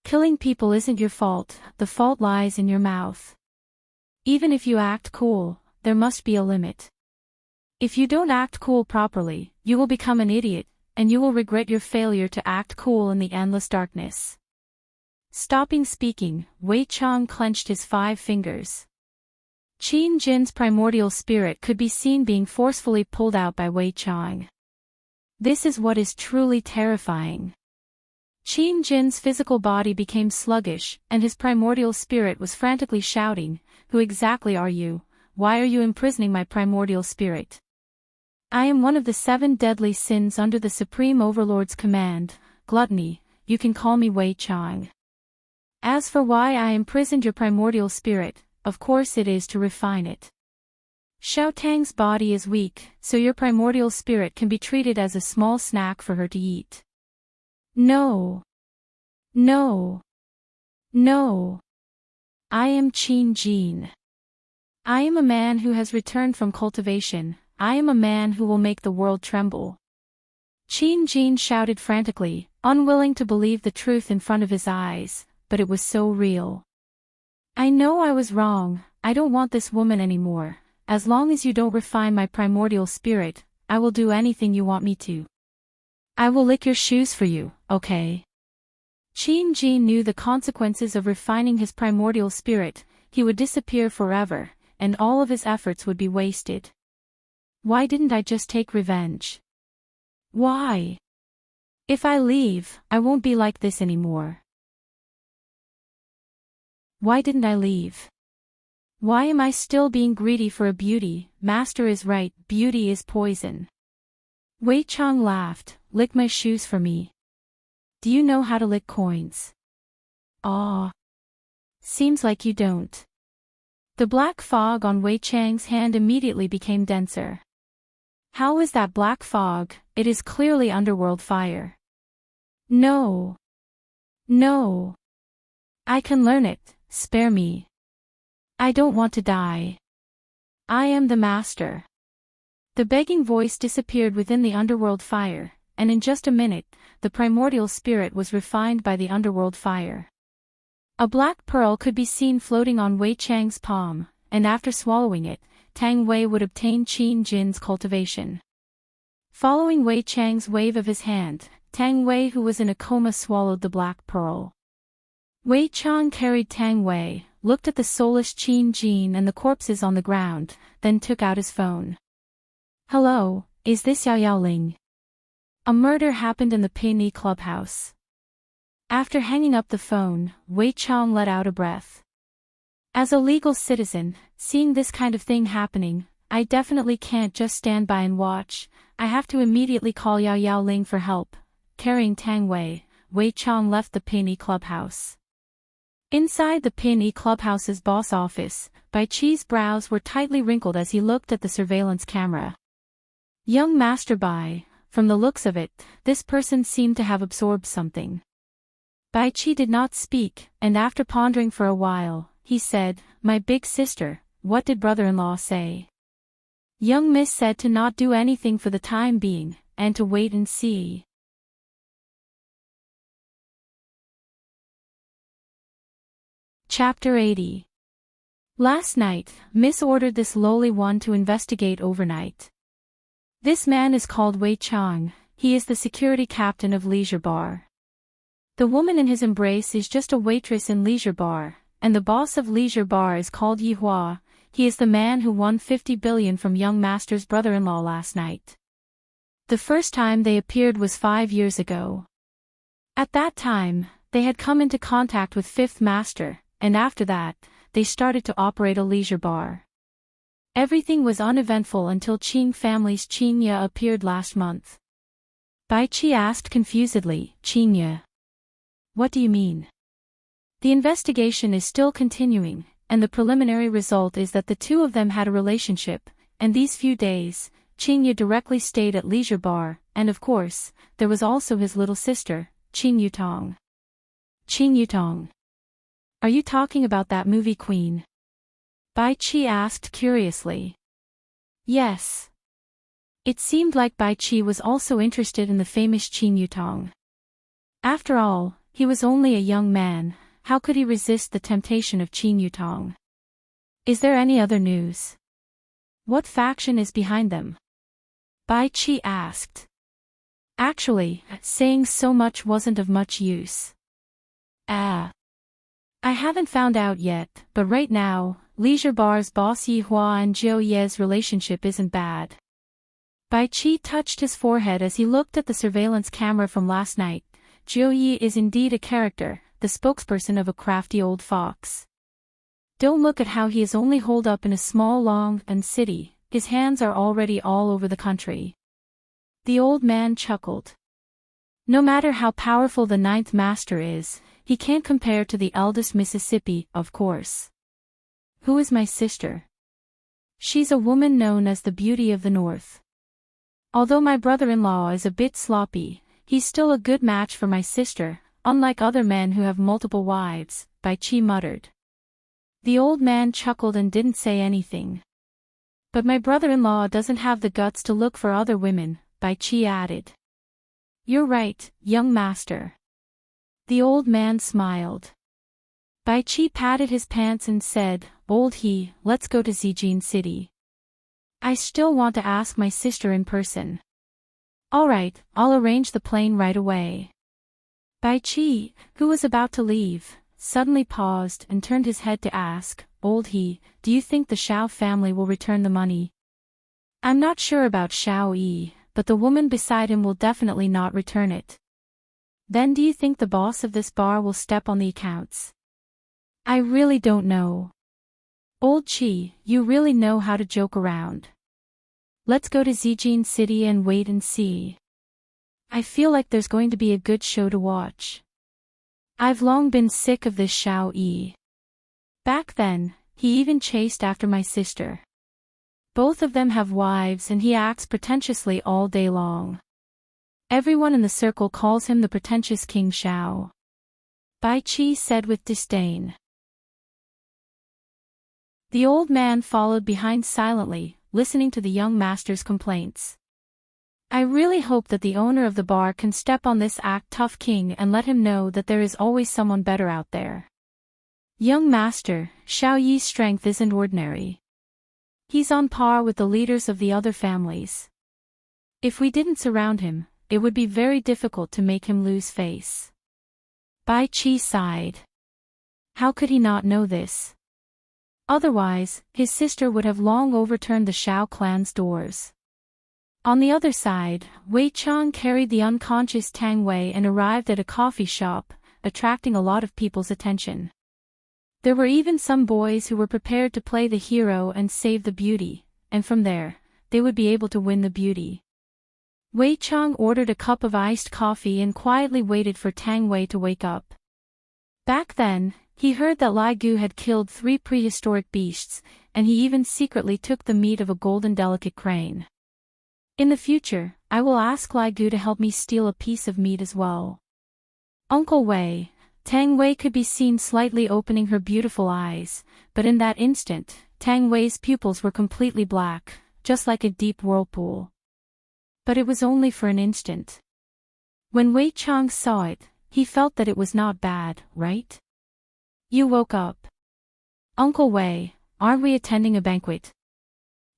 Speaker 1: Killing people isn't your fault, the fault lies in your mouth. Even if you act cool, there must be a limit. If you don't act cool properly, you will become an idiot, and you will regret your failure to act cool in the endless darkness." Stopping speaking, Wei Chang clenched his 5 fingers. Qin Jin's primordial spirit could be seen being forcefully pulled out by Wei Chang. This is what is truly terrifying. Qin Jin's physical body became sluggish, and his primordial spirit was frantically shouting, "Who exactly are you? Why are you imprisoning my primordial spirit? I am one of the 7 deadly sins under the Supreme Overlord's command, gluttony. You can call me Wei Chang. As for why I imprisoned your primordial spirit, of course it is to refine it. Xiao Tang's body is weak, so your primordial spirit can be treated as a small snack for her to eat." No. No. No. I am Qin Jin. I am a man who has returned from cultivation. I am a man who will make the world tremble. Qin Jin shouted frantically, unwilling to believe the truth in front of his eyes, but it was so real. "I know I was wrong, I don't want this woman anymore. As long as you don't refine my primordial spirit, I will do anything you want me to. I will lick your shoes for you, okay?" Qin Jin knew the consequences of refining his primordial spirit. He would disappear forever, and all of his efforts would be wasted. Why didn't I just take revenge? Why? If I leave, I won't be like this anymore. Why didn't I leave? Why am I still being greedy for a beauty? Master is right, beauty is poison. Wei Chang laughed, "Lick my shoes for me. Do you know how to lick coins?" "Aw. Seems like you don't." The black fog on Wei Chang's hand immediately became denser. "How is that black fog? It is clearly underworld fire." "No. No. I can learn it, spare me. I don't want to die. I am the master." The begging voice disappeared within the underworld fire, and in just a minute, the primordial spirit was refined by the underworld fire. A black pearl could be seen floating on Wei Chang's palm, and after swallowing it, Tang Wei would obtain Qin Jin's cultivation. Following Wei Chang's wave of his hand, Tang Wei, who was in a coma, swallowed the black pearl. Wei Chang carried Tang Wei, looked at the soulless Qin Jin and the corpses on the ground, then took out his phone. "Hello, is this Yao Yao Ling? A murder happened in the Pinyi clubhouse." After hanging up the phone, Wei Chang let out a breath. As a legal citizen, seeing this kind of thing happening, I definitely can't just stand by and watch. I have to immediately call Yao Yao Ling for help. Carrying Tang Wei, Wei Chang left the Pinyi clubhouse. Inside the Pinyi clubhouse's boss office, Bai Chi's brows were tightly wrinkled as he looked at the surveillance camera. Young Master Bai, from the looks of it, this person seemed to have absorbed something. Bai Chi did not speak, and after pondering for a while, he said, "My big sister, what did brother-in-law say?" Young Miss said to not do anything for the time being, and to wait and see. Chapter 80. Last night, Miss ordered this lowly one to investigate overnight. This man is called Wei Chang. He is the security captain of Leisure Bar. The woman in his embrace is just a waitress in Leisure Bar, and the boss of Leisure Bar is called Yi Hua. He is the man who won 50 billion from young master's brother-in-law last night. The first time they appeared was 5 years ago. At that time, they had come into contact with Fifth Master, and after that, they started to operate a leisure bar. Everything was uneventful until Qing family's Qingya appeared last month. Bai Qi asked confusedly, "Qingya? What do you mean?" The investigation is still continuing, and the preliminary result is that the two of them had a relationship, and these few days, Qing directly stayed at Leisure Bar, and of course, there was also his little sister, Qing Yutong. Qing Yutong. Are you talking about that movie queen? Bai Qi asked curiously. Yes. It seemed like Bai Qi was also interested in the famous Qing Yutong. After all, he was only a young man, how could he resist the temptation of Qing Yutong? Is there any other news? What faction is behind them? Bai Qi asked. Actually, saying so much wasn't of much use. I haven't found out yet, but right now, Leisure Bar's boss Yi Hua and Jiu Ye's relationship isn't bad. Bai Qi touched his forehead as he looked at the surveillance camera from last night. Jiu Yi is indeed a character, the spokesperson of a crafty old fox. Don't look at how he is only holed up in a small long city, his hands are already all over the country. The old man chuckled. No matter how powerful the ninth master is, he can't compare to the eldest Mississippi, of course. Who is my sister? She's a woman known as the Beauty of the North. Although my brother-in-law is a bit sloppy, he's still a good match for my sister, unlike other men who have multiple wives, Bai Qi muttered. The old man chuckled and didn't say anything. But my brother-in-law doesn't have the guts to look for other women, Bai Qi added. You're right, young master. The old man smiled. Bai Qi patted his pants and said, Old He, let's go to Zijin City. I still want to ask my sister in person. Alright, I'll arrange the plane right away. Bai Qi, who was about to leave, suddenly paused and turned his head to ask, Old He, do you think the Shao family will return the money? I'm not sure about Shao Yi, but the woman beside him will definitely not return it. Then do you think the boss of this bar will step on the accounts? I really don't know. Old Qi, you really know how to joke around. Let's go to Zijin City and wait and see. I feel like there's going to be a good show to watch. I've long been sick of this Shao Yi. Back then, he even chased after my sister. Both of them have wives and he acts pretentiously all day long. Everyone in the circle calls him the pretentious King Shao. Bai Qi said with disdain. The old man followed behind silently, listening to the young master's complaints. I really hope that the owner of the bar can step on this act tough king and let him know that there is always someone better out there. Young master, Shao Yi's strength isn't ordinary. He's on par with the leaders of the other families. If we didn't surround him, it would be very difficult to make him lose face. Bai Qi sighed. How could he not know this? Otherwise, his sister would have long overturned the Shao clan's doors. On the other side, Wei Chang carried the unconscious Tang Wei and arrived at a coffee shop, attracting a lot of people's attention. There were even some boys who were prepared to play the hero and save the beauty, and from there, they would be able to win the beauty. Wei Chang ordered a cup of iced coffee and quietly waited for Tang Wei to wake up. Back then, he heard that Lai Gu had killed 3 prehistoric beasts, and he even secretly took the meat of a golden delicate crane. In the future, I will ask Lai Gu to help me steal a piece of meat as well. Uncle Wei, Tang Wei could be seen slightly opening her beautiful eyes, but in that instant, Tang Wei's pupils were completely black, just like a deep whirlpool. But it was only for an instant. When Wei Chang saw it, he felt that it was not bad, right? You woke up. Uncle Wei, aren't we attending a banquet?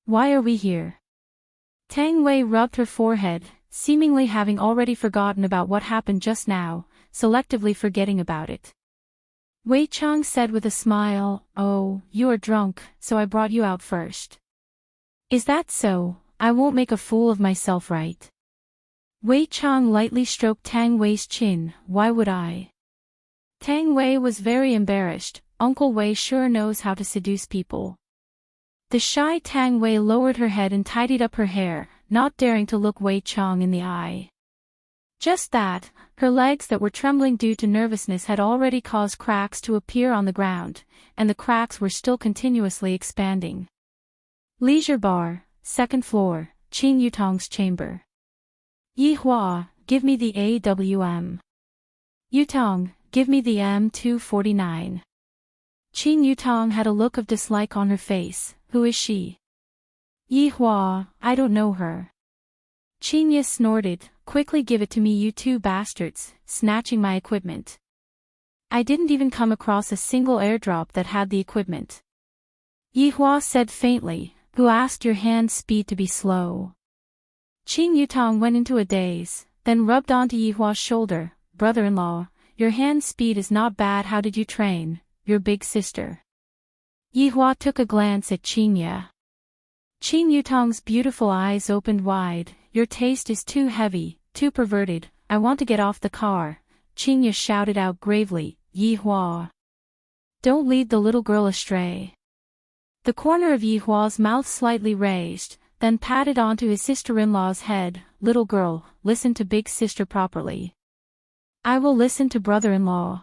Speaker 1: Why are we here? Tang Wei rubbed her forehead, seemingly having already forgotten about what happened just now, selectively forgetting about it. Wei Chang said with a smile, Oh, you are drunk, so I brought you out first. Is that so? I won't make a fool of myself, right? Wei Chang lightly stroked Tang Wei's chin, why would I? Tang Wei was very embarrassed, Uncle Wei sure knows how to seduce people. The shy Tang Wei lowered her head and tidied up her hair, not daring to look Wei Chang in the eye. Just that, her legs that were trembling due to nervousness had already caused cracks to appear on the ground, and the cracks were still continuously expanding. Leisure bar, second floor, Qin Yutong's chamber. Yi Hua, give me the AWM. Yutong, give me the M249. Qin Yutong had a look of dislike on her face. Who is she? Yi Hua, I don't know her. Qin Yi snorted, quickly give it to me you two bastards, snatching my equipment. I didn't even come across a single airdrop that had the equipment. Yi Hua said faintly, who asked your hand speed to be slow? Qin Yutong went into a daze, then rubbed onto Yi Hua's shoulder, brother-in-law, your hand speed is not bad. How did you train your big sister? Yi Hua took a glance at Qin Yi. Qin Yutong's beautiful eyes opened wide. Your taste is too heavy, too perverted, I want to get off the car, Qin Yi shouted out gravely, Yi Hua. Don't lead the little girl astray. The corner of Yi Hua's mouth slightly raised, then patted onto his sister-in-law's head, little girl, listen to big sister properly. I will listen to brother-in-law.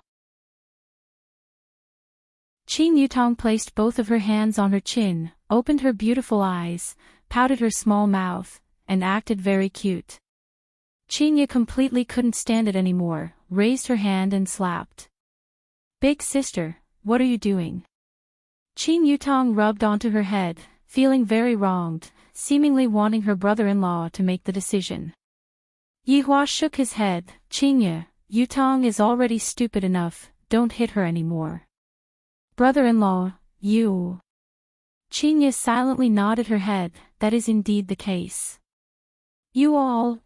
Speaker 1: Qin Yutong placed both of her hands on her chin, opened her beautiful eyes, pouted her small mouth, and acted very cute. Qin Yi completely couldn't stand it anymore, raised her hand and slapped. Big sister, what are you doing? Qin Yutong rubbed onto her head, feeling very wronged, seemingly wanting her brother-in-law to make the decision. Yi Hua shook his head, Qin Yi, Yutong is already stupid enough, don't hit her anymore. Brother-in-law, you. Qin Yi silently nodded her head, that is indeed the case. You all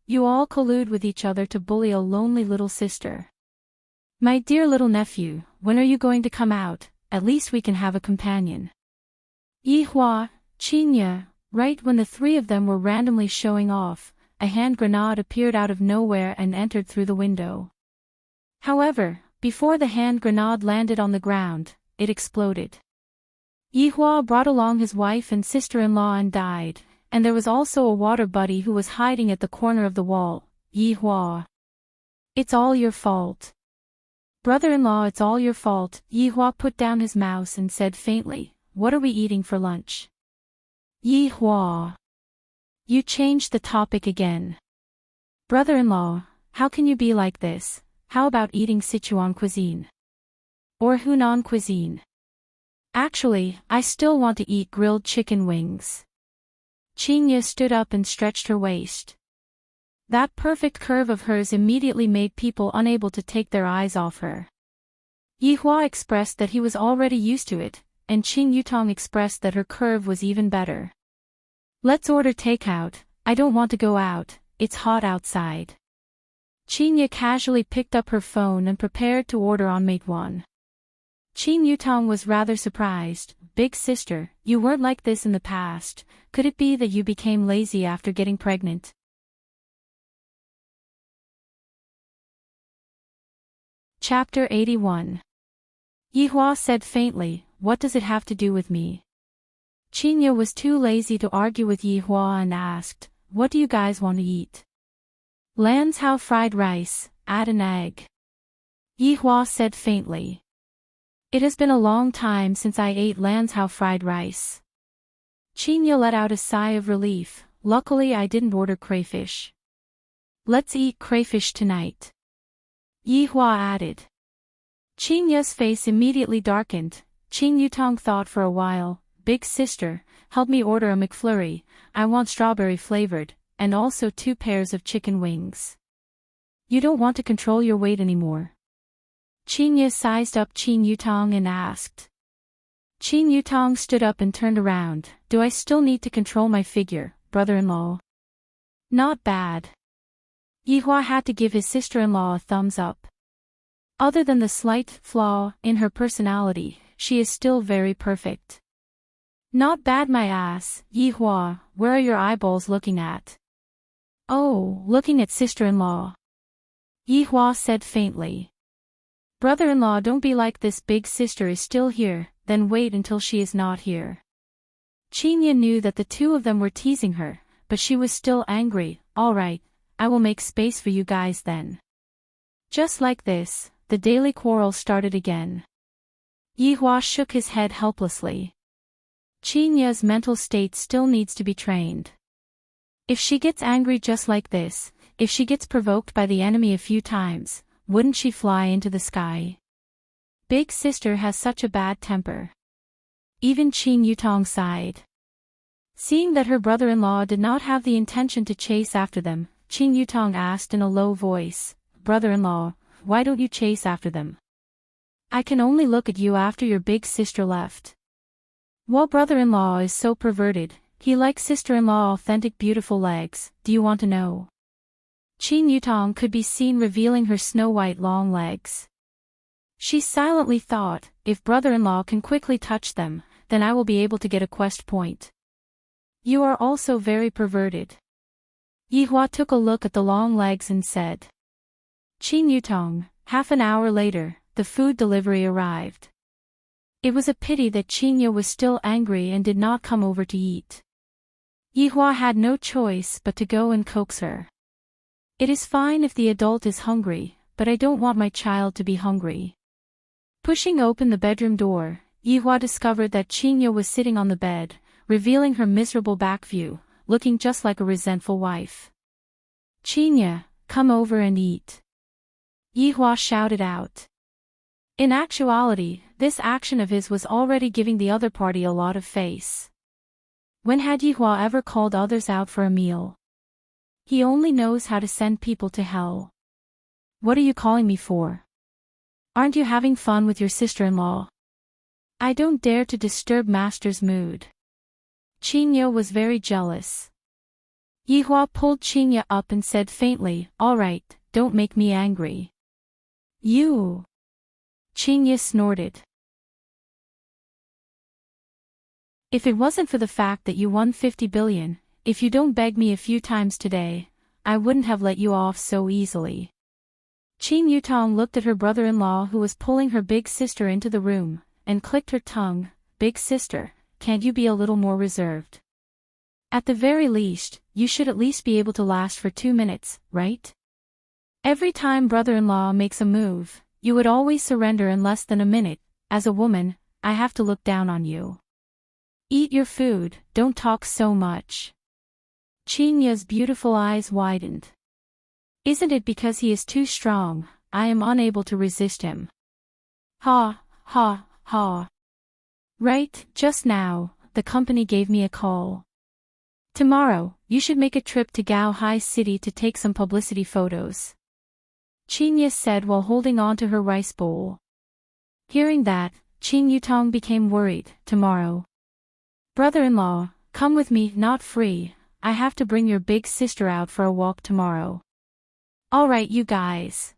Speaker 1: collude with each other to bully a lonely little sister. My dear little nephew, when are you going to come out? At least we can have a companion. Yi Hua, Qin Yi, right when the three of them were randomly showing off, a hand grenade appeared out of nowhere and entered through the window. However, before the hand grenade landed on the ground, it exploded. Yi Hua brought along his wife and sister-in-law and died, and there was also a water buddy who was hiding at the corner of the wall. Yi Hua. It's all your fault. Brother-in-law, it's all your fault. Yi Hua put down his mouse and said faintly, what are we eating for lunch? Yi Hua. You changed the topic again. Brother-in-law, how can you be like this? How about eating Sichuan cuisine? Or Hunan cuisine? Actually, I still want to eat grilled chicken wings. Qin Yi stood up and stretched her waist. That perfect curve of hers immediately made people unable to take their eyes off her. Yi Hua expressed that he was already used to it, and Qin Yutong expressed that her curve was even better. Let's order takeout, I don't want to go out, it's hot outside. Qin Yi casually picked up her phone and prepared to order on Meituan. Qin Yutong was rather surprised. Big sister, you weren't like this in the past, could it be that you became lazy after getting pregnant? Chapter 81. Yi Hua said faintly, what does it have to do with me? Qin Yi was too lazy to argue with Yi Hua and asked, what do you guys want to eat? Lanzhou fried rice, add an egg. Yi Hua said faintly. It has been a long time since I ate Lanzhou fried rice. Qin Yi let out a sigh of relief, luckily I didn't order crayfish. Let's eat crayfish tonight. Yi Hua added. Qin Yi's face immediately darkened. Qin Yutong thought for a while, big sister, help me order a McFlurry, I want strawberry flavored, and also 2 pairs of chicken wings. You don't want to control your weight anymore. Qin Yi sized up Qin Yutong and asked. Qin Yutong stood up and turned around, do I still need to control my figure, brother-in-law? Not bad. Yi Hua had to give his sister-in-law a thumbs up. Other than the slight flaw in her personality, she is still very perfect. Not bad my ass, Yi Hua, where are your eyeballs looking at? Oh, looking at sister-in-law. Yi Hua said faintly. Brother-in-law, don't be like this, big sister is still here, then wait until she is not here. Qin Yi knew that the two of them were teasing her, but she was still angry. Alright, I will make space for you guys then. Just like this, the daily quarrel started again. Yihua shook his head helplessly. Qinya's mental state still needs to be trained. If she gets angry just like this, if she gets provoked by the enemy a few times, wouldn't she fly into the sky? Big sister has such a bad temper. Even Qin Yutong sighed. Seeing that her brother-in-law did not have the intention to chase after them, Qin Yutong asked in a low voice, "Brother-in-law, why don't you chase after them? I can only look at you after your big sister left." Well, brother-in-law is so perverted, he likes sister-in-law authentic beautiful legs, do you want to know? Qin Yutong could be seen revealing her snow-white long legs. She silently thought, if brother-in-law can quickly touch them, then I will be able to get a quest point. You are also very perverted. Yihua took a look at the long legs and said. Qin Yutong, half an hour later, the food delivery arrived. It was a pity that Qinya was still angry and did not come over to eat. Yihua had no choice but to go and coax her. It is fine if the adult is hungry, but I don't want my child to be hungry. Pushing open the bedroom door, Yihua discovered that Qinya was sitting on the bed, revealing her miserable back view, looking just like a resentful wife. Qinya, come over and eat. Yihua shouted out. In actuality, this action of his was already giving the other party a lot of face. When had Yihua ever called others out for a meal? He only knows how to send people to hell. What are you calling me for? Aren't you having fun with your sister-in-law? I don't dare to disturb master's mood. Qinya was very jealous. Yihua pulled Qinya up and said faintly, all right, don't make me angry. You. Qinya snorted. If it wasn't for the fact that you won 50 billion, if you don't beg me a few times today, I wouldn't have let you off so easily. Qin Yutong looked at her brother-in-law who was pulling her big sister into the room, and clicked her tongue, Big sister, can't you be a little more reserved? At the very least, you should at least be able to last for 2 minutes, right? Every time brother-in-law makes a move, you would always surrender in less than a minute. As a woman, I have to look down on you. Eat your food, don't talk so much. Qinya's beautiful eyes widened. Isn't it because he is too strong, I am unable to resist him? Ha, ha, ha. Right, just now, the company gave me a call. Tomorrow, you should make a trip to Gao Hai City to take some publicity photos. Qinya said while holding on to her rice bowl. Hearing that, Qin Yutong became worried. Tomorrow. Brother-in-law, come with me, not free, I have to bring your big sister out for a walk tomorrow. Alright you guys.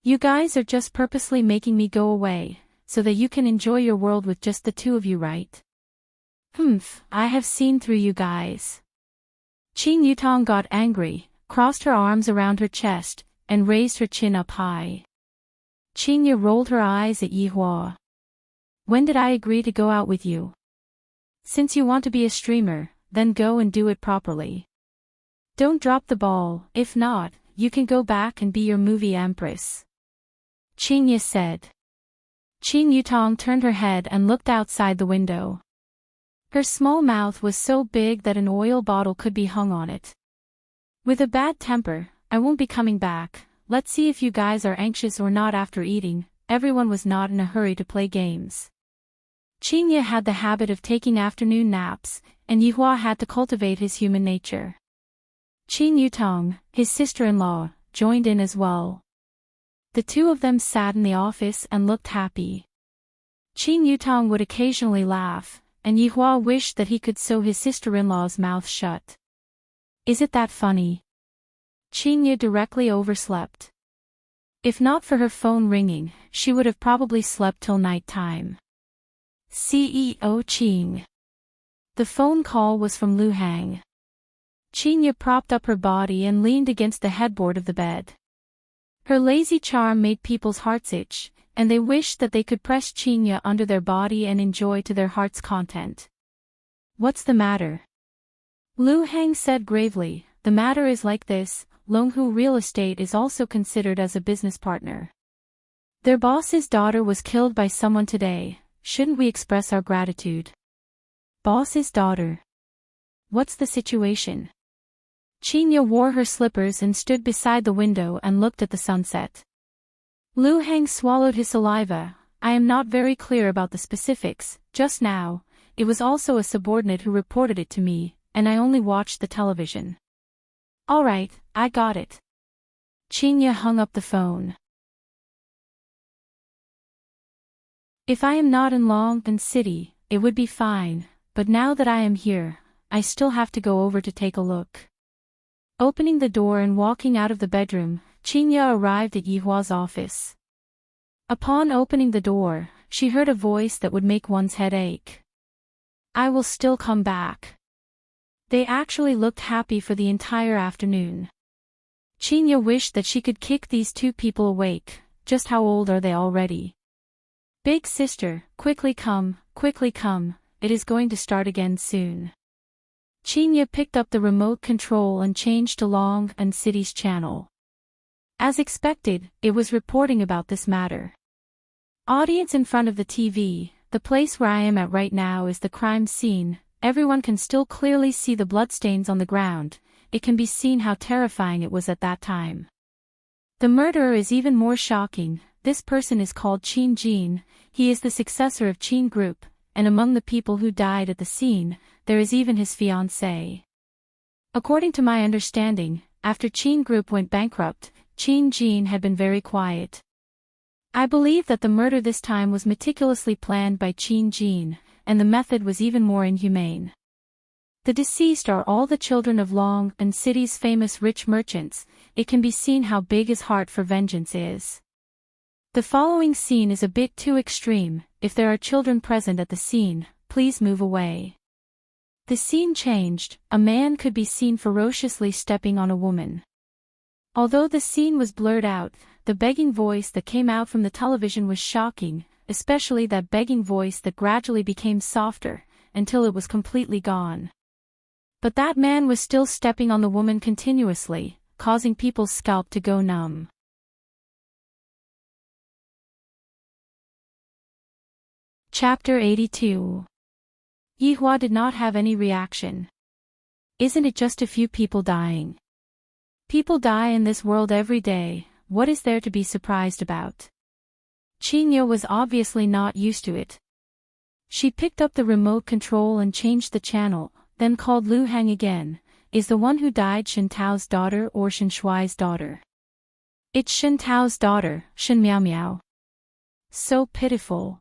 Speaker 1: You guys are just purposely making me go away, so that you can enjoy your world with just the two of you, right? Humph, I have seen through you guys. Qin Yutong got angry, crossed her arms around her chest, and raised her chin up high. Qinya rolled her eyes at Yihua. When did I agree to go out with you? Since you want to be a streamer, then go and do it properly. Don't drop the ball, if not, you can go back and be your movie empress. Qinya said. Qin Yutong turned her head and looked outside the window. Her small mouth was so big that an oil bottle could be hung on it. With a bad temper, I won't be coming back, let's see if you guys are anxious or not after eating. Everyone was not in a hurry to play games. Qinya had the habit of taking afternoon naps, and Yihua had to cultivate his human nature. Qin Yutong, his sister-in-law, joined in as well. The two of them sat in the office and looked happy. Qin Yutong would occasionally laugh, and Yihua wished that he could sew his sister-in-law's mouth shut. Is it that funny? Qinya directly overslept. If not for her phone ringing, she would have probably slept till night time. CEO Qing. The phone call was from Lu Hang. Qinya propped up her body and leaned against the headboard of the bed. Her lazy charm made people's hearts itch, and they wished that they could press Qinya under their body and enjoy to their heart's content. What's the matter? Lu Hang said gravely, the matter is like this, Longhu Real Estate is also considered as a business partner. Their boss's daughter was killed by someone today. Shouldn't we express our gratitude? Boss's daughter. What's the situation? Chinya wore her slippers and stood beside the window and looked at the sunset. Lu Heng swallowed his saliva. I am not very clear about the specifics. Just now, it was also a subordinate who reported it to me, and I only watched the television. Alright, I got it. Chinya hung up the phone. If I am not in Long City, it would be fine, but now that I am here, I still have to go over to take a look. Opening the door and walking out of the bedroom, Chinya arrived at Yihua's office. Upon opening the door, she heard a voice that would make one's head ache. I will still come back. They actually looked happy for the entire afternoon. Chinya wished that she could kick these two people awake. Just how old are they already? Big sister, quickly come, it is going to start again soon. Chinya picked up the remote control and changed to Long City's channel. As expected, it was reporting about this matter. Audience in front of the TV, the place where I am at right now is the crime scene. Everyone can still clearly see the bloodstains on the ground. It can be seen how terrifying it was at that time. The murderer is even more shocking. This person is called Qin Jin. He is the successor of Qin Group, and among the people who died at the scene, there is even his fiancée. According to my understanding, after Qin Group went bankrupt, Qin Jin had been very quiet. I believe that the murder this time was meticulously planned by Qin Jin, and the method was even more inhumane. The deceased are all the children of Long City's famous rich merchants. It can be seen how big his heart for vengeance is. The following scene is a bit too extreme. If there are children present at the scene, please move away. The scene changed. A man could be seen ferociously stepping on a woman. Although the scene was blurred out, the begging voice that came out from the television was shocking, especially that begging voice that gradually became softer, until it was completely gone. But that man was still stepping on the woman continuously, causing people's scalp to go numb. Chapter 82. Yihua did not have any reaction. Isn't it just a few people dying? People die in this world every day. What is there to be surprised about? Chinya was obviously not used to it. She picked up the remote control and changed the channel, then called Lu Heng again. Is the one who died Shen Tao's daughter or Shen Shuai's daughter? It's Shen Tao's daughter, Shen Miao Miao. So pitiful.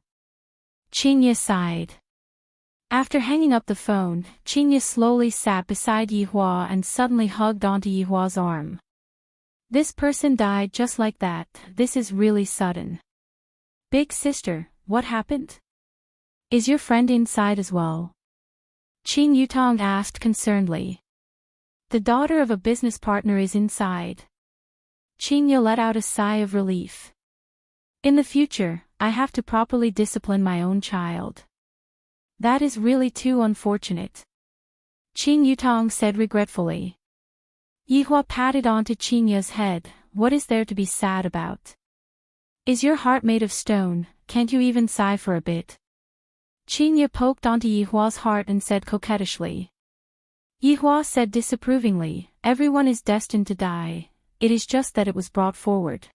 Speaker 1: Chinya sighed. After hanging up the phone, Chinya slowly sat beside Yihua and suddenly hugged onto Yihua's arm. This person died just like that. This is really sudden. Big sister, what happened? Is your friend inside as well? Qin Yutong asked concernedly. The daughter of a business partner is inside. Chinya let out a sigh of relief. In the future, I have to properly discipline my own child. That is really too unfortunate. Qin Yutong said regretfully. Yihua patted onto Chinya's head. What is there to be sad about? Is your heart made of stone? Can't you even sigh for a bit? Chinya poked onto Yihua's heart and said coquettishly. Yihua said disapprovingly, everyone is destined to die. It is just that it was brought forward.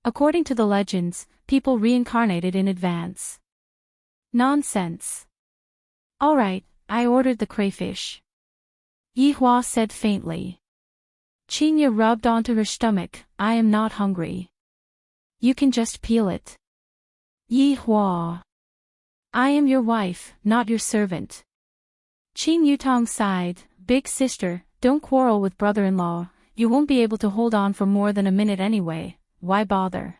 Speaker 1: According to the legends, people reincarnated in advance. Nonsense. Alright, I ordered the crayfish. Yihua said faintly. Chinya rubbed onto her stomach. I am not hungry. You can just peel it. Yihua. I am your wife, not your servant. Qin Yutong sighed. Big sister, don't quarrel with brother-in-law. You won't be able to hold on for more than a minute anyway. Why bother?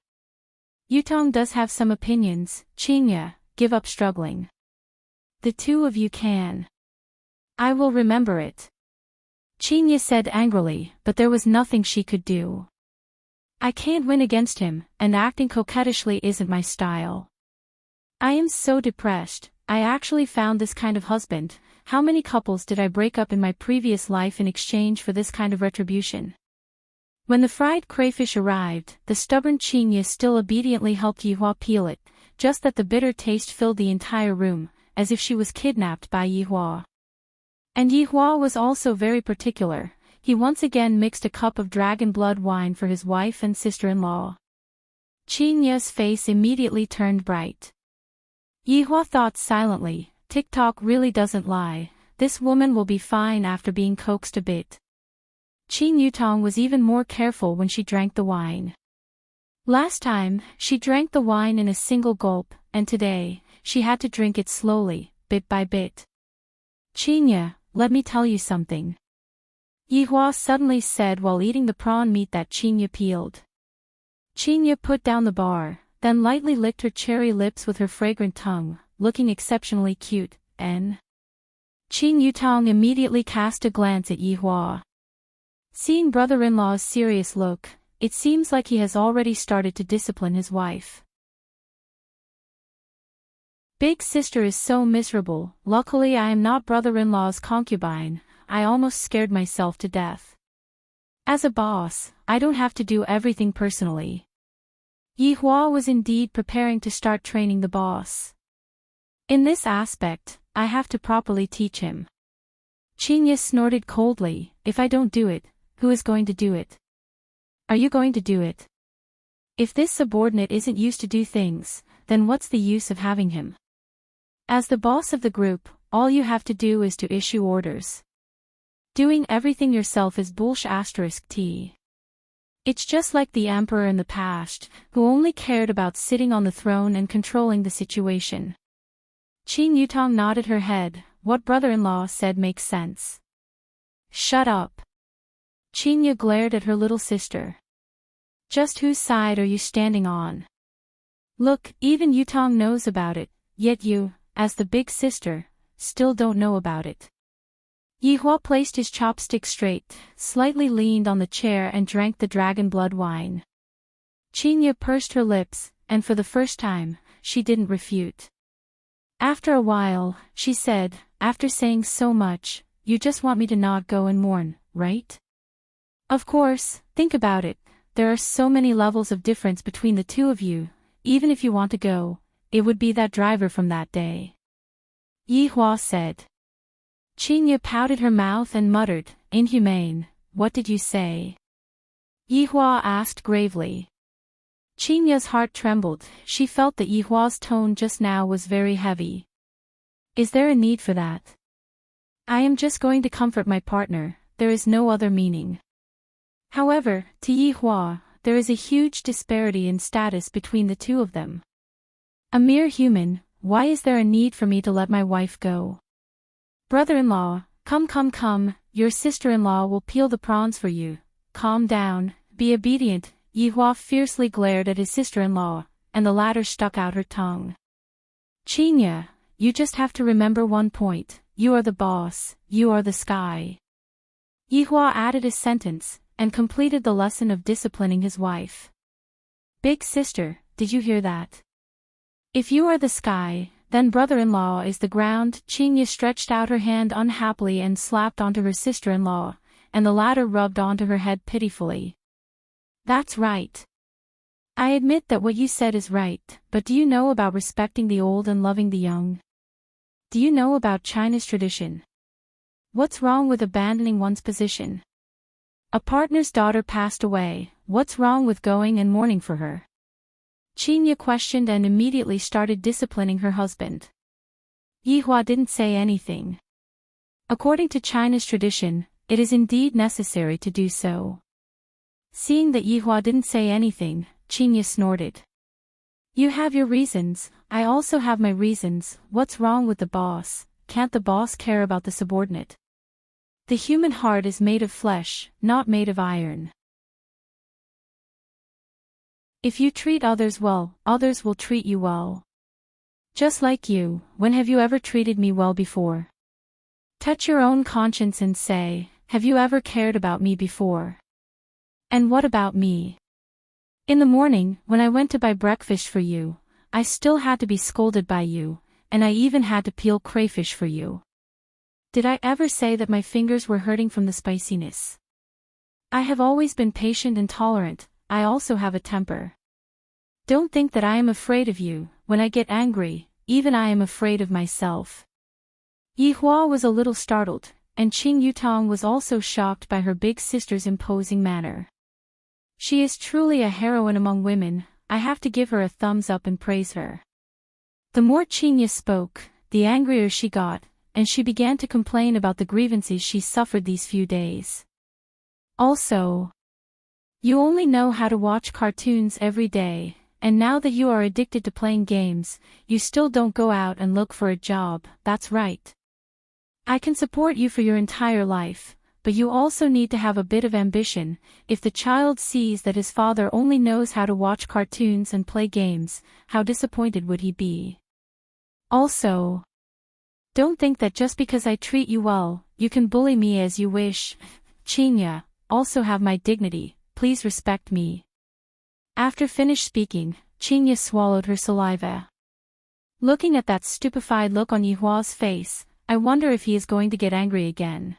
Speaker 1: Yutong does have some opinions. Chinya, give up struggling. The two of you can. I will remember it. Chinya said angrily, but there was nothing she could do. I can't win against him, and acting coquettishly isn't my style. I am so depressed. I actually found this kind of husband. How many couples did I break up in my previous life in exchange for this kind of retribution? When the fried crayfish arrived, the stubborn Chinya still obediently helped Yihua peel it, just that the bitter taste filled the entire room, as if she was kidnapped by Yihua. And Yihua was also very particular. He once again mixed a cup of dragon blood wine for his wife and sister-in-law. Chinya's face immediately turned bright. Yihua thought silently, "TikTok really doesn't lie, this woman will be fine after being coaxed a bit." Qin Yutong was even more careful when she drank the wine. Last time, she drank the wine in a single gulp, and today, she had to drink it slowly, bit by bit. "Chinya, let me tell you something," Yihua suddenly said while eating the prawn meat that Chinya peeled. Chinya put down the bar, then lightly licked her cherry lips with her fragrant tongue, looking exceptionally cute, and Qin Yutong immediately cast a glance at Yihua. Seeing brother-in-law's serious look, it seems like he has already started to discipline his wife. Big sister is so miserable. Luckily I am not brother-in-law's concubine. I almost scared myself to death. As a boss, I don't have to do everything personally. Yihua was indeed preparing to start training the boss. In this aspect, I have to properly teach him. Chinya snorted coldly, "If I don't do it, who is going to do it? Are you going to do it? If this subordinate isn't used to do things, then what's the use of having him? As the boss of the group, all you have to do is to issue orders. Doing everything yourself is bullshit. It's just like the emperor in the past, who only cared about sitting on the throne and controlling the situation." Qin Yutong nodded her head. "What brother-in-law said makes sense." "Shut up." Chinya glared at her little sister. "Just whose side are you standing on? Look, even Yutong knows about it, yet you, as the big sister, still don't know about it." Yihua placed his chopstick straight, slightly leaned on the chair and drank the dragon blood wine. Chinya pursed her lips, and for the first time, she didn't refute. After a while, she said, "After saying so much, you just want me to not go and mourn, right? Of course, think about it, there are so many levels of difference between the two of you, even if you want to go, it would be that driver from that day." Yihua said. Chinya pouted her mouth and muttered, "Inhumane, what did you say?" Yihua asked gravely. Chinya's heart trembled. She felt that Yihua's tone just now was very heavy. "Is there a need for that? I am just going to comfort my partner, there is no other meaning." However, to Yihua, there is a huge disparity in status between the two of them. "A mere human, why is there a need for me to let my wife go? Brother-in-law, come, your sister-in-law will peel the prawns for you. Calm down, be obedient." Yihua fiercely glared at his sister-in-law, and the latter stuck out her tongue. "Chinya, you just have to remember one point, you are the boss, you are the sky." Yihua added a sentence, and completed the lesson of disciplining his wife. "Big sister, did you hear that? If you are the sky, then brother-in-law is the ground." Chinya stretched out her hand unhappily and slapped onto her sister-in-law, and the latter rubbed onto her head pitifully. "That's right. I admit that what you said is right, but do you know about respecting the old and loving the young? Do you know about China's tradition? What's wrong with abandoning one's position? A partner's daughter passed away, what's wrong with going and mourning for her?" Chinya questioned and immediately started disciplining her husband. Yihua didn't say anything. According to China's tradition, it is indeed necessary to do so. Seeing that Yihua didn't say anything, Chinya snorted. "You have your reasons, I also have my reasons. What's wrong with the boss? Can't the boss care about the subordinate? The human heart is made of flesh, not made of iron. If you treat others well, others will treat you well. Just like you, when have you ever treated me well before? Touch your own conscience and say, have you ever cared about me before? And what about me? In the morning, when I went to buy breakfast for you, I still had to be scolded by you, and I even had to peel crayfish for you. Did I ever say that my fingers were hurting from the spiciness? I have always been patient and tolerant, I also have a temper. Don't think that I am afraid of you, when I get angry, even I am afraid of myself. Yihua was a little startled, and Qing Yutong was also shocked by her big sister's imposing manner. She is truly a heroine among women, I have to give her a thumbs up and praise her. The more Qingya spoke, the angrier she got, and she began to complain about the grievances she suffered these few days. Also, you only know how to watch cartoons every day, and now that you are addicted to playing games, you still don't go out and look for a job, that's right. I can support you for your entire life, but you also need to have a bit of ambition. If the child sees that his father only knows how to watch cartoons and play games, how disappointed would he be? Also, don't think that just because I treat you well, you can bully me as you wish. Qingya, also have my dignity, please respect me. After finished speaking, Qingya swallowed her saliva. Looking at that stupefied look on Yihua's face, I wonder if he is going to get angry again.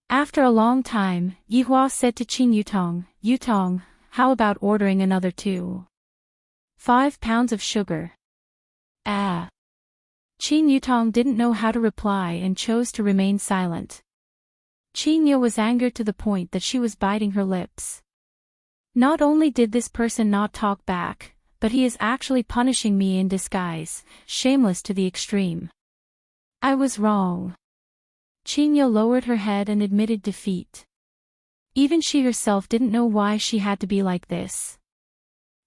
Speaker 1: After a long time, Yihua said to Qing Yutong, Yutong, how about ordering another 5 pounds of sugar? Ah. Qing Yutong didn't know how to reply and chose to remain silent. Qingya was angered to the point that she was biting her lips. Not only did this person not talk back, but he is actually punishing me in disguise, shameless to the extreme. I was wrong. Qingya lowered her head and admitted defeat. Even she herself didn't know why she had to be like this.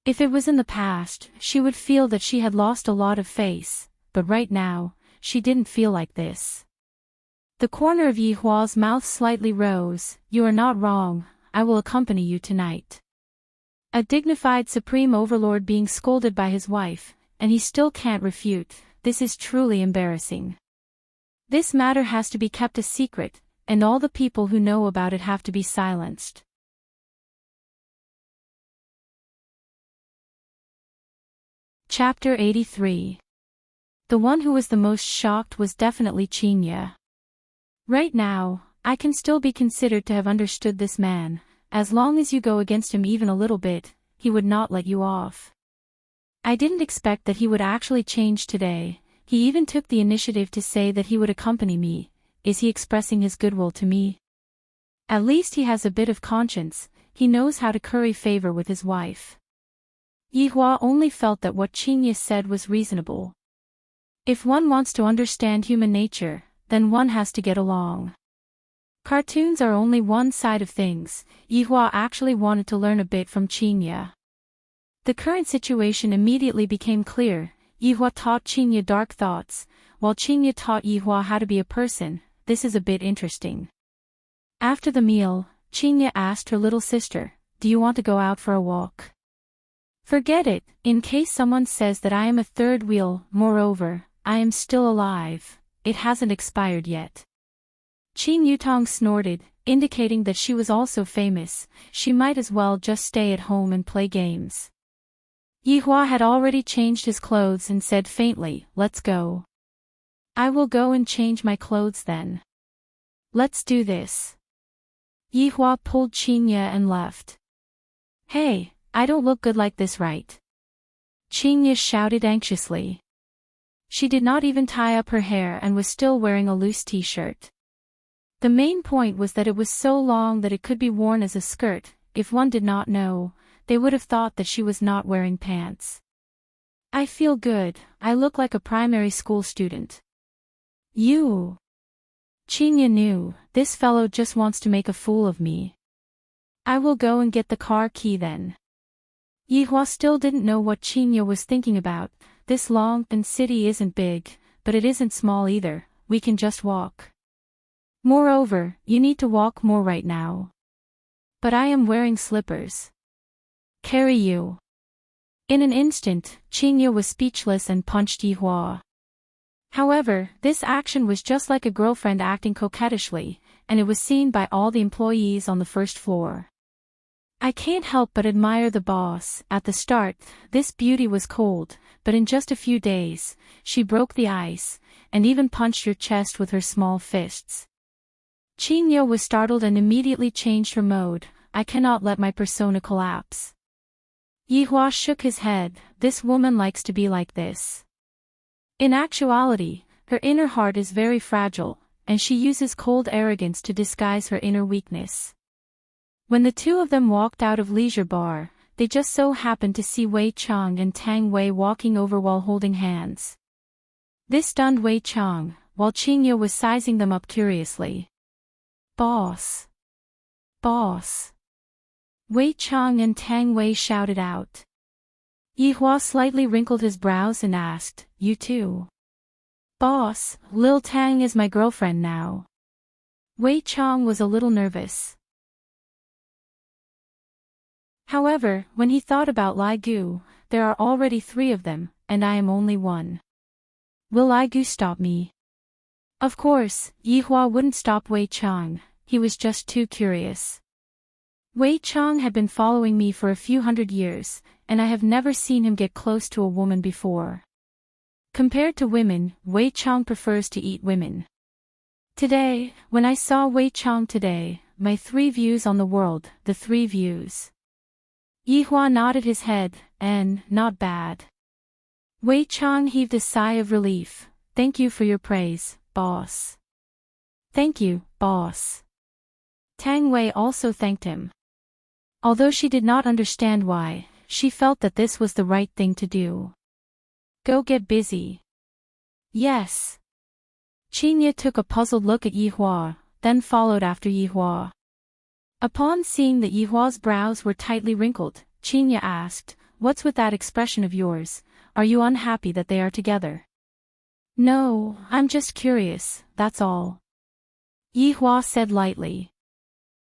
Speaker 1: If it was in the past, she would feel that she had lost a lot of face, but right now, she didn't feel like this. The corner of Yihua's mouth slightly rose. You are not wrong, I will accompany you tonight. A dignified supreme overlord being scolded by his wife, and he still can't refute, this is truly embarrassing. This matter has to be kept a secret, and all the people who know about it have to be silenced. Chapter 83. The one who was the most shocked was definitely Qingya. Right now, I can still be considered to have understood this man. As long as you go against him even a little bit, he would not let you off. I didn't expect that he would actually change today. He even took the initiative to say that he would accompany me. Is he expressing his goodwill to me? At least he has a bit of conscience, he knows how to curry favor with his wife. Yihua only felt that what Qingya said was reasonable. If one wants to understand human nature, then one has to get along. Cartoons are only one side of things. Yihua actually wanted to learn a bit from Qingya. The current situation immediately became clear. Yihua taught Qingya dark thoughts, while Qingya taught Yihua how to be a person. This is a bit interesting. After the meal, Qingya asked her little sister, do you want to go out for a walk? Forget it, in case someone says that I am a third wheel. Moreover, I am still alive, it hasn't expired yet. Qing Yutong snorted, indicating that she was also famous, she might as well just stay at home and play games. Yihua had already changed his clothes and said faintly, let's go. I will go and change my clothes then. Let's do this. Yihua pulled Qingya and left. Hey, I don't look good like this, right? Qingya shouted anxiously. She did not even tie up her hair and was still wearing a loose t-shirt. The main point was that it was so long that it could be worn as a skirt. If one did not know, they would have thought that she was not wearing pants. I feel good, I look like a primary school student. You. Qingya knew, this fellow just wants to make a fool of me. I will go and get the car key then. Yihua still didn't know what Qingya was thinking about. This long and city isn't big, but it isn't small either, we can just walk. Moreover, you need to walk more right now. But I am wearing slippers. Carry you. In an instant, Qingya was speechless and punched Yihua. However, this action was just like a girlfriend acting coquettishly, and it was seen by all the employees on the first floor. I can't help but admire the boss. At the start, this beauty was cold, but in just a few days, she broke the ice, and even punched your chest with her small fists. Qingya was startled and immediately changed her mode. I cannot let my persona collapse. Yihua shook his head. This woman likes to be like this. In actuality, her inner heart is very fragile, and she uses cold arrogance to disguise her inner weakness. When the two of them walked out of Leisure Bar, they just so happened to see Wei Chang and Tang Wei walking over while holding hands. This stunned Wei Chang, while Qingye was sizing them up curiously. "Boss! Boss!" Wei Chang and Tang Wei shouted out. Yihua slightly wrinkled his brows and asked, "You too?" "Boss, Lil Tang is my girlfriend now." Wei Chang was a little nervous. However, when he thought about Lai Gu, there are already 3 of them, and I am only one. Will Lai Gu stop me? Of course, Yihua wouldn't stop Wei Chang, he was just too curious. Wei Chang had been following me for a few hundred years, and I have never seen him get close to a woman before. Compared to women, Wei Chang prefers to eat women. Today, when I saw Wei Chang today, my 3 views on the world, the 3 views. Yihua nodded his head, and, not bad. Wei Chang heaved a sigh of relief. "Thank you for your praise, boss." "Thank you, boss." Tang Wei also thanked him. Although she did not understand why, she felt that this was the right thing to do. "Go get busy." "Yes." Qingye took a puzzled look at Yihua, then followed after Yihua. Upon seeing that Yihua's brows were tightly wrinkled, Qingye asked, "What's with that expression of yours? Are you unhappy that they are together?" "No, I'm just curious, that's all." Yihua said lightly.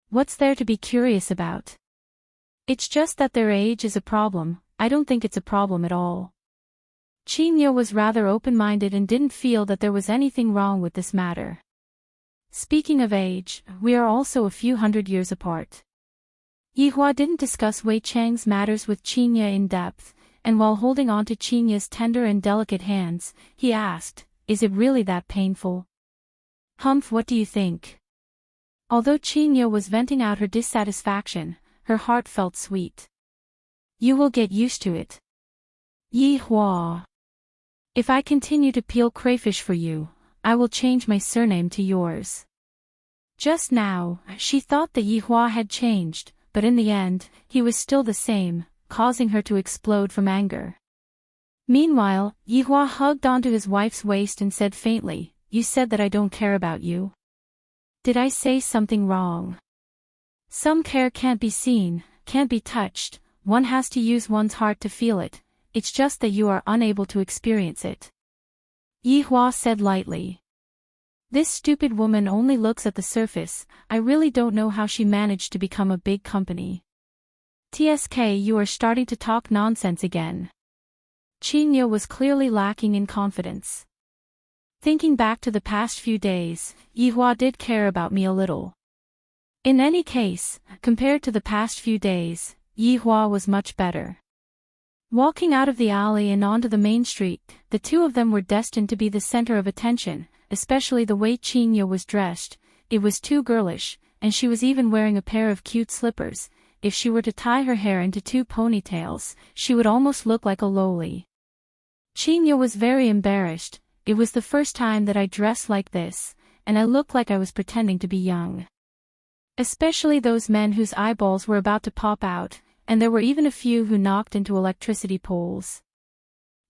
Speaker 1: "What's there to be curious about? It's just that their age is a problem. I don't think it's a problem at all." Qingye was rather open-minded and didn't feel that there was anything wrong with this matter. "Speaking of age, we are also a few hundred years apart." Yihua didn't discuss Wei Chang's matters with Qingye in depth, and while holding on to Qingye's tender and delicate hands, he asked, "Is it really that painful?" "Humph, what do you think?" Although Qingye was venting out her dissatisfaction, her heart felt sweet. "You will get used to it." "Yihua. If I continue to peel crayfish for you, I will change my surname to yours." Just now, she thought that Yihua had changed, but in the end, he was still the same, causing her to explode from anger. Meanwhile, Yihua hugged onto his wife's waist and said faintly, "You said that I don't care about you. Did I say something wrong?" Some care can't be seen, can't be touched, one has to use one's heart to feel it, it's just that you are unable to experience it. Yihua said lightly. "This stupid woman only looks at the surface, I really don't know how she managed to become a big company." "TSK, you are starting to talk nonsense again." Qingye was clearly lacking in confidence. Thinking back to the past few days, Yihua did care about me a little. In any case, compared to the past few days, Yihua was much better. Walking out of the alley and onto the main street, the 2 of them were destined to be the center of attention, especially the way Qingye was dressed. It was too girlish, and she was even wearing a pair of cute slippers. If she were to tie her hair into 2 ponytails, she would almost look like a loli. Qingye was very embarrassed. It was the first time that I dressed like this, and I looked like I was pretending to be young. Especially those men whose eyeballs were about to pop out, and there were even a few who knocked into electricity poles.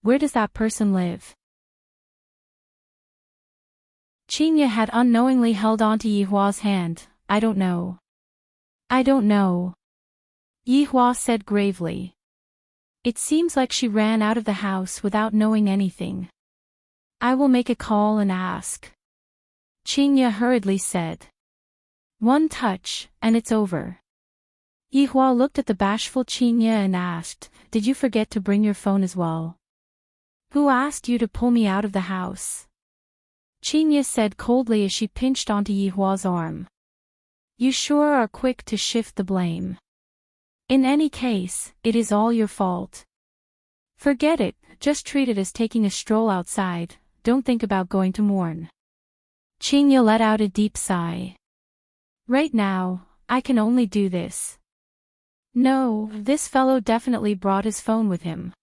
Speaker 1: Where does that person live? Qingye had unknowingly held onto Yihua's hand. "I don't know." "I don't know," Yihua said gravely. "It seems like she ran out of the house without knowing anything." "I will make a call and ask," Qingye hurriedly said. "One touch, and it's over." Yihua looked at the bashful Qingye and asked, "Did you forget to bring your phone as well?" "Who asked you to pull me out of the house?" Qingye said coldly as she pinched onto Yihua's arm. "You sure are quick to shift the blame. In any case, it is all your fault. Forget it, just treat it as taking a stroll outside, don't think about going to mourn." Qingye let out a deep sigh. "Right now, I can only do this." No, this fellow definitely brought his phone with him.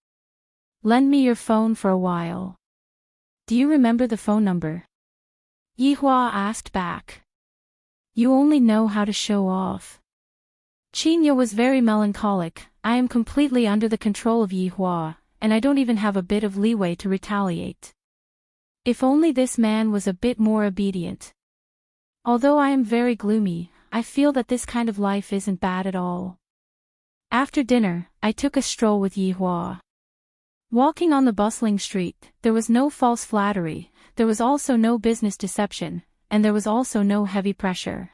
Speaker 1: Lend me your phone for a while. Do you remember the phone number? Yihua asked back. You only know how to show off. Qinya was very melancholic. I am completely under the control of Yihua, and I don't even have a bit of leeway to retaliate. If only this man was a bit more obedient. Although I am very gloomy, I feel that this kind of life isn't bad at all. After dinner, I took a stroll with Yihua. Walking on the bustling street, there was no false flattery, there was also no business deception, and there was also no heavy pressure.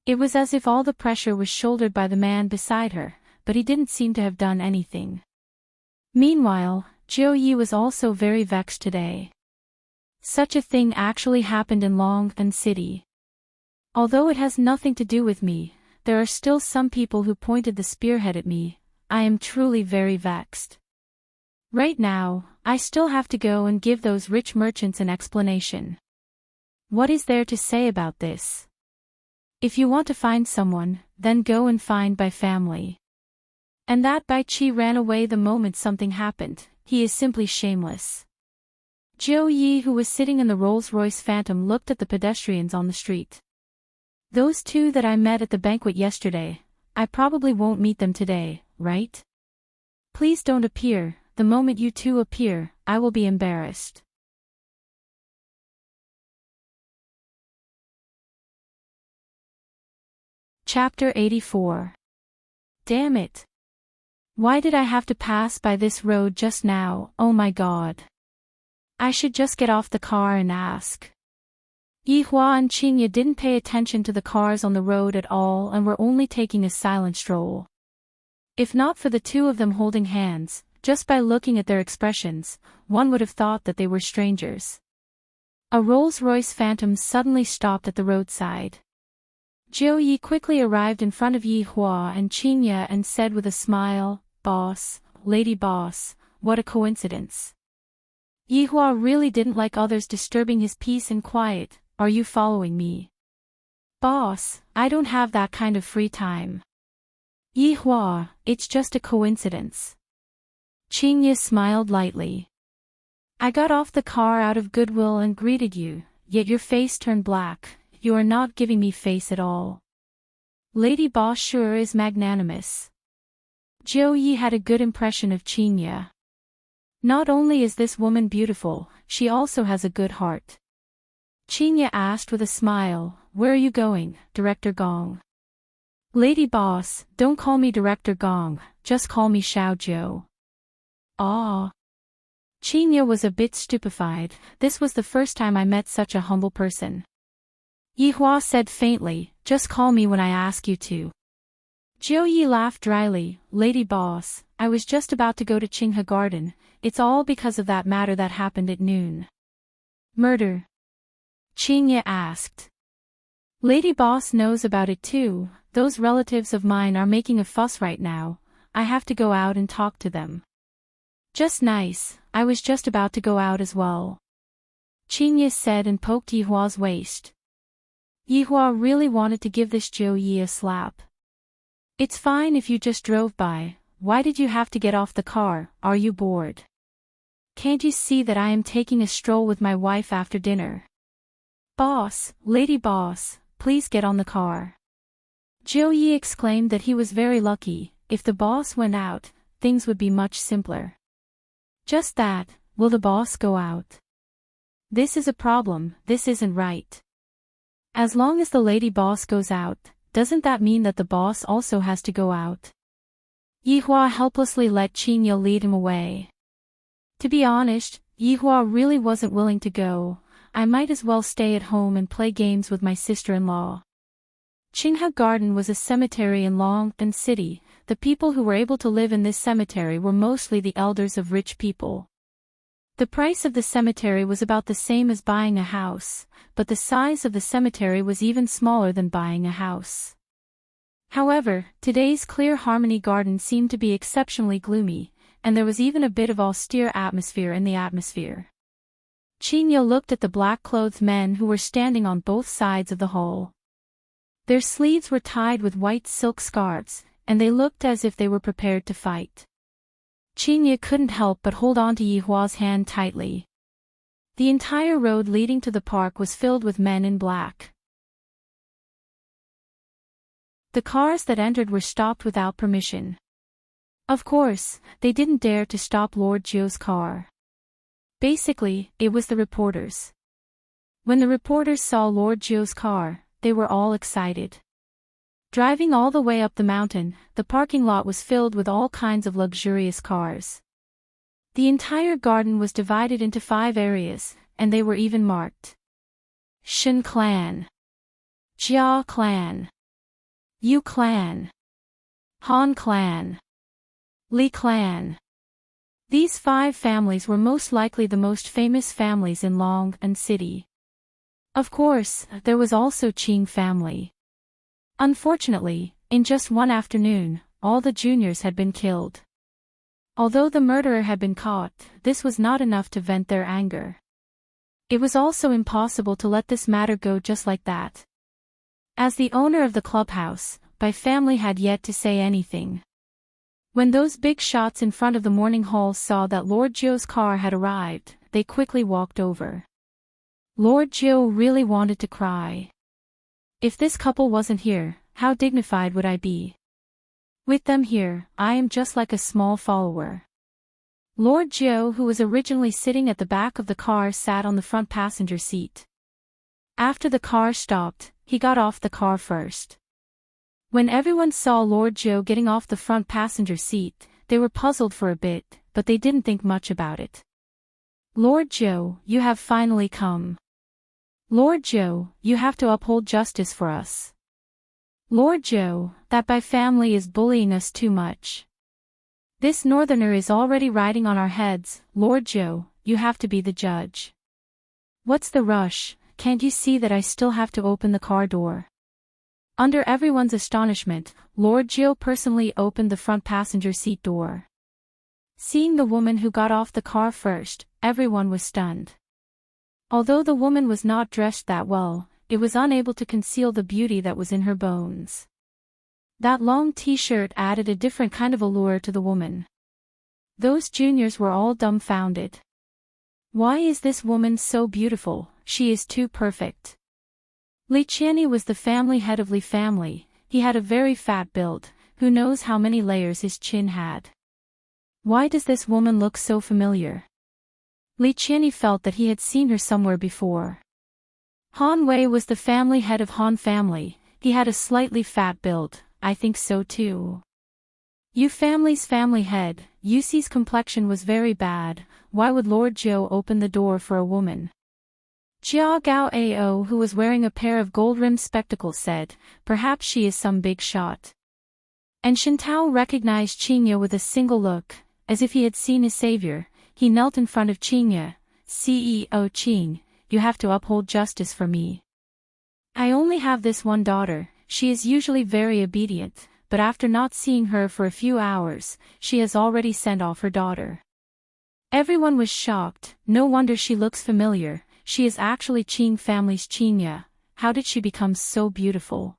Speaker 1: It was as if all the pressure was shouldered by the man beside her, but he didn't seem to have done anything. Meanwhile, Jiu Yi was also very vexed today. Such a thing actually happened in Long City. Although it has nothing to do with me, there are still some people who pointed the spearhead at me. I am truly very vexed. Right now, I still have to go and give those rich merchants an explanation. What is there to say about this? If you want to find someone, then go and find Bai family. And that Bai Qi ran away the moment something happened, he is simply shameless. Jiu Yi, who was sitting in the Rolls-Royce Phantom, looked at the pedestrians on the street. Those two that I met at the banquet yesterday, I probably won't meet them today, right? Please don't appear. The moment you two appear, I will be embarrassed. Chapter 84. Damn it. Why did I have to pass by this road just now? Oh my god. I should just get off the car and ask. Yihua and Qinya didn't pay attention to the cars on the road at all and were only taking a silent stroll. If not for the two of them holding hands, just by looking at their expressions, one would have thought that they were strangers. A Rolls-Royce Phantom suddenly stopped at the roadside. Jiu Yi quickly arrived in front of Yihua and Qinya and said with a smile, "Boss, Lady Boss, what a coincidence." Yihua really didn't like others disturbing his peace and quiet. Are you following me? Boss, I don't have that kind of free time. Yihua, it's just a coincidence. Qinya smiled lightly. I got off the car out of goodwill and greeted you, yet your face turned black. You are not giving me face at all. Lady Boss sure is magnanimous. Jiu Yi had a good impression of Qinya. Not only is this woman beautiful, she also has a good heart. Qinya asked with a smile, where are you going, Director Gong? Lady Boss, don't call me Director Gong, just call me Xiao Jiu. Ah. Qinya was a bit stupefied. This was the first time I met such a humble person. Yihua said faintly, just call me when I ask you to. Jiu Yi laughed dryly, Lady Boss, I was just about to go to Qinghe Garden, it's all because of that matter that happened at noon. Murder? Qinya asked. Lady Boss knows about it too. Those relatives of mine are making a fuss right now. I have to go out and talk to them. Just nice, I was just about to go out as well. Qinya said and poked Yihua's waist. Yihua really wanted to give this Jiu Yi a slap. It's fine if you just drove by, why did you have to get off the car, are you bored? Can't you see that I am taking a stroll with my wife after dinner? Boss, Lady Boss, please get on the car. Jiu Yi exclaimed that he was very lucky. If the boss went out, things would be much simpler. Just that, will the boss go out? This is a problem, this isn't right. As long as the lady boss goes out, doesn't that mean that the boss also has to go out? Yihua helplessly let Qinya lead him away. To be honest, Yihua really wasn't willing to go. I might as well stay at home and play games with my sister-in-law. Qinghe Garden was a cemetery in Long City. The people who were able to live in this cemetery were mostly the elders of rich people. The price of the cemetery was about the same as buying a house, but the size of the cemetery was even smaller than buying a house. However, today's Clear Harmony Garden seemed to be exceptionally gloomy, and there was even a bit of austere atmosphere in the atmosphere. Qinya looked at the black-clothed men who were standing on both sides of the hall. Their sleeves were tied with white silk scarves, and they looked as if they were prepared to fight. Qingye couldn't help but hold on to Yihua's hand tightly. The entire road leading to the park was filled with men in black. The cars that entered were stopped without permission. Of course, they didn't dare to stop Lord Zhou's car. Basically, it was the reporters. When the reporters saw Lord Zhou's car, they were all excited. Driving all the way up the mountain, the parking lot was filled with all kinds of luxurious cars. The entire garden was divided into 5 areas, and they were even marked. Shen Clan, Jia Clan, Yu Clan, Han Clan, Li Clan. These 5 families were most likely the most famous families in Long and City. Of course, there was also Qing family. Unfortunately, in just one afternoon, all the juniors had been killed. Although the murderer had been caught, this was not enough to vent their anger. It was also impossible to let this matter go just like that. As the owner of the clubhouse, Bai family had yet to say anything. When those big shots in front of the morning hall saw that Lord Zhou's car had arrived, they quickly walked over. Lord Zhou really wanted to cry. If this couple wasn't here, how dignified would I be? With them here, I am just like a small follower. Lord Zhou, who was originally sitting at the back of the car, sat on the front passenger seat. After the car stopped, he got off the car first. When everyone saw Lord Zhou getting off the front passenger seat, they were puzzled for a bit, but they didn't think much about it. Lord Zhou, you have finally come. Lord Zhou, you have to uphold justice for us. Lord Zhou, that Bai family is bullying us too much. This northerner is already riding on our heads. Lord Zhou, you have to be the judge. What's the rush? Can't you see that I still have to open the car door? Under everyone's astonishment, Lord Zhou personally opened the front passenger seat door. Seeing the woman who got off the car first, everyone was stunned. Although the woman was not dressed that well, it was unable to conceal the beauty that was in her bones. That long t-shirt added a different kind of allure to the woman. Those juniors were all dumbfounded. Why is this woman so beautiful? She is too perfect. Li Qianyi was the family head of Li family. He had a very fat build. Who knows how many layers his chin had? Why does this woman look so familiar? Li Qianyi felt that he had seen her somewhere before. Han Wei was the family head of Han family. He had a slightly fat build. I think so too. Yu family's family head, Yuxi's complexion was very bad. Why would Lord Zhou open the door for a woman? Jia Gao Ao, who was wearing a pair of gold-rimmed spectacles, said, perhaps she is some big shot. And Shintao recognized Qingye with a single look, as if he had seen his savior. He knelt in front of Qingye. CEO Qing, you have to uphold justice for me. I only have this one daughter. She is usually very obedient, but after not seeing her for a few hours, she has already sent off her daughter. Everyone was shocked. No wonder she looks familiar. She is actually Qing family's Qingye. How did she become so beautiful?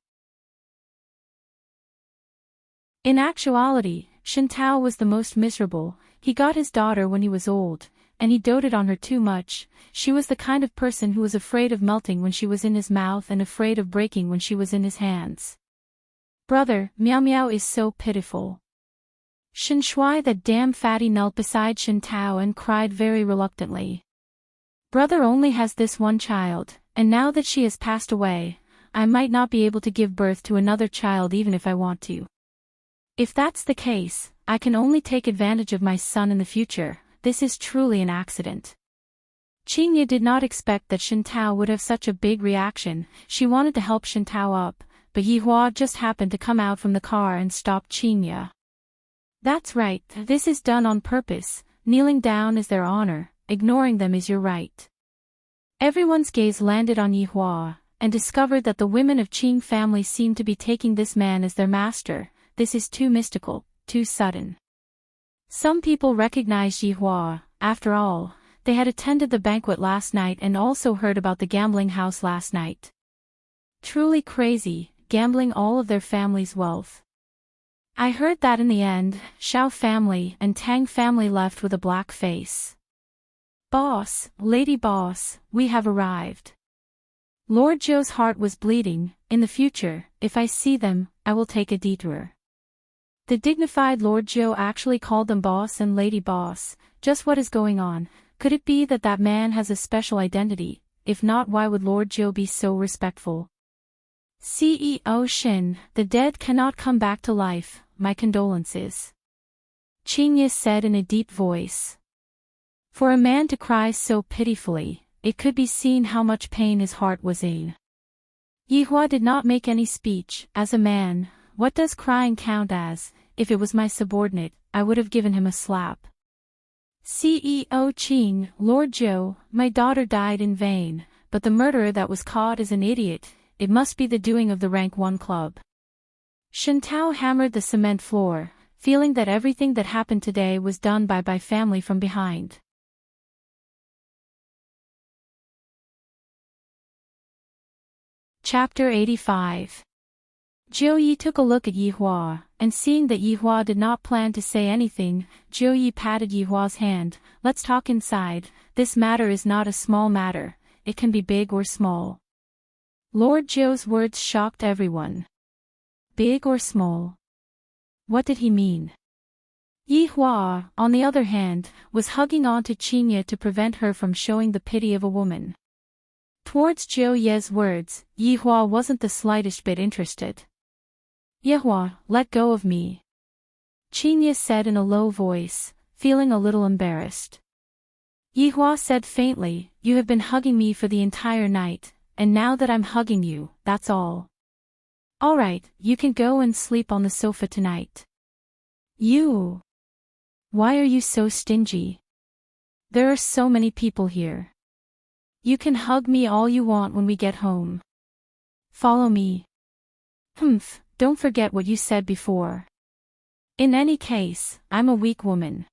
Speaker 1: In actuality, Shintao was the most miserable. He got his daughter when he was old, and he doted on her too much. She was the kind of person who was afraid of melting when she was in his mouth and afraid of breaking when she was in his hands. Brother, Miao Miao is so pitiful. Shen Shui, that damn fatty, knelt beside Shintao and cried very reluctantly. Brother only has this one child, and now that she has passed away, I might not be able to give birth to another child even if I want to. If that's the case, I can only take advantage of my son in the future. This is truly an accident. Qingye did not expect that Shintao would have such a big reaction. She wanted to help Shintao up, but Yihua just happened to come out from the car and stop Qingye. That's right, this is done on purpose. Kneeling down is their honor, ignoring them is your right. Everyone's gaze landed on Yihua, and discovered that the women of Qing family seemed to be taking this man as their master. This is too mystical, too sudden. Some people recognized Yihua. After all, they had attended the banquet last night and also heard about the gambling house last night. Truly crazy, gambling all of their family's wealth. I heard that in the end, Xiao family and Tang family left with a black face. Boss, Lady Boss, we have arrived. Lord Zhou's heart was bleeding. In the future, if I see them, I will take a detour. The dignified Lord Zhou actually called them Boss and Lady Boss. Just what is going on? Could it be that that man has a special identity? If not, why would Lord Zhou be so respectful? CEO Shin, the dead cannot come back to life, my condolences. Qingye said in a deep voice. For a man to cry so pitifully, it could be seen how much pain his heart was in. Yihua did not make any speech. As a man, what does crying count as? If it was my subordinate, I would have given him a slap. CEO Qing, Lord Zhou, my daughter died in vain, but the murderer that was caught is an idiot. It must be the doing of the Rank 1 club. Shen Tao hammered the cement floor, feeling that everything that happened today was done by family from behind. Chapter 85. Zhou Yi took a look at Yihua, and seeing that Yihua did not plan to say anything, Zhou Yi patted Yihua's hand. Let's talk inside. This matter is not a small matter. It can be big or small. Lord Zhou's words shocked everyone. Big or small? What did he mean? Yihua, on the other hand, was hugging on to Qingye to prevent her from showing the pity of a woman. Towards Zhou Ye's words, Yihua wasn't the slightest bit interested. Yihua, let go of me. Qingye said in a low voice, feeling a little embarrassed. Yihua said faintly, you have been hugging me for the entire night, and now that I'm hugging you, that's all. Alright, you can go and sleep on the sofa tonight. You. Why are you so stingy? There are so many people here. You can hug me all you want when we get home. Follow me. Humph, don't forget what you said before. In any case, I'm a weak woman.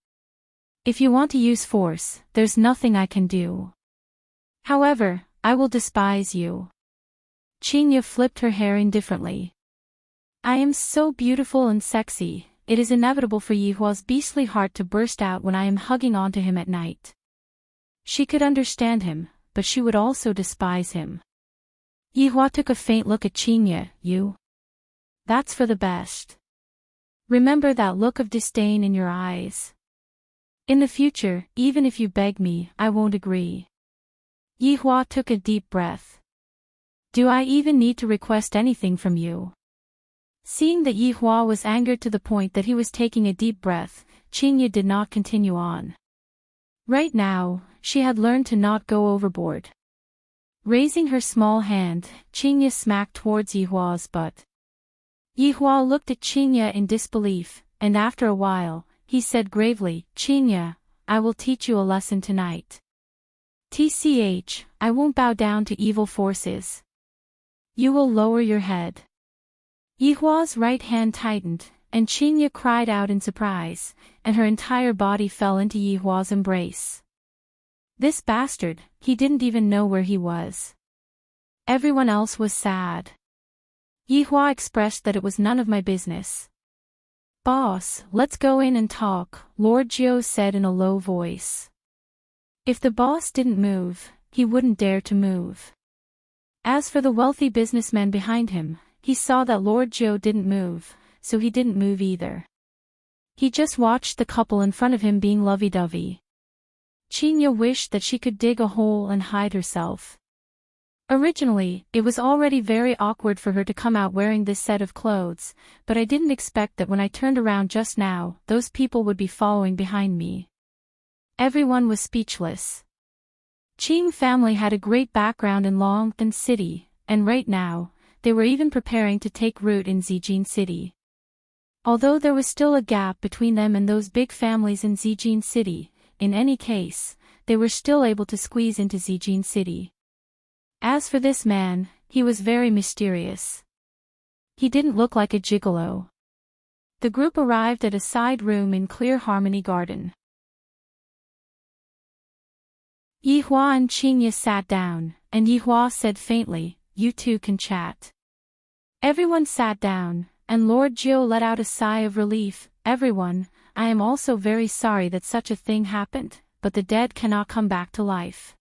Speaker 1: If you want to use force, there's nothing I can do. However, I will despise you. Qingye flipped her hair indifferently. I am so beautiful and sexy, it is inevitable for Yihua's beastly heart to burst out when I am hugging onto him at night. She could understand him, but she would also despise him. Yihua took a faint look at Qingye. You? That's for the best. Remember that look of disdain in your eyes. In the future, even if you beg me, I won't agree. Yihua took a deep breath. Do I even need to request anything from you? Seeing that Yihua was angered to the point that he was taking a deep breath, Qingye did not continue on. Right now, she had learned to not go overboard. Raising her small hand, Qingye smacked towards Yihua's butt. Yihua looked at Qingye in disbelief, and after a while, he said gravely, Qingye, I will teach you a lesson tonight. TCH, I won't bow down to evil forces. You will lower your head. Yihua's right hand tightened, and Qingye cried out in surprise, and her entire body fell into Yihua's embrace. This bastard, he didn't even know where he was. Everyone else was sad. Yihua expressed that it was none of my business. Boss, let's go in and talk, Lord Zhou said in a low voice. If the boss didn't move, he wouldn't dare to move. As for the wealthy businessman behind him, he saw that Lord Zhou didn't move, so he didn't move either. He just watched the couple in front of him being lovey-dovey. Qingye wished that she could dig a hole and hide herself. Originally, it was already very awkward for her to come out wearing this set of clothes, but I didn't expect that when I turned around just now, those people would be following behind me. Everyone was speechless. Qing family had a great background in Longtan City, and right now, they were even preparing to take root in Zijin City. Although there was still a gap between them and those big families in Zijin City, in any case, they were still able to squeeze into Zijin City. As for this man, he was very mysterious. He didn't look like a gigolo. The group arrived at a side room in Clear Harmony Garden. Yihua and Qingye sat down, and Yihua said faintly, you two can chat. Everyone sat down, and Lord Jiu let out a sigh of relief. Everyone, I am also very sorry that such a thing happened, but the dead cannot come back to life.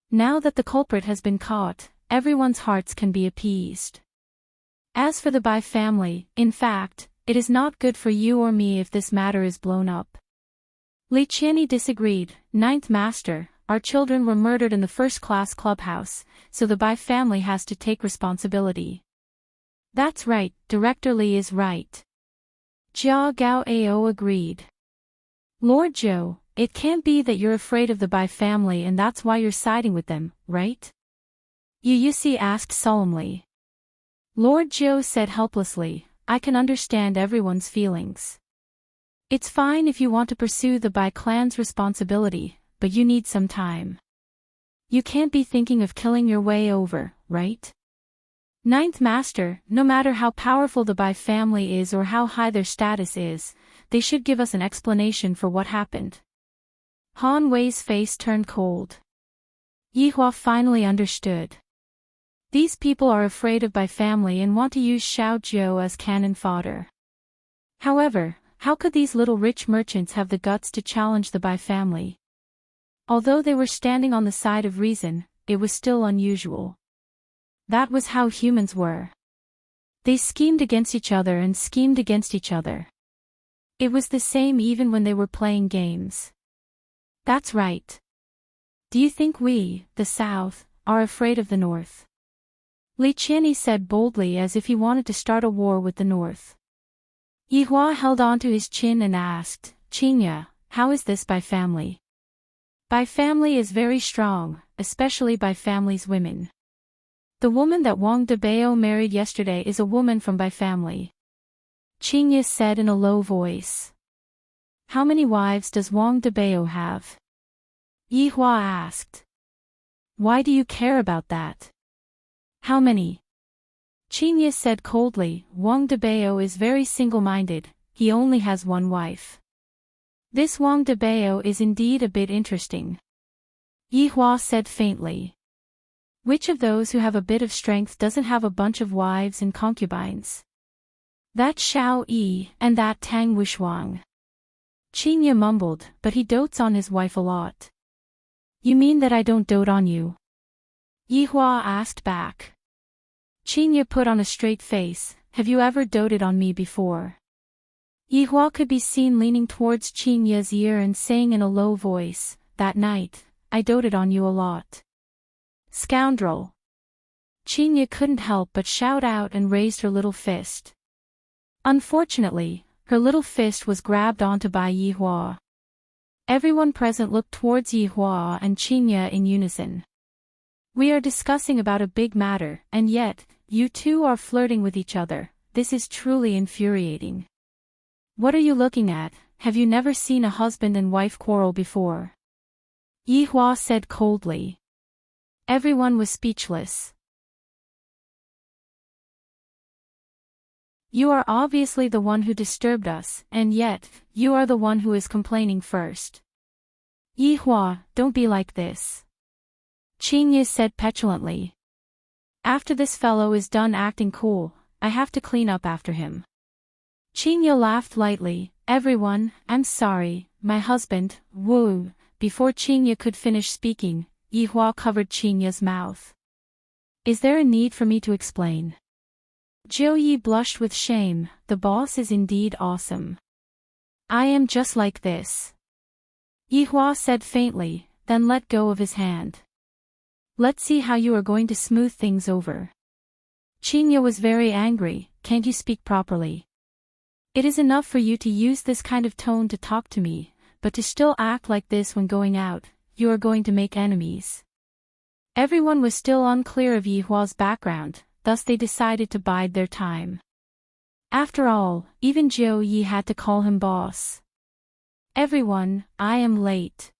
Speaker 1: Now that the culprit has been caught, everyone's hearts can be appeased. As for the Bai family, in fact, it is not good for you or me if this matter is blown up. Li Qianyi disagreed. Ninth Master, our children were murdered in the first-class clubhouse, so the Bai family has to take responsibility. That's right, Director Li is right. Jia Gao Ao agreed. Lord Zhou, it can't be that you're afraid of the Bai family and that's why you're siding with them, right? Yu Yusi asked solemnly. Lord Zhou said helplessly, I can understand everyone's feelings. It's fine if you want to pursue the Bai clan's responsibility, but you need some time. You can't be thinking of killing your way over, right? Ninth Master, no matter how powerful the Bai family is or how high their status is, they should give us an explanation for what happened. Han Wei's face turned cold. Yihua finally understood. These people are afraid of Bai family and want to use Xiao Zhou as cannon fodder. However, how could these little rich merchants have the guts to challenge the Bai family? Although they were standing on the side of reason, it was still unusual. That was how humans were. They schemed against each other and schemed against each other. It was the same even when they were playing games. That's right. Do you think we, the South, are afraid of the North? Li Qianyi said boldly as if he wanted to start a war with the North. Yihua held onto his chin and asked, Qingya, how is this Bai family? Bai family is very strong, especially Bai family's women. The woman that Wang Debao married yesterday is a woman from Bai family. Qingya said in a low voice. How many wives does Wang Debao have? Yihua asked. Why do you care about that? How many? Qingya said coldly, Wang Debao is very single-minded, he only has one wife. This Wang Debao is indeed a bit interesting. Yihua said faintly. Which of those who have a bit of strength doesn't have a bunch of wives and concubines? That Xiao Yi and that Tang Wuxuang. Qingya mumbled, but he dotes on his wife a lot. You mean that I don't dote on you? Yihua asked back. Qingya put on a straight face, have you ever doted on me before? Yihua could be seen leaning towards Qingya's ear and saying in a low voice, that night, I doted on you a lot. Scoundrel! Qingya couldn't help but shout out and raised her little fist. Unfortunately, her little fist was grabbed onto by Yihua. Everyone present looked towards Yihua and Qingya in unison. We are discussing about a big matter, and yet, you two are flirting with each other. This is truly infuriating. What are you looking at? Have you never seen a husband and wife quarrel before? Yihua said coldly. Everyone was speechless. You are obviously the one who disturbed us, and yet, you are the one who is complaining first. Yihua, don't be like this. Qingya said petulantly. After this fellow is done acting cool, I have to clean up after him. Qingya laughed lightly, everyone, I'm sorry, my husband, Wu. Before Qingya could finish speaking, Yihua covered Qingya's mouth. Is there a need for me to explain? Zhou Yi blushed with shame, the boss is indeed awesome. I am just like this. Yihua said faintly, then let go of his hand. Let's see how you are going to smooth things over. Qingya was very angry, can't you speak properly? It is enough for you to use this kind of tone to talk to me, but to still act like this when going out, you are going to make enemies. Everyone was still unclear of Yihua's background, thus they decided to bide their time. After all, even Zhou Yi had to call him boss. Everyone, I am late.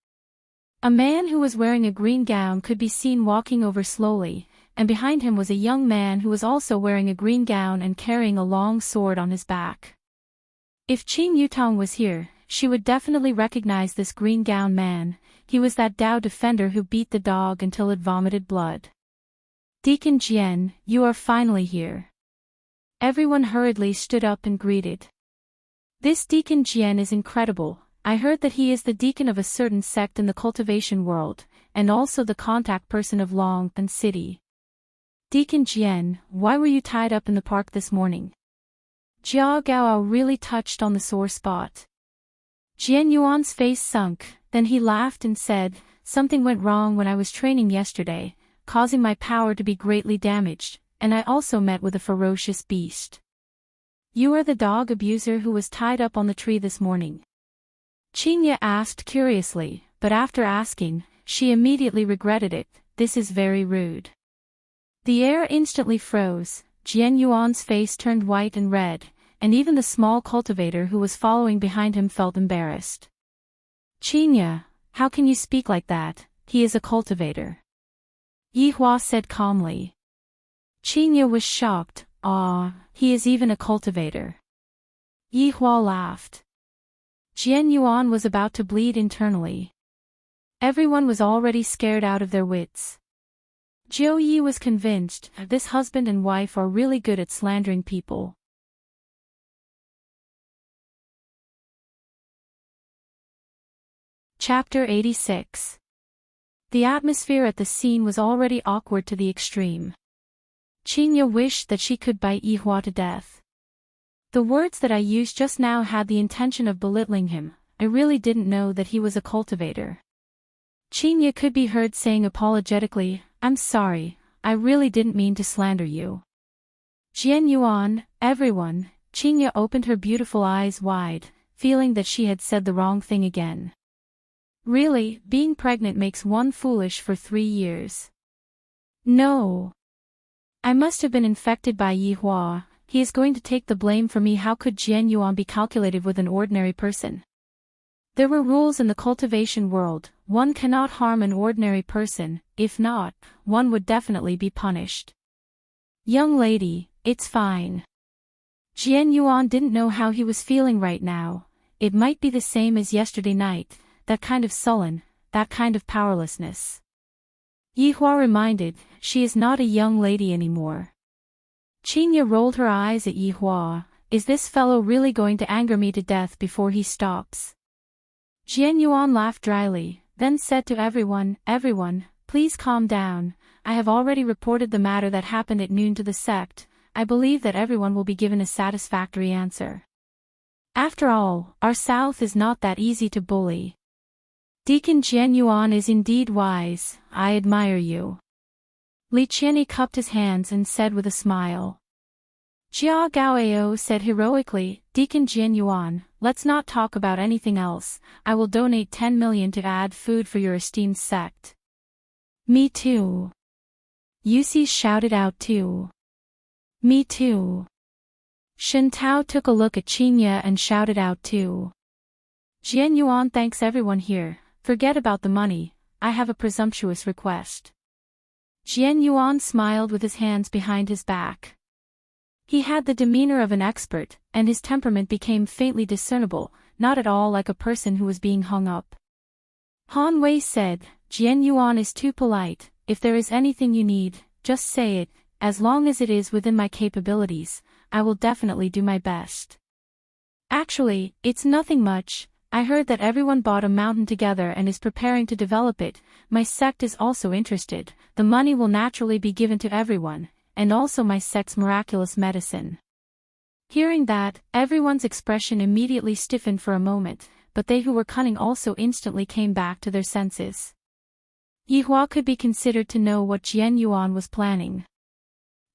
Speaker 1: A man who was wearing a green gown could be seen walking over slowly, and behind him was a young man who was also wearing a green gown and carrying a long sword on his back. If Qing Yutong was here, she would definitely recognize this green gown man. He was that Dao defender who beat the dog until it vomited blood. Deacon Jian, you are finally here. Everyone hurriedly stood up and greeted. This Deacon Jian is incredible. I heard that he is the deacon of a certain sect in the cultivation world, and also the contact person of Long and City. Deacon Jian, why were you tied up in the park this morning? Jia Gao really touched on the sore spot. Jian Yuan's face sunk, then he laughed and said, something went wrong when I was training yesterday, causing my power to be greatly damaged, and I also met with a ferocious beast. You are the dog abuser who was tied up on the tree this morning? Qinya asked curiously, but after asking, she immediately regretted it. This is very rude. The air instantly froze, Jian Yuan's face turned white and red, and even the small cultivator who was following behind him felt embarrassed. Qinya, how can you speak like that? He is a cultivator. Yihua said calmly. Qinya was shocked. He is even a cultivator. Yihua laughed. Jian Yuan was about to bleed internally. Everyone was already scared out of their wits. Jiu Yi was convinced this husband and wife are really good at slandering people. Chapter 86. The atmosphere at the scene was already awkward to the extreme. Qinya wished that she could bite Yihua to death. The words that I used just now had the intention of belittling him. I really didn't know that he was a cultivator. Qinya could be heard saying apologetically, I'm sorry, I really didn't mean to slander you. Jian Yuan, everyone, Qinya opened her beautiful eyes wide, feeling that she had said the wrong thing again. Really, being pregnant makes one foolish for 3 years. No. I must have been infected by Yihua. He is going to take the blame for me. How could Jian Yuan be calculated with an ordinary person? There were rules in the cultivation world. One cannot harm an ordinary person, if not, one would definitely be punished. Young lady, it's fine. Jian Yuan didn't know how he was feeling right now. It might be the same as yesterday night, that kind of sullen, that kind of powerlessness. Yihua reminded, she is not a young lady anymore. Qinya rolled her eyes at Yihua. Is this fellow really going to anger me to death before he stops? Jian Yuan laughed dryly, then said to everyone, please calm down. I have already reported the matter that happened at noon to the sect. I believe that everyone will be given a satisfactory answer. After all, our south is not that easy to bully. Deacon Jian Yuan is indeed wise. I admire you. Li Qianyi cupped his hands and said with a smile. Jia Gaoao said heroically, Deacon Jian Yuan, let's not talk about anything else. I will donate 10 million to add food for your esteemed sect. Me too. Yusi shouted out too. Me too. Shen Tao took a look at Qinya and shouted out too. Jian Yuan thanks everyone here. Forget about the money, I have a presumptuous request. Jian Yuan smiled with his hands behind his back. He had the demeanor of an expert, and his temperament became faintly discernible, not at all like a person who was being hung up. Han Wei said, Jian Yuan is too polite. If there is anything you need, just say it. As long as it is within my capabilities, I will definitely do my best. Actually, it's nothing much. I heard that everyone bought a mountain together and is preparing to develop it. My sect is also interested. The money will naturally be given to everyone, and also my sect's miraculous medicine. Hearing that, everyone's expression immediately stiffened for a moment, but they who were cunning also instantly came back to their senses. Yihua could be considered to know what Jian Yuan was planning.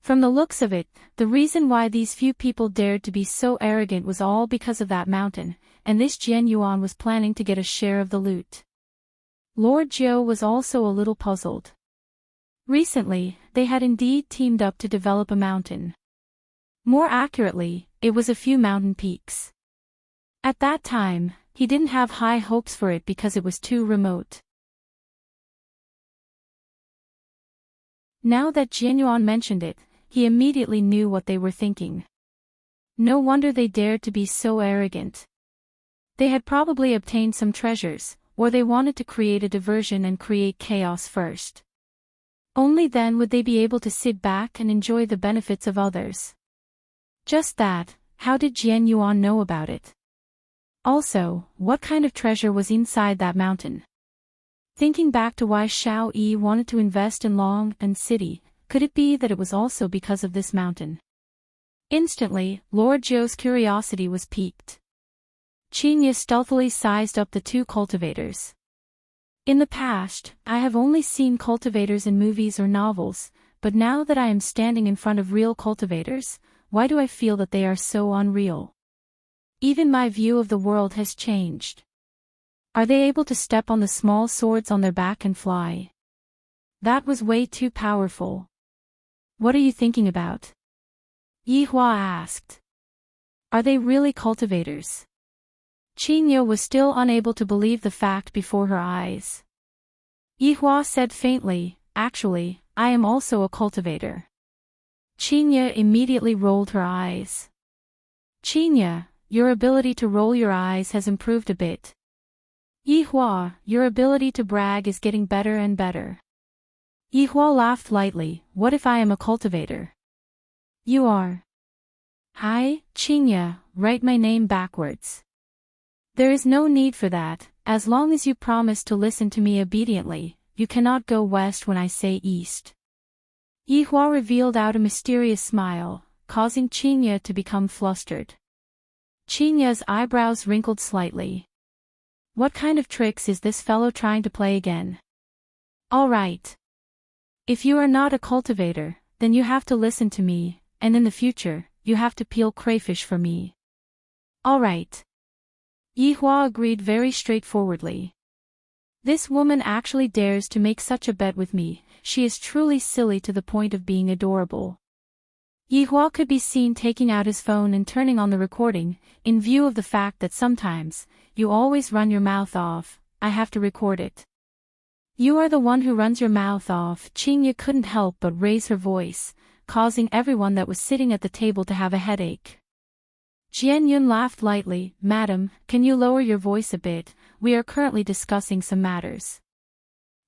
Speaker 1: From the looks of it, the reason why these few people dared to be so arrogant was all because of that mountain, and this Jian Yuan was planning to get a share of the loot. Lord Jiu was also a little puzzled. Recently, they had indeed teamed up to develop a mountain. More accurately, it was a few mountain peaks. At that time, he didn't have high hopes for it because it was too remote. Now that Jian Yuan mentioned it, he immediately knew what they were thinking. No wonder they dared to be so arrogant. They had probably obtained some treasures, or they wanted to create a diversion and create chaos first. Only then would they be able to sit back and enjoy the benefits of others. Just that, how did Jian Yuan know about it? Also, what kind of treasure was inside that mountain? Thinking back to why Xiao Yi wanted to invest in Long and City, could it be that it was also because of this mountain? Instantly, Lord Zhou's curiosity was piqued. Qingye stealthily sized up the two cultivators. In the past, I have only seen cultivators in movies or novels, but now that I am standing in front of real cultivators, why do I feel that they are so unreal? Even my view of the world has changed. Are they able to step on the small swords on their back and fly? That was way too powerful. What are you thinking about? Yi Hua asked. Are they really cultivators? Qingye was still unable to believe the fact before her eyes. Yi Hua said faintly, actually, I am also a cultivator. Qingye immediately rolled her eyes. Qingye, your ability to roll your eyes has improved a bit. Yi Hua, your ability to brag is getting better and better. Yi Hua laughed lightly, what if I am a cultivator? You are. Hi, Qingye, write my name backwards. There is no need for that, as long as you promise to listen to me obediently, you cannot go west when I say east. Yi Hua revealed out a mysterious smile, causing Qingye to become flustered. Qingye's eyebrows wrinkled slightly. What kind of tricks is this fellow trying to play again? All right. If you are not a cultivator, then you have to listen to me, and in the future, you have to peel crayfish for me. All right. Yi Hua agreed very straightforwardly. This woman actually dares to make such a bet with me, she is truly silly to the point of being adorable. Yi Hua could be seen taking out his phone and turning on the recording, in view of the fact that sometimes, you always run your mouth off, I have to record it. You are the one who runs your mouth off. Qingye couldn't help but raise her voice, causing everyone that was sitting at the table to have a headache. Jian Yun laughed lightly, Madam, can you lower your voice a bit, we are currently discussing some matters.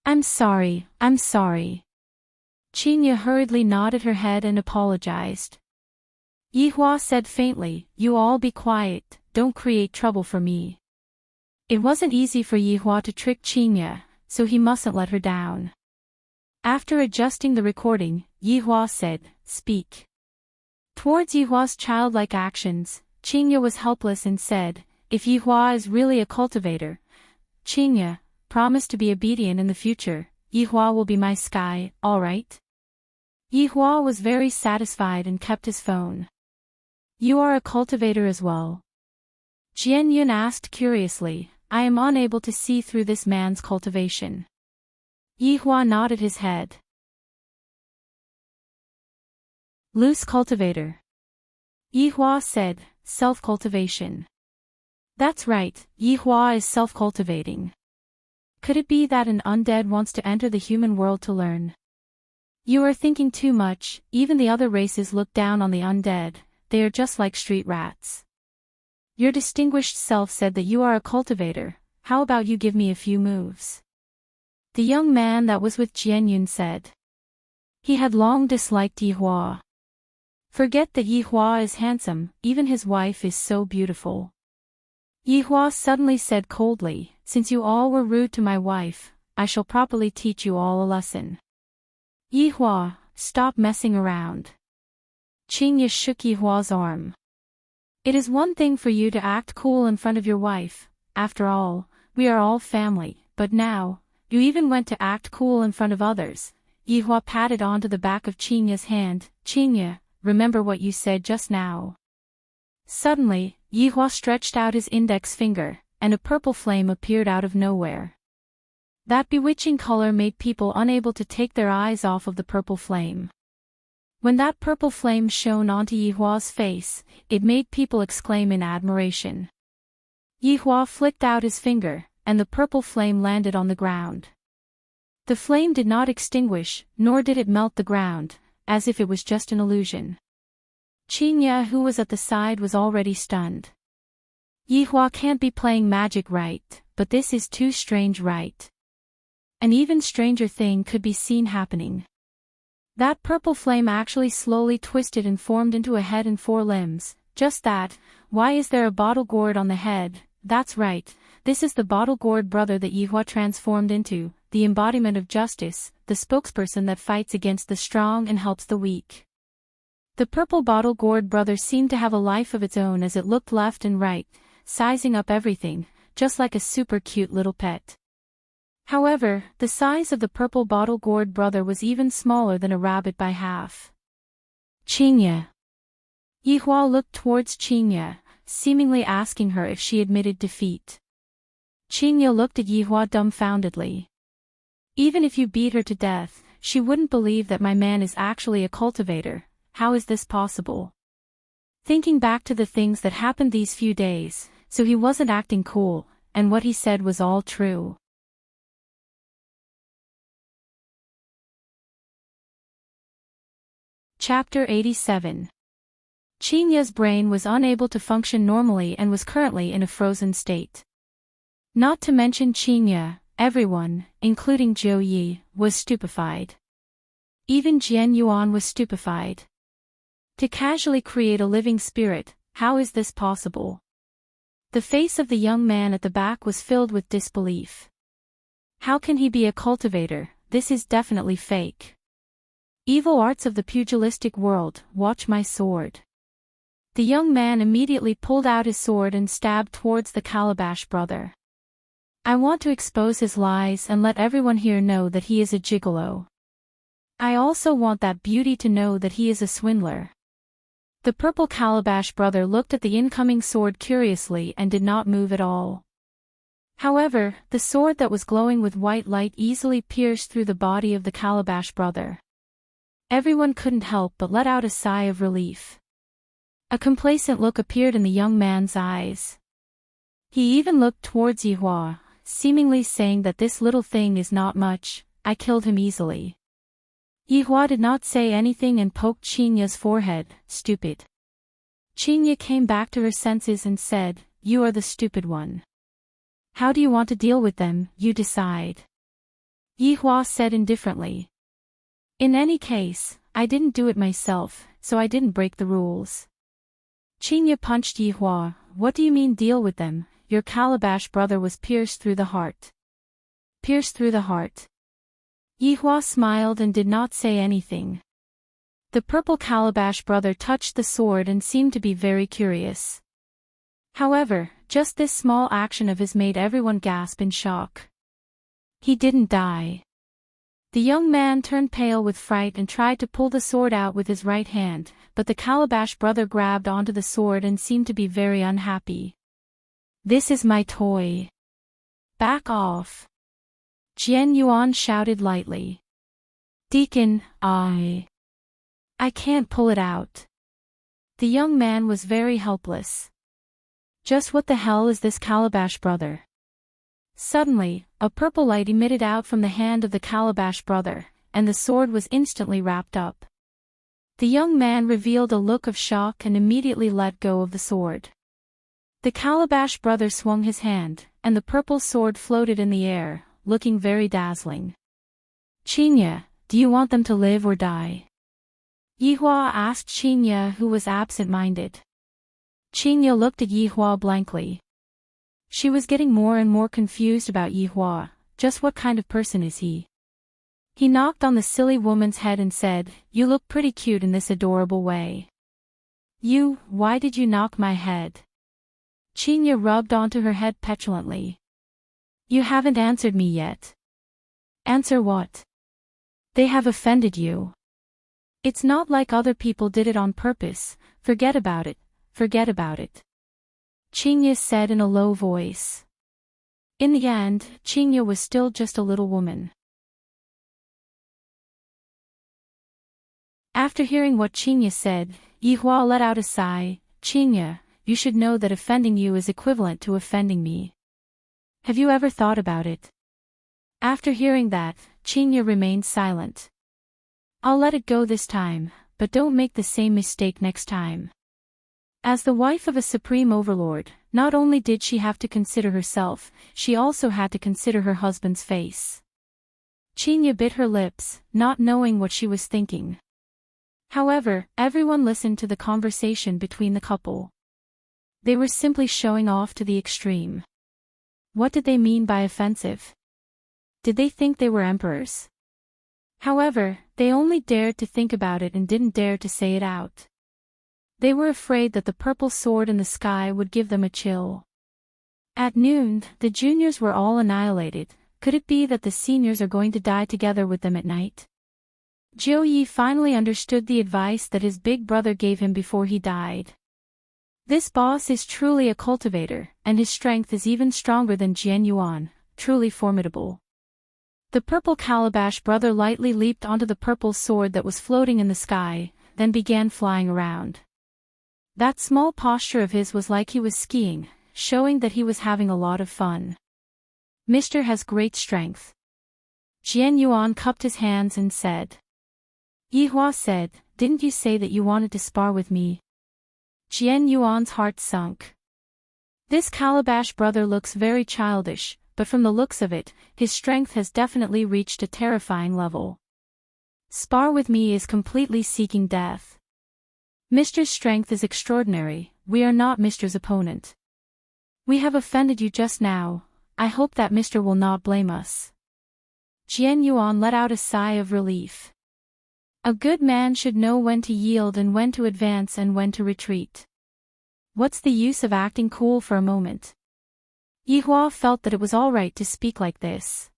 Speaker 1: I'm sorry. Qingye hurriedly nodded her head and apologized. Yi Hua said faintly, you all be quiet, don't create trouble for me. It wasn't easy for Yi Hua to trick Qingye, so he mustn't let her down. After adjusting the recording, Yi Hua said, speak. Towards Yi Hua's childlike actions, Qingye was helpless and said, if Yi Hua is really a cultivator, Qingye, promise to be obedient in the future, Yi Hua will be my sky, alright? Yi Hua was very satisfied and kept his phone. You are a cultivator as well? Jian Yun asked curiously, I am unable to see through this man's cultivation. Yi Hua nodded his head. Loose cultivator. Yi Hua said, self-cultivation. That's right, Yi Hua is self-cultivating. Could it be that an undead wants to enter the human world to learn? You are thinking too much, even the other races look down on the undead, they are just like street rats. Your distinguished self said that you are a cultivator, how about you give me a few moves? The young man that was with Jian Yun said. He had long disliked Yi Hua. Forget that Yi Hua is handsome, even his wife is so beautiful. Yi Hua suddenly said coldly, since you all were rude to my wife, I shall properly teach you all a lesson. Yi Hua, stop messing around. Qingye shook Yi Hua's arm. It is one thing for you to act cool in front of your wife, after all, we are all family, but now, you even went to act cool in front of others. Yi Hua patted onto the back of Qingye's hand, Qingye, remember what you said just now. Suddenly, Yi Hua stretched out his index finger, and a purple flame appeared out of nowhere. That bewitching color made people unable to take their eyes off of the purple flame. When that purple flame shone onto Yi Hua's face, it made people exclaim in admiration. Yi Hua flicked out his finger, and the purple flame landed on the ground. The flame did not extinguish, nor did it melt the ground, as if it was just an illusion. Qingye, who was at the side, was already stunned. Yi Hua can't be playing magic right, but this is too strange right. An even stranger thing could be seen happening. That purple flame actually slowly twisted and formed into a head and 4 limbs. Just that. Why is there a bottle gourd on the head? That's right. This is the bottle gourd brother that Yihua transformed into, the embodiment of justice, the spokesperson that fights against the strong and helps the weak. The purple bottle gourd brother seemed to have a life of its own as it looked left and right, sizing up everything, just like a super cute little pet. However, the size of the purple bottle gourd brother was even smaller than a rabbit by half. Qingye. Yihua looked towards Qingye, seemingly asking her if she admitted defeat. Qingye looked at Yihua dumbfoundedly. Even if you beat her to death, she wouldn't believe that my man is actually a cultivator. How is this possible? Thinking back to the things that happened these few days, so he wasn't acting cool, and what he said was all true. Chapter 87. Qingye's brain was unable to function normally and was currently in a frozen state. Not to mention Qingye, everyone, including Zhou Yi, was stupefied. Even Jian Yuan was stupefied. To casually create a living spirit, how is this possible? The face of the young man at the back was filled with disbelief. How can he be a cultivator? This is definitely fake. Evil arts of the pugilistic world, watch my sword. The young man immediately pulled out his sword and stabbed towards the Calabash brother. I want to expose his lies and let everyone here know that he is a gigolo. I also want that beauty to know that he is a swindler. The purple Calabash brother looked at the incoming sword curiously and did not move at all. However, the sword that was glowing with white light easily pierced through the body of the Calabash brother. Everyone couldn't help but let out a sigh of relief. A complacent look appeared in the young man's eyes. He even looked towards Yihua, seemingly saying that this little thing is not much, I killed him easily. Yihua did not say anything and poked Qingye's forehead, stupid. Qingye came back to her senses and said, you are the stupid one. How do you want to deal with them, you decide. Yihua said indifferently. In any case, I didn't do it myself, so I didn't break the rules. Qingye punched Yihua. What do you mean deal with them? Your Calabash brother was pierced through the heart. Pierced through the heart. Yihua smiled and did not say anything. The purple Calabash brother touched the sword and seemed to be very curious. However, just this small action of his made everyone gasp in shock. He didn't die. The young man turned pale with fright and tried to pull the sword out with his right hand, but the Calabash brother grabbed onto the sword and seemed to be very unhappy. This is my toy. Back off. Jian Yuan shouted lightly. Deacon, I can't pull it out. The young man was very helpless. Just what the hell is this Calabash brother? Suddenly, a purple light emitted out from the hand of the Calabash brother, and the sword was instantly wrapped up. The young man revealed a look of shock and immediately let go of the sword. The Calabash brother swung his hand, and the purple sword floated in the air, looking very dazzling. Qingye, do you want them to live or die? Yihua asked Qingye, who was absent-minded. Qingye looked at Yihua blankly. She was getting more and more confused about Yihua. Just what kind of person is he? He knocked on the silly woman's head and said, you look pretty cute in this adorable way. Why did you knock my head? Qingye rubbed onto her head petulantly. You haven't answered me yet. Answer what? They have offended you. It's not like other people did it on purpose. Forget about it. Forget about it. Qingye said in a low voice. In the end, Qingye was still just a little woman. After hearing what Qingye said, Yihua let out a sigh. Qingye, you should know that offending you is equivalent to offending me. Have you ever thought about it? After hearing that, Qingye remained silent. I'll let it go this time, but don't make the same mistake next time. As the wife of a supreme overlord, not only did she have to consider herself, she also had to consider her husband's face. Chinya bit her lips, not knowing what she was thinking. However, everyone listened to the conversation between the couple. They were simply showing off to the extreme. What did they mean by offensive? Did they think they were emperors? However, they only dared to think about it and didn't dare to say it out. They were afraid that the purple sword in the sky would give them a chill. At noon, the juniors were all annihilated. Could it be that the seniors are going to die together with them at night? Jiu Yi finally understood the advice that his big brother gave him before he died. This boss is truly a cultivator, and his strength is even stronger than Jian Yuan, truly formidable. The purple calabash brother lightly leaped onto the purple sword that was floating in the sky, then began flying around. That small posture of his was like he was skiing, showing that he was having a lot of fun. Mr. has great strength. Jian Yuan cupped his hands and said. Yihua said, didn't you say that you wanted to spar with me? Jian Yuan's heart sunk. This calabash brother looks very childish, but from the looks of it, his strength has definitely reached a terrifying level. Spar with me is completely seeking death. Mr.'s strength is extraordinary, we are not Mr.'s opponent. We have offended you just now. I hope that Mr. will not blame us. Jian Yuan let out a sigh of relief. A good man should know when to yield and when to advance and when to retreat. What's the use of acting cool for a moment? Yihua felt that it was all right to speak like this.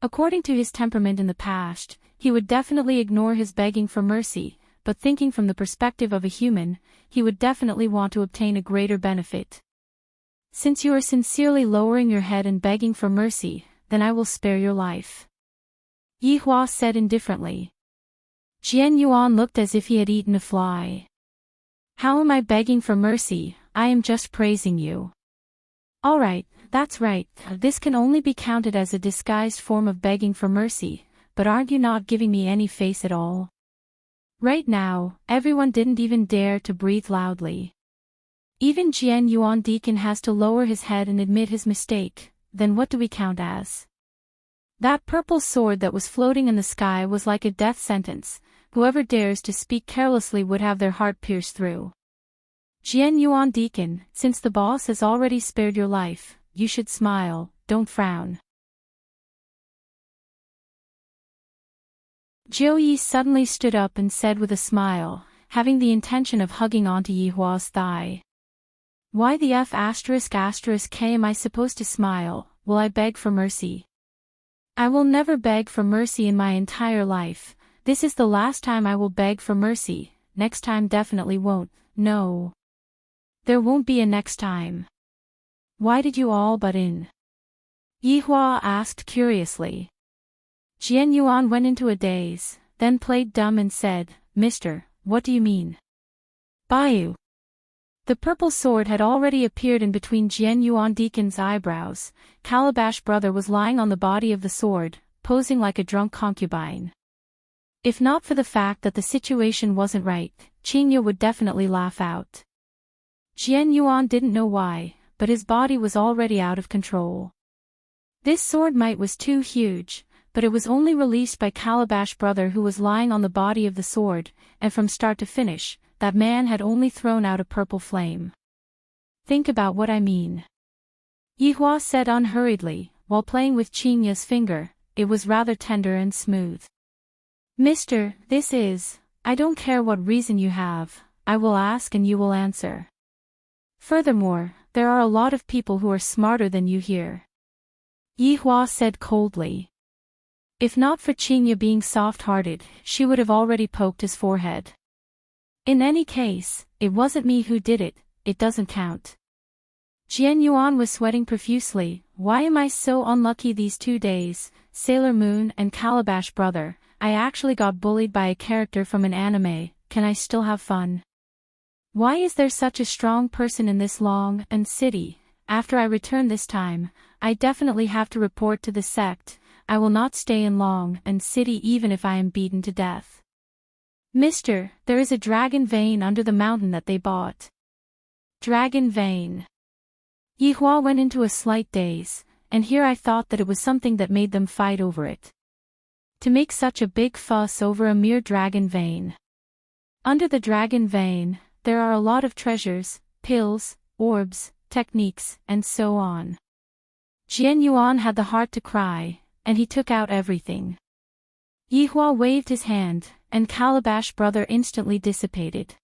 Speaker 1: According to his temperament in the past, he would definitely ignore his begging for mercy, but thinking from the perspective of a human, he would definitely want to obtain a greater benefit. Since you are sincerely lowering your head and begging for mercy, then I will spare your life. Yihua said indifferently. Jian Yuan looked as if he had eaten a fly. How am I begging for mercy? I am just praising you. Alright, that's right, this can only be counted as a disguised form of begging for mercy, but aren't you not giving me any face at all? Right now, everyone didn't even dare to breathe loudly. Even Jian Yuan Deacon has to lower his head and admit his mistake, then what do we count as? That purple sword that was floating in the sky was like a death sentence. Whoever dares to speak carelessly would have their heart pierced through. Jian Yuan Deacon, since the boss has already spared your life, you should smile, don't frown. Jiu Yi suddenly stood up and said with a smile, having the intention of hugging onto Yihua's thigh. Why the F*** am I supposed to smile? Will I beg for mercy? I will never beg for mercy in my entire life. This is the last time I will beg for mercy, next time definitely won't, no. There won't be a next time. Why did you all butt in? Yihua asked curiously. Jian Yuan went into a daze, then played dumb and said, Mister, what do you mean? Baiyu. The purple sword had already appeared in between Jian Yuan Deacon's eyebrows. Calabash brother was lying on the body of the sword, posing like a drunk concubine. If not for the fact that the situation wasn't right, Qingya would definitely laugh out. Jian Yuan didn't know why, but his body was already out of control. This sword might was too huge, but it was only released by Calabash brother who was lying on the body of the sword, and from start to finish, that man had only thrown out a purple flame. Think about what I mean. Yihua said unhurriedly, while playing with Qingya's finger. It was rather tender and smooth. Mister, this is, I don't care what reason you have, I will ask and you will answer. Furthermore, there are a lot of people who are smarter than you here. Yihua said coldly. If not for Qingya being soft-hearted, she would have already poked his forehead. In any case, it wasn't me who did it, it doesn't count. Jian Yuan was sweating profusely. Why am I so unlucky these 2 days? Sailor Moon and Calabash brother, I actually got bullied by a character from an anime, can I still have fun? Why is there such a strong person in this long and city? After I return this time, I definitely have to report to the sect. I will not stay in long and city even if I am beaten to death. Mister, there is a dragon vein under the mountain that they bought. Dragon vein. Yihua went into a slight daze, and here I thought that it was something that made them fight over it. To make such a big fuss over a mere dragon vein. Under the dragon vein, there are a lot of treasures, pills, orbs, techniques, and so on. Jian Yuan had the heart to cry, and he took out everything. Yihua waved his hand, and Calabash Brother instantly dissipated.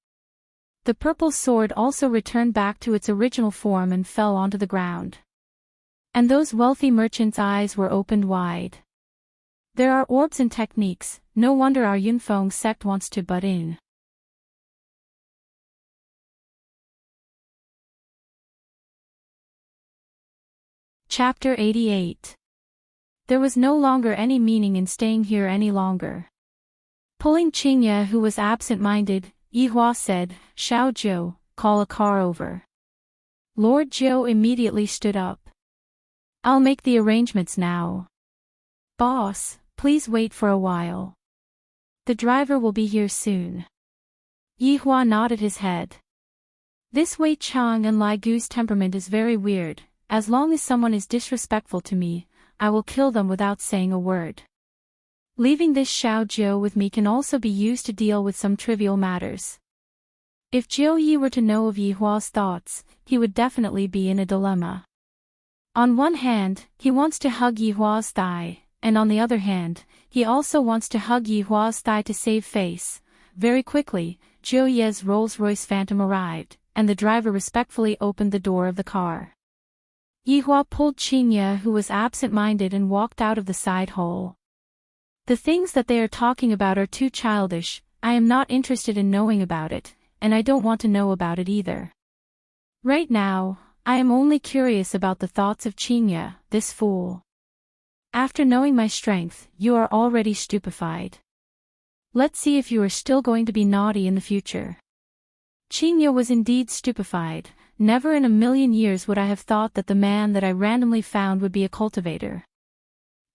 Speaker 1: The purple sword also returned back to its original form and fell onto the ground. And those wealthy merchants' eyes were opened wide. There are orbs and techniques, no wonder our Yunfeng sect wants to butt in. Chapter 88. There was no longer any meaning in staying here any longer. Pulling Qingye, who was absent-minded, Yihua said, "Xiao Zhou, call a car over." Lord Zhou immediately stood up. "I'll make the arrangements now." "Boss, please wait for a while. The driver will be here soon." Yihua nodded his head. This Wei Chang and Lai Gu's temperament is very weird. As long as someone is disrespectful to me, I will kill them without saying a word. Leaving this Xiao Zhou with me can also be used to deal with some trivial matters. If Zhou Yi were to know of Yihua's thoughts, he would definitely be in a dilemma. On one hand, he wants to hug Yihua's thigh, and on the other hand, he also wants to hug Yihua's thigh to save face. Very quickly, Zhou Ye's Rolls-Royce Phantom arrived, and the driver respectfully opened the door of the car. Yihua pulled Qingye, who was absent-minded, and walked out of the side hole. The things that they are talking about are too childish. I am not interested in knowing about it, and I don't want to know about it either. Right now, I am only curious about the thoughts of Qingye, this fool. After knowing my strength, you are already stupefied. Let's see if you are still going to be naughty in the future. Qingye was indeed stupefied. Never in a million years would I have thought that the man that I randomly found would be a cultivator.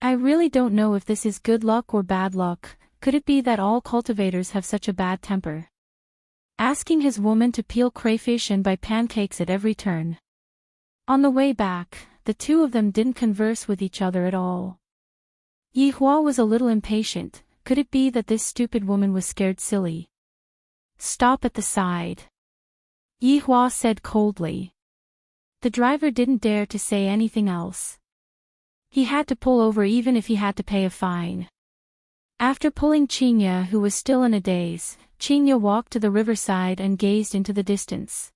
Speaker 1: I really don't know if this is good luck or bad luck. Could it be that all cultivators have such a bad temper? Asking his woman to peel crayfish and buy pancakes at every turn. On the way back, the two of them didn't converse with each other at all. Yihua was a little impatient. Could it be that this stupid woman was scared silly? "Stop at the side," Yihua said coldly. The driver didn't dare to say anything else. He had to pull over even if he had to pay a fine. After pulling Qingye, who was still in a daze, Qingye walked to the riverside and gazed into the distance.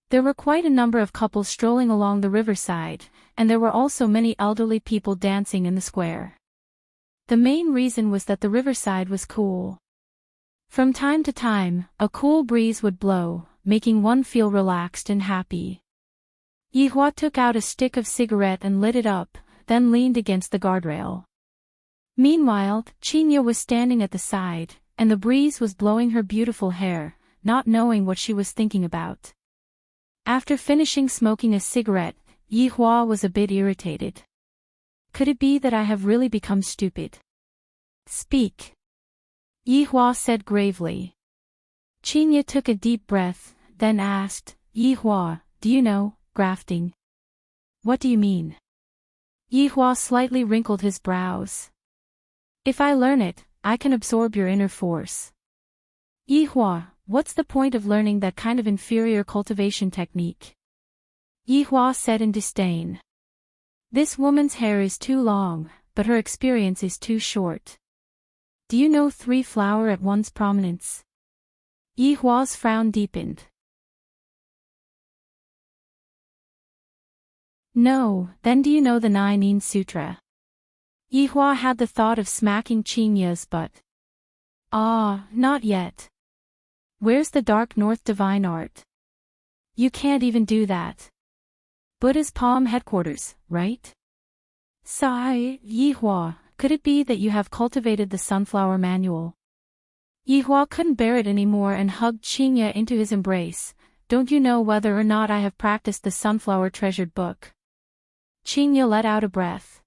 Speaker 1: There were quite a number of couples strolling along the riverside, and there were also many elderly people dancing in the square. The main reason was that the riverside was cool. From time to time, a cool breeze would blow, making one feel relaxed and happy. Yihua took out a stick of cigarette and lit it up, then leaned against the guardrail. Meanwhile, Qingye was standing at the side, and the breeze was blowing her beautiful hair, not knowing what she was thinking about. After finishing smoking a cigarette, Yihua was a bit irritated. Could it be that I have really become stupid? "Speak," Yihua said gravely. Qingye took a deep breath, then asked, "Yihua, do you know grafting?" "What do you mean?" Yihua slightly wrinkled his brows. "If I learn it, I can absorb your inner force." "Yihua, what's the point of learning that kind of inferior cultivation technique?" Yihua said in disdain. "This woman's hair is too long, but her experience is too short. Do you know 3 flower at once prominence?" Yihua's frown deepened. "No, then do you know the 9 Sutra?" Yihua had the thought of smacking Qingye's butt. "Ah, not yet. Where's the Dark North Divine Art?" "You can't even do that. Buddha's Palm headquarters, right?" Sigh, Yihua, could it be that you have cultivated the Sunflower Manual? Yihua couldn't bear it anymore and hugged Qingye into his embrace. "Don't you know whether or not I have practiced the Sunflower Treasured Book?" Qingye let out a breath.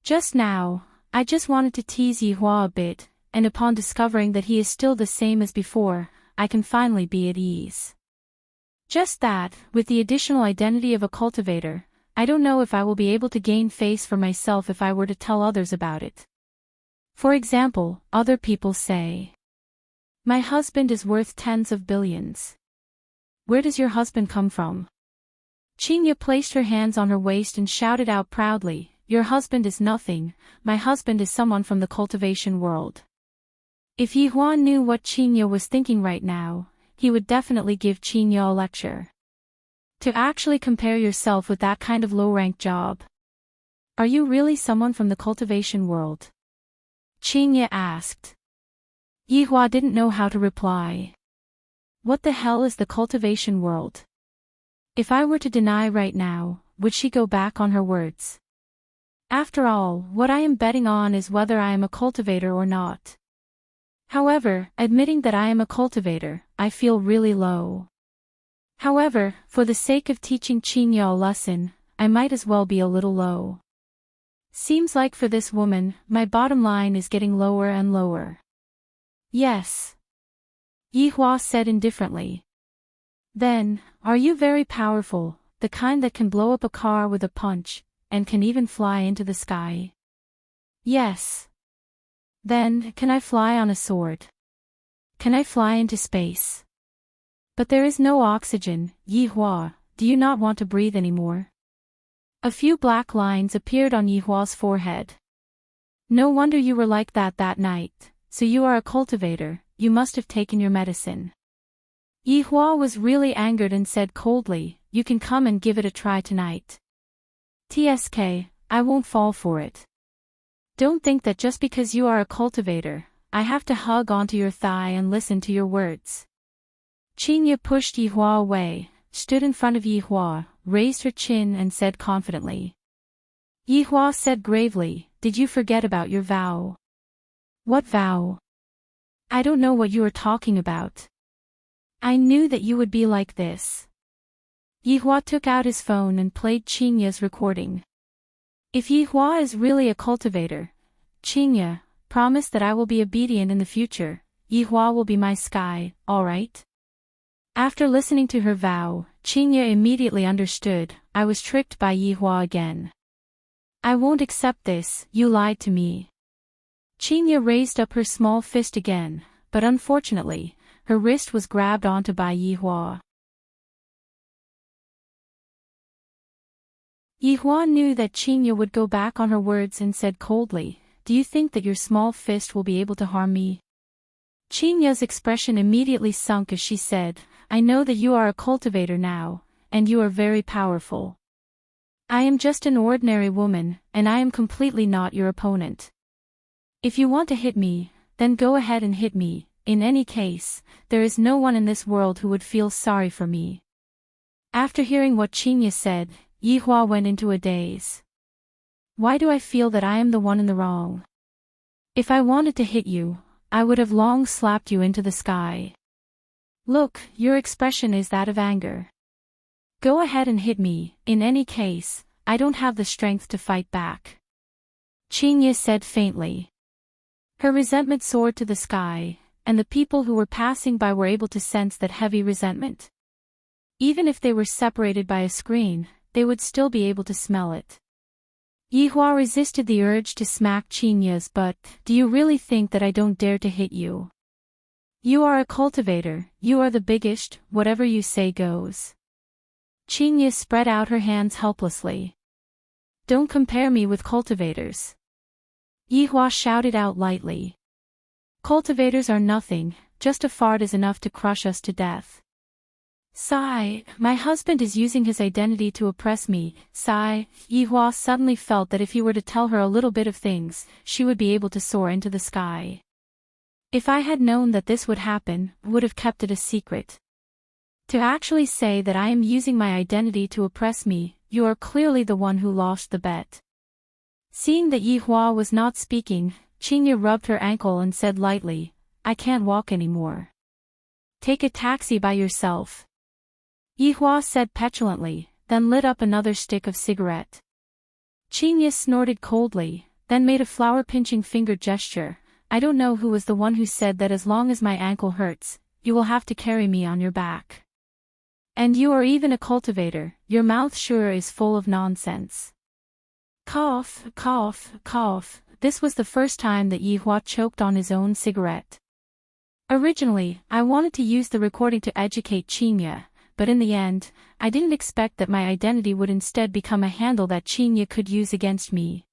Speaker 1: "Just now, I just wanted to tease Yihua a bit, and upon discovering that he is still the same as before, I can finally be at ease. Just that, with the additional identity of a cultivator, I don't know if I will be able to gain face for myself if I were to tell others about it." For example, other people say, "My husband is worth tens of billions." Where does your husband come from? Chinya placed her hands on her waist and shouted out proudly, "Your husband is nothing, my husband is someone from the cultivation world." If Yihua knew what Chinya was thinking right now, he would definitely give Chinya a lecture. To actually compare yourself with that kind of low-ranked job. Are you really someone from the cultivation world? Chinya asked. Yihua didn't know how to reply. What the hell is the cultivation world? If I were to deny right now, would she go back on her words? After all, what I am betting on is whether I am a cultivator or not. However, admitting that I am a cultivator, I feel really low. However, for the sake of teaching Chinya a lesson, I might as well be a little low. Seems like for this woman, my bottom line is getting lower and lower. Yes. Yihua said indifferently. Then, are you very powerful, the kind that can blow up a car with a punch, and can even fly into the sky? Yes. Then, can I fly on a sword? Can I fly into space? But there is no oxygen, Yihua, do you not want to breathe anymore? A few black lines appeared on Yihua's forehead. No wonder you were like that night, so you are a cultivator, you must have taken your medicine. Yihua was really angered and said coldly, "You can come and give it a try tonight." TSK, I won't fall for it. Don't think that just because you are a cultivator, I have to hug onto your thigh and listen to your words. Chinya pushed Yihua away, stood in front of Yihua, raised her chin and said confidently. Yihua said gravely, "Did you forget about your vow?" What vow? I don't know what you are talking about. I knew that you would be like this. Yihua took out his phone and played Chinya's recording. If Yihua is really a cultivator, Chinya, promise that I will be obedient in the future, Yihua will be my sky, alright? After listening to her vow, Chinya immediately understood, I was tricked by Yihua again. I won't accept this, you lied to me. Chinya raised up her small fist again, but unfortunately, her wrist was grabbed onto by Yihua. Yihua knew that Chinya would go back on her words and said coldly, "Do you think that your small fist will be able to harm me?" Chinya's expression immediately sunk as she said, "I know that you are a cultivator now, and you are very powerful. I am just an ordinary woman, and I am completely not your opponent. If you want to hit me, then go ahead and hit me, in any case, there is no one in this world who would feel sorry for me." After hearing what Chinya said, Yihua went into a daze. Why do I feel that I am the one in the wrong? If I wanted to hit you, I would have long slapped you into the sky. Look, your expression is that of anger. Go ahead and hit me, in any case, I don't have the strength to fight back. Chinya said faintly. Her resentment soared to the sky, and the people who were passing by were able to sense that heavy resentment. Even if they were separated by a screen, they would still be able to smell it. Yihua resisted the urge to smack Chinya's butt. Do you really think that I don't dare to hit you? You are a cultivator, you are the biggest, whatever you say goes. Chinya spread out her hands helplessly. Don't compare me with cultivators. Yihua shouted out lightly. Cultivators are nothing, just a fart is enough to crush us to death. Sigh, my husband is using his identity to oppress me. Sigh, Yihua suddenly felt that if he were to tell her a little bit of things, she would be able to soar into the sky. If I had known that this would happen, would have kept it a secret. To actually say that I am using my identity to oppress me, you are clearly the one who lost the bet. Seeing that Yihua was not speaking, Chinya rubbed her ankle and said lightly, I can't walk anymore. Take a taxi by yourself. Yihua said petulantly, then lit up another stick of cigarette. Chinya snorted coldly, then made a flower-pinching finger gesture. I don't know who was the one who said that as long as my ankle hurts, you will have to carry me on your back. And you are even a cultivator, your mouth sure is full of nonsense. Cough, cough, cough, this was the first time that Yihua choked on his own cigarette. Originally, I wanted to use the recording to educate Qinya, but in the end, I didn't expect that my identity would instead become a handle that Qinya could use against me.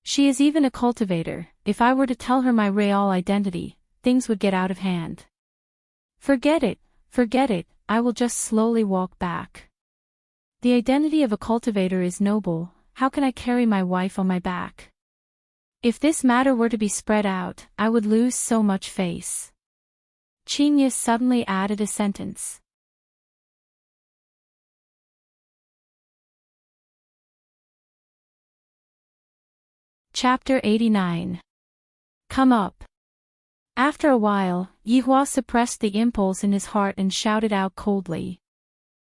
Speaker 1: She is even a cultivator. If I were to tell her my real identity, things would get out of hand. Forget it, I will just slowly walk back. The identity of a cultivator is noble. How can I carry my wife on my back? If this matter were to be spread out, I would lose so much face. Qinya suddenly added a sentence. Chapter 89. Come up. After a while, Yihua suppressed the impulse in his heart and shouted out coldly.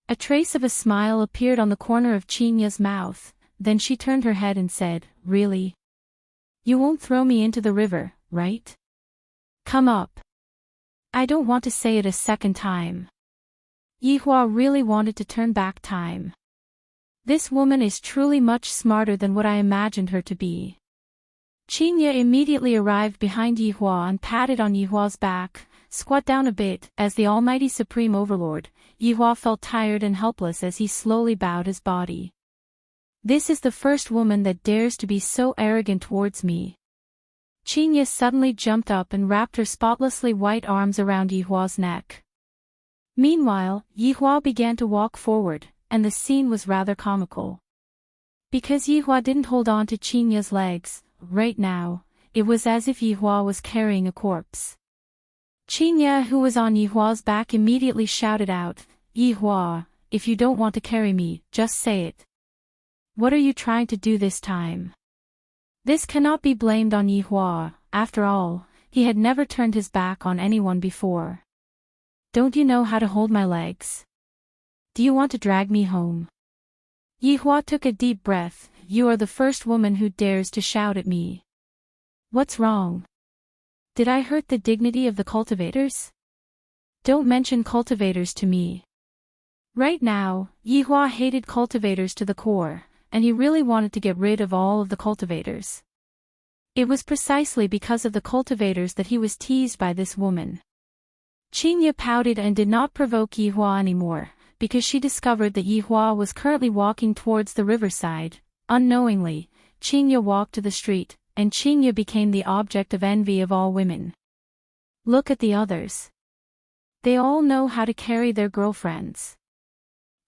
Speaker 1: A trace of a smile appeared on the corner of Qinya's mouth, then she turned her head and said, "Really? You won't throw me into the river, right? Come up." I don't want to say it a second time. Yihua really wanted to turn back time. This woman is truly much smarter than what I imagined her to be. Qinya immediately arrived behind Yihua and patted on Yihua's back. Squat down a bit. As the almighty supreme overlord, Yihua felt tired and helpless as he slowly bowed his body. This is the first woman that dares to be so arrogant towards me. Qinya suddenly jumped up and wrapped her spotlessly white arms around Yihua's neck. Meanwhile, Yihua began to walk forward, and the scene was rather comical. Because Yihua didn't hold on to Qinya's legs, right now, it was as if Yihua was carrying a corpse. Qinya, who was on Yihua's back, immediately shouted out, "Yihua, if you don't want to carry me, just say it. What are you trying to do this time?" This cannot be blamed on Yihua. After all, he had never turned his back on anyone before. Don't you know how to hold my legs? Do you want to drag me home? Yihua took a deep breath. You are the first woman who dares to shout at me. What's wrong? Did I hurt the dignity of the cultivators? Don't mention cultivators to me. Right now, Yihua hated cultivators to the core, and he really wanted to get rid of all of the cultivators. It was precisely because of the cultivators that he was teased by this woman. Qinya pouted and did not provoke Yihua anymore, because she discovered that Yihua was currently walking towards the riverside. Unknowingly, Qinya walked to the street, and Qinya became the object of envy of all women. Look at the others. They all know how to carry their girlfriends.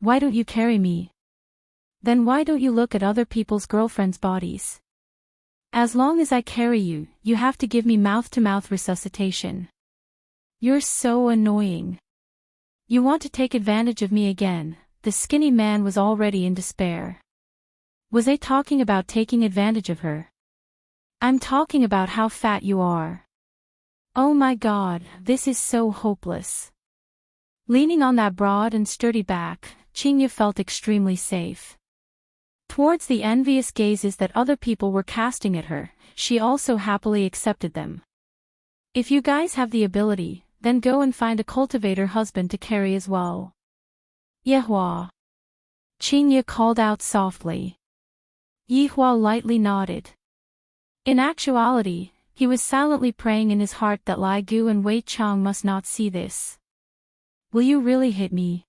Speaker 1: Why don't you carry me? Then why don't you look at other people's girlfriends' bodies? As long as I carry you, you have to give me mouth-to-mouth resuscitation. You're so annoying. You want to take advantage of me again. The skinny man was already in despair. Was I talking about taking advantage of her? I'm talking about how fat you are. Oh my God, this is so hopeless. Leaning on that broad and sturdy back, Qinya felt extremely safe. Towards the envious gazes that other people were casting at her, she also happily accepted them. If you guys have the ability, then go and find a cultivator husband to carry as well. Yihua. Qinya called out softly. Yihua lightly nodded. In actuality, he was silently praying in his heart that Lai Gu and Wei Chang must not see this. Will you really hit me?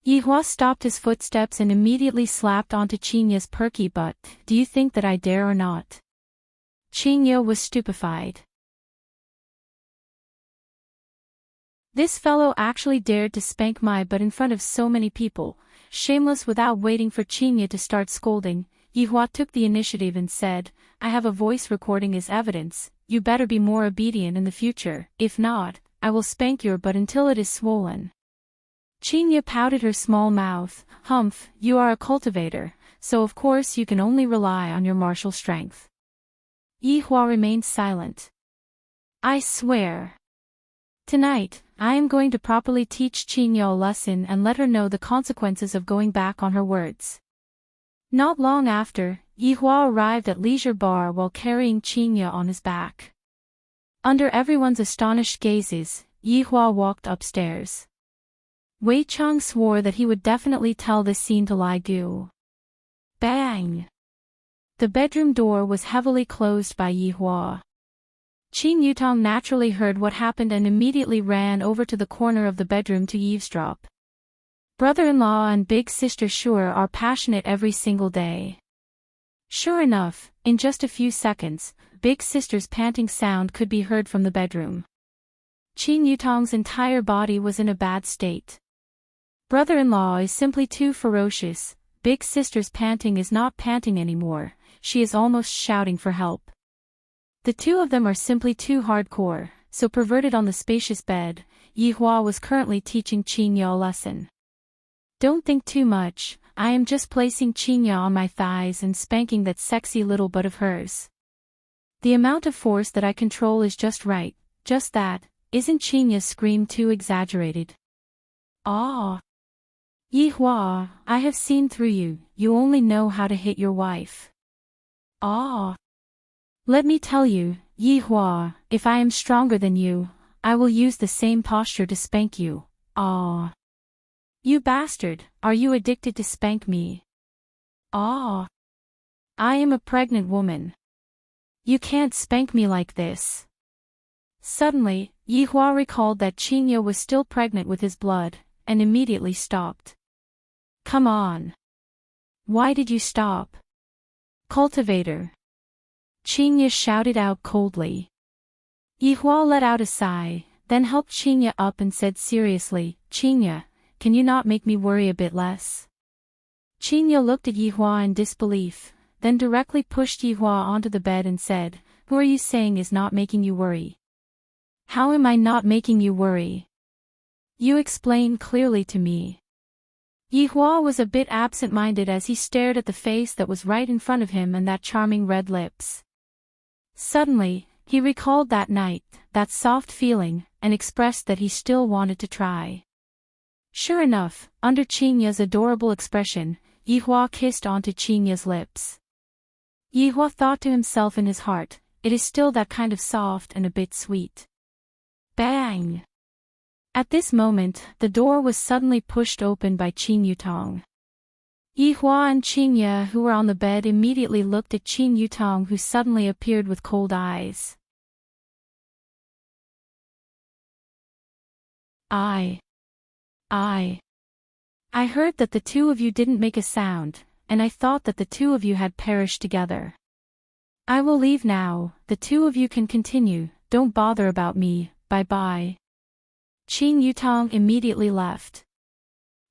Speaker 1: Yihua stopped his footsteps and immediately slapped onto Qinya's perky butt. Do you think that I dare or not? Qinya was stupefied. This fellow actually dared to spank my butt in front of so many people. Shameless. Without waiting for Qinya to start scolding, Yihua took the initiative and said, I have a voice recording as evidence. You better be more obedient in the future. If not, I will spank your butt until it is swollen. Qinya pouted her small mouth. Humph, you are a cultivator, so of course you can only rely on your martial strength. Yihua remained silent. I swear. Tonight, I am going to properly teach Qinya a lesson and let her know the consequences of going back on her words. Not long after, Yihua arrived at Leisure Bar while carrying Qinya on his back. Under everyone's astonished gazes, Yihua walked upstairs. Wei Chang swore that he would definitely tell this scene to Lai Gu. Bang! The bedroom door was heavily closed by Yi Hua. Qin Yutong naturally heard what happened and immediately ran over to the corner of the bedroom to eavesdrop. Brother-in-law and big sister sure are passionate every single day. Sure enough, in just a few seconds, big sister's panting sound could be heard from the bedroom. Qin Yutong's entire body was in a bad state. Brother-in-law is simply too ferocious. Big sister's panting is not panting anymore, she is almost shouting for help. The two of them are simply too hardcore, so perverted. On the spacious bed, Yi Hua was currently teaching Qin Yu a lesson. Don't think too much, I am just placing Qin Yu on my thighs and spanking that sexy little butt of hers. The amount of force that I control is just right, just that. Isn't Qin Yu's scream too exaggerated? Ah! Yi Hua, I have seen through you, you only know how to hit your wife. Ah! Let me tell you, Yi Hua, if I am stronger than you, I will use the same posture to spank you. Ah! You bastard, are you addicted to spank me? Ah! I am a pregnant woman. You can't spank me like this. Suddenly, Yi Hua recalled that Qin Yu was still pregnant with his blood, and immediately stopped. Come on. Why did you stop? Cultivator. Qin Yu shouted out coldly. Yi Hua let out a sigh, then helped Qin Yu up and said seriously, Qin Yu, can you not make me worry a bit less? Qin Yu looked at Yi Hua in disbelief, then directly pushed Yi Hua onto the bed and said, who are you saying is not making you worry? How am I not making you worry? You explain clearly to me. Yi Hua was a bit absent-minded as he stared at the face that was right in front of him and that charming red lips. Suddenly, he recalled that night, that soft feeling, and expressed that he still wanted to try. Sure enough, under Qin Yu's adorable expression, Yi Hua kissed onto Qin Yu's lips. Yi Hua thought to himself in his heart, it is still that kind of soft and a bit sweet. Bang! At this moment, the door was suddenly pushed open by Qin Yutong. Yi Hua and Qin Yu, who were on the bed, immediately looked at Qin Yutong, who suddenly appeared with cold eyes. I heard that the two of you didn't make a sound, and I thought that the two of you had perished together. I will leave now, the two of you can continue, don't bother about me, bye-bye. Qin Yutong immediately left.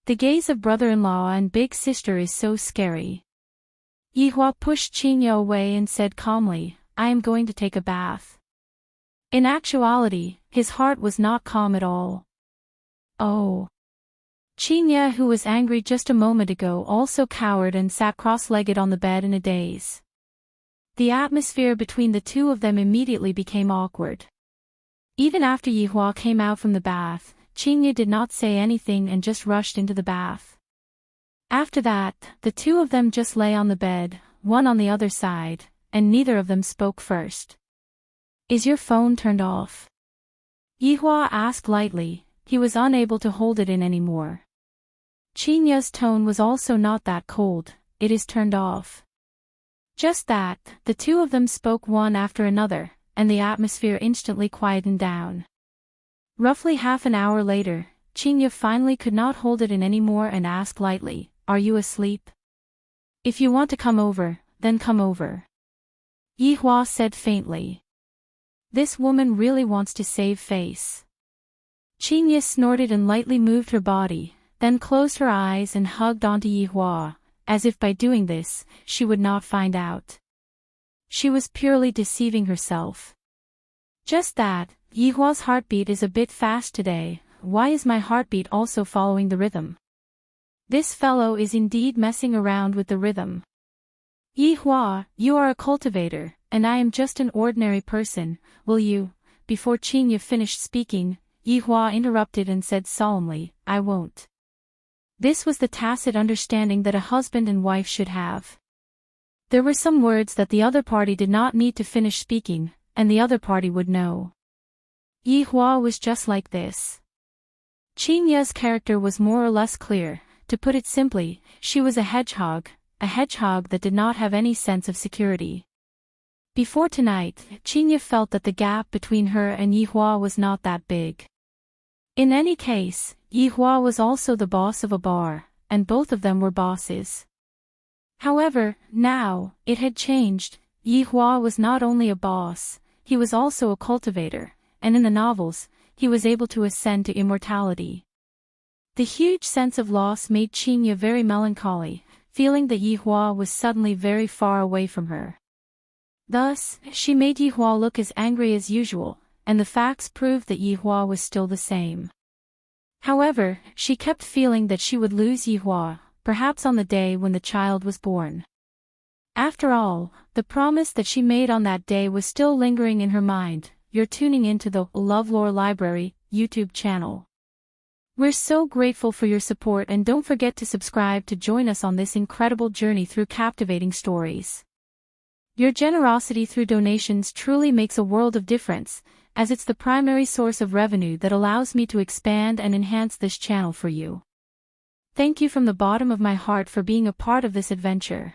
Speaker 1: The gaze of brother-in-law and big sister is so scary. Yi Hua pushed Qin Yu away and said calmly, I am going to take a bath. In actuality, his heart was not calm at all. Oh. Qin Yu, who was angry just a moment ago, also cowered and sat cross-legged on the bed in a daze. The atmosphere between the two of them immediately became awkward. Even after Yi Hua came out from the bath, Qin Yu did not say anything and just rushed into the bath. After that, the two of them just lay on the bed, one on the other side, and neither of them spoke first. Is your phone turned off? Yi Hua asked lightly, he was unable to hold it in anymore. Qin Yu's tone was also not that cold, it is turned off. Just that, the two of them spoke one after another, and the atmosphere instantly quietened down. Roughly half an hour later, Qin Yu finally could not hold it in anymore and asked lightly, are you asleep? If you want to come over, then come over. Yi Hua said faintly. This woman really wants to save face. Qin Yu snorted and lightly moved her body, then closed her eyes and hugged onto Yi Hua, as if by doing this, she would not find out. She was purely deceiving herself. Just that, Yi Hua's heartbeat is a bit fast today, why is my heartbeat also following the rhythm? This fellow is indeed messing around with the rhythm. Yi Hua, you are a cultivator, and I am just an ordinary person, will you? Before Qin Yu finished speaking, Yi Hua interrupted and said solemnly, I won't. This was the tacit understanding that a husband and wife should have. There were some words that the other party did not need to finish speaking, and the other party would know. Yi Hua was just like this. Qin Yu's character was more or less clear, to put it simply, she was a hedgehog, a hedgehog that did not have any sense of security. Before tonight, Chinya felt that the gap between her and Yihua was not that big. In any case, Yihua was also the boss of a bar, and both of them were bosses. However, now, it had changed. Yihua was not only a boss, he was also a cultivator, and in the novels, he was able to ascend to immortality. The huge sense of loss made Chinya very melancholy, feeling that Yihua was suddenly very far away from her. Thus, she made Yihua look as angry as usual, and the facts proved that Yihua was still the same. However, she kept feeling that she would lose Yihua, perhaps on the day when the child was born. After all, the promise that she made on that day was still lingering in her mind. You're tuning into the LoveLore Library YouTube channel. We're so grateful for your support, and don't forget to subscribe to join us on this incredible journey through captivating stories. Your generosity through donations truly makes a world of difference, as it's the primary source of revenue that allows me to expand and enhance this channel for you. Thank you from the bottom of my heart for being a part of this adventure.